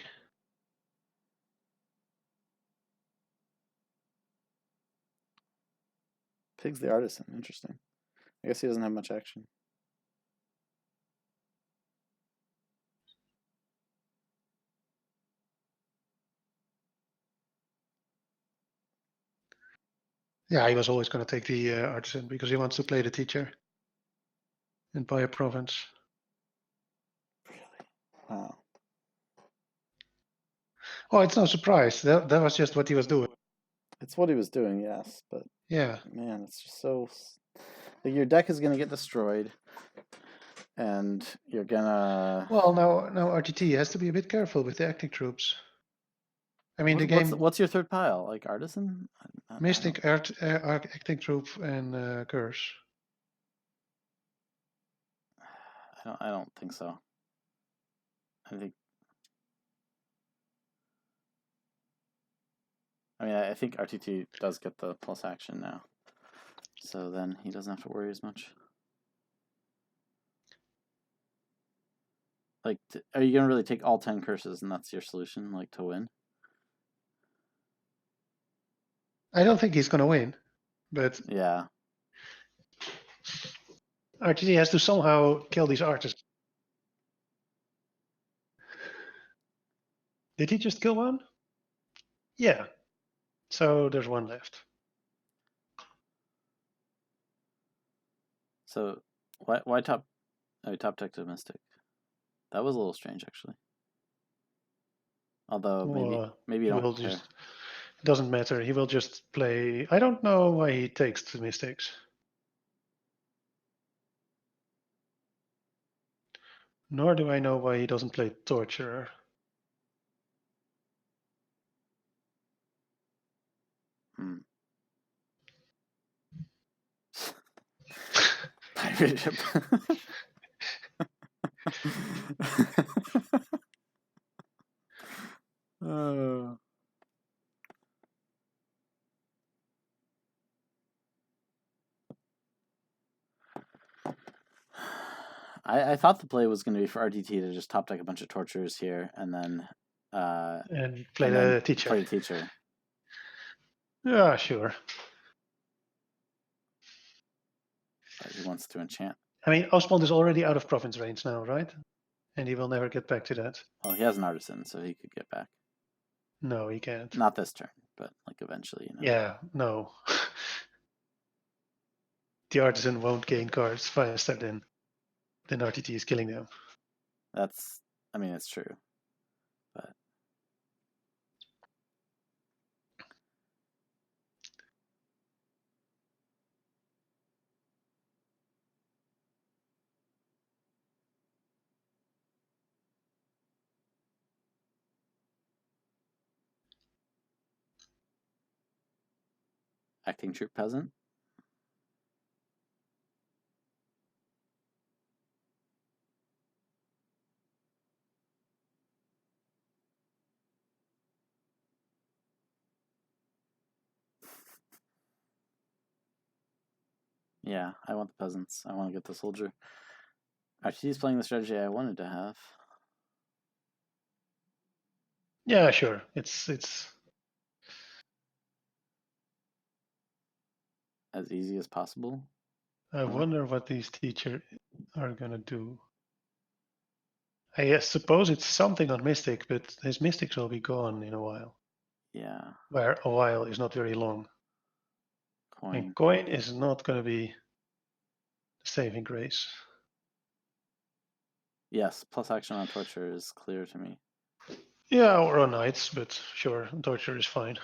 Pig's the artisan. Interesting. I guess he doesn't have much action. Yeah, he was always going to take the artisan because he wants to play the teacher and buy a province. Really? Wow. Oh, it's no surprise. That was just what he was doing. It's what he was doing, yes, but yeah, man, it's just so. Like, your deck is gonna get destroyed, and you're gonna. Well, now RTT has to be a bit careful with the acting troops. I mean, the game. What's your third pile? Like artisan? Mystic, acting troop, and curse. I don't think so. I think RTT does get the plus action now, so then he doesn't have to worry as much. Like, are you gonna really take all 10 curses and that's your solution, like, to win? I don't think he's gonna win, but yeah, RTT has to somehow kill these artists. Did he just kill one? Yeah. So there's one left. So why top? Oh, top deck to Mystic. That was a little strange, actually. Although maybe you don't care. It doesn't matter. He will just play. I don't know why he takes the Mystics. Nor do I know why he doesn't play Torturer. Pirate ship. I thought the play was going to be for RTT to just top deck a bunch of torturers here and then play the teacher. Play the teacher. Yeah, sure. But he wants to enchant. I mean, ospond is already out of province range now, right? And he will never get back to that. Well, he has an artisan, so he could get back. No, he can't. Not this turn, but like eventually, you know. Yeah, no. The artisan won't gain cards faster than RTT is killing them. It's true. But acting troop peasant. Yeah, I want the peasants. I want to get the soldier. RTT's playing the strategy I wanted to have. Yeah, sure. It's As easy as possible. I wonder what these teachers are gonna do. I suppose it's something on Mystic, but his Mystics will be gone in a while. Yeah. Where a while is not very long. Coin. And coin is not going to be the saving grace. Yes, plus action on torture is clear to me. Yeah, or on knights, but sure, torture is fine.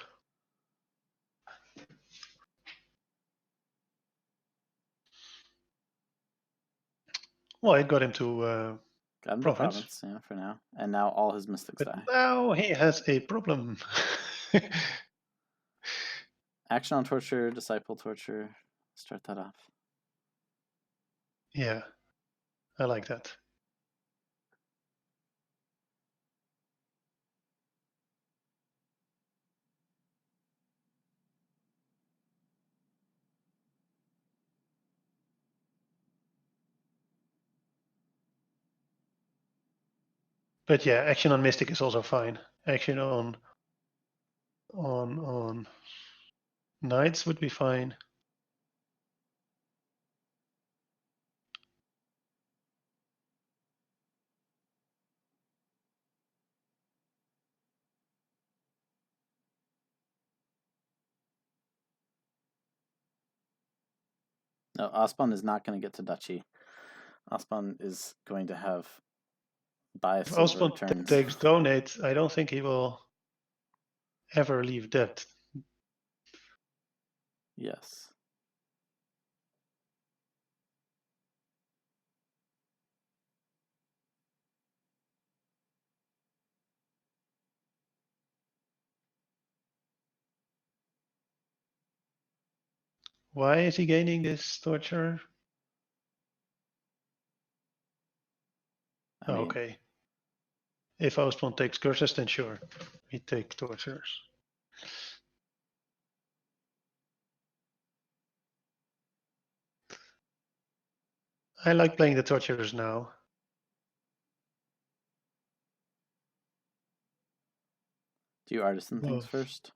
Well, it got him to Got him to province. province, yeah, for now. And now all his mystics But die. now he has a problem. Action on torture, disciple torture. Start that off. Yeah, I like that. But yeah, action on Mystic is also fine. Action on Knights would be fine. No, ospond is not going to get to duchy. Ospond is going to have bias If silver ospond turns. takes donate, I don't think he will ever leave debt. Yes. Why is he gaining this torture? I mean, Okay. If ospond takes curses, then sure, he takes tortures. I like playing the torturers now. do you artisan Well, things first?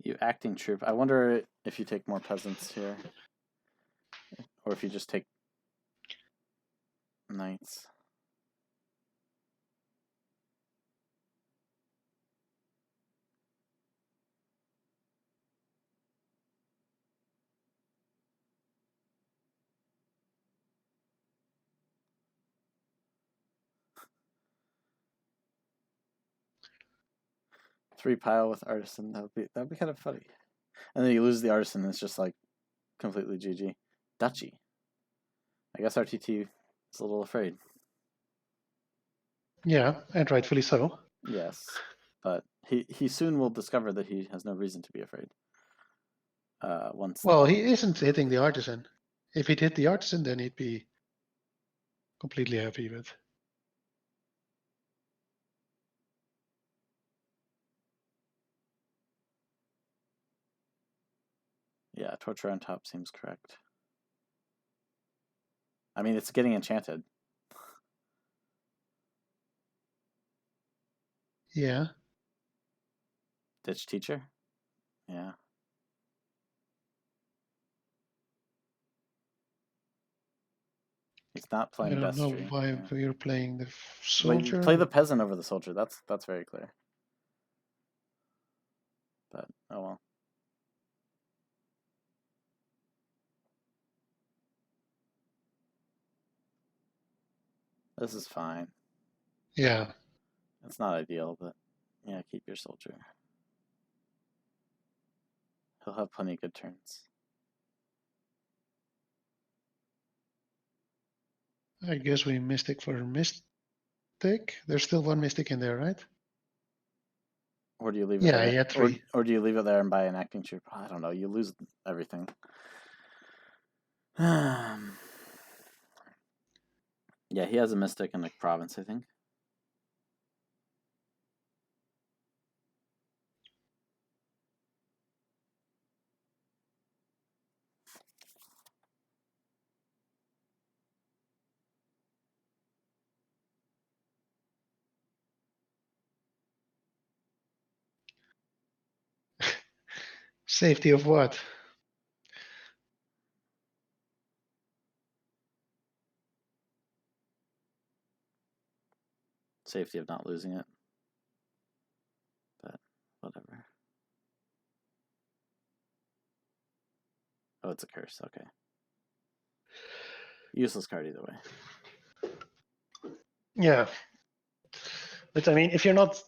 You acting troop. I wonder if you take more peasants here. Or if you just take knights. Three pile with artisan. That'd be kind of funny. And then you lose the artisan, and it's just like completely GG. Duchy. I guess RTT is a little afraid. yeah, and rightfully so. Yes, but he soon will discover that he has no reason to be afraid. Once. Well, he isn't hitting the artisan. If he'd hit the artisan, then he'd be completely happy with. Yeah, torture on top seems correct. I mean, it's getting enchanted. Yeah. Ditch teacher. Yeah. He's not I playing don't know Destry. why Yeah. we're playing the Well, you soldier. play the peasant over the soldier. That's very clear. But oh well. This is fine. Yeah. It's not ideal, but yeah, keep your soldier. He'll have plenty of good turns. I guess we mystic for mystic. There's still one mystic in there, right? Or do you leave it Yeah, there? he had three. Or do you leave it there and buy an acting troop? I don't know. You lose everything. Yeah, he has a mystic in the province, I think. Safety of what? Safety of not losing it. But whatever. Oh, it's a curse. Okay. Useless card either way. Yeah. But I mean, if you're not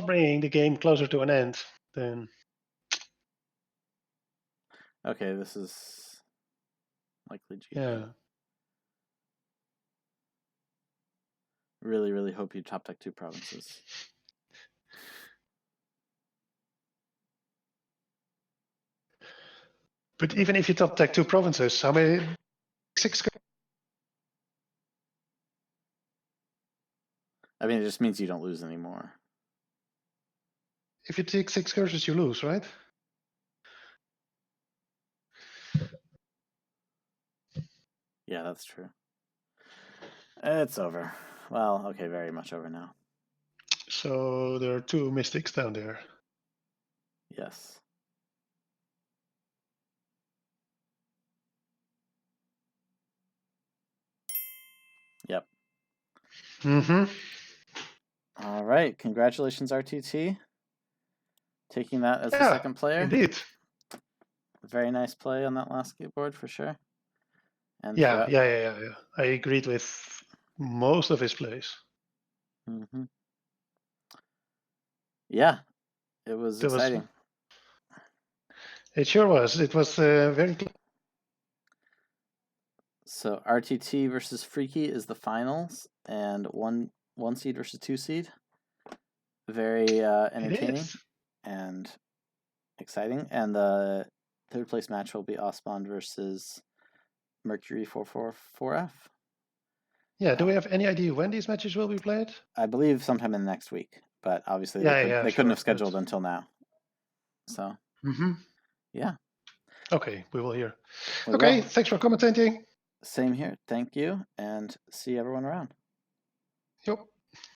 bringing the game closer to an end, then Okay, this is likely GG. yeah. Really, really hope you top deck 2 provinces. But even if you top deck 2 provinces, how many? 6. I mean, it just means you don't lose anymore. If you take 6 curses, you lose, right? Yeah, that's true. It's over. Well, okay, very much over now. So there are 2 mystics down there. Yes. Yep. Mm-hmm. All right. Congratulations, RTT. Taking that as the second player. Indeed. Very nice play on that last board for sure. And Yeah. I agreed with most of his plays. Mm-hmm. Yeah, it was exciting. It sure was. It was very. So RTT versus Freaky is the finals, and one seed versus 2 seed. Very entertaining and exciting. And the third place match will be ospond versus Mercury 444F. Yeah, do we have any idea when these matches will be played? I believe sometime in the next week, but obviously they couldn't have scheduled until now. So, yeah. Okay, we will hear. Okay, thanks for commentating. Same here. Thank you, and see everyone around. Yep.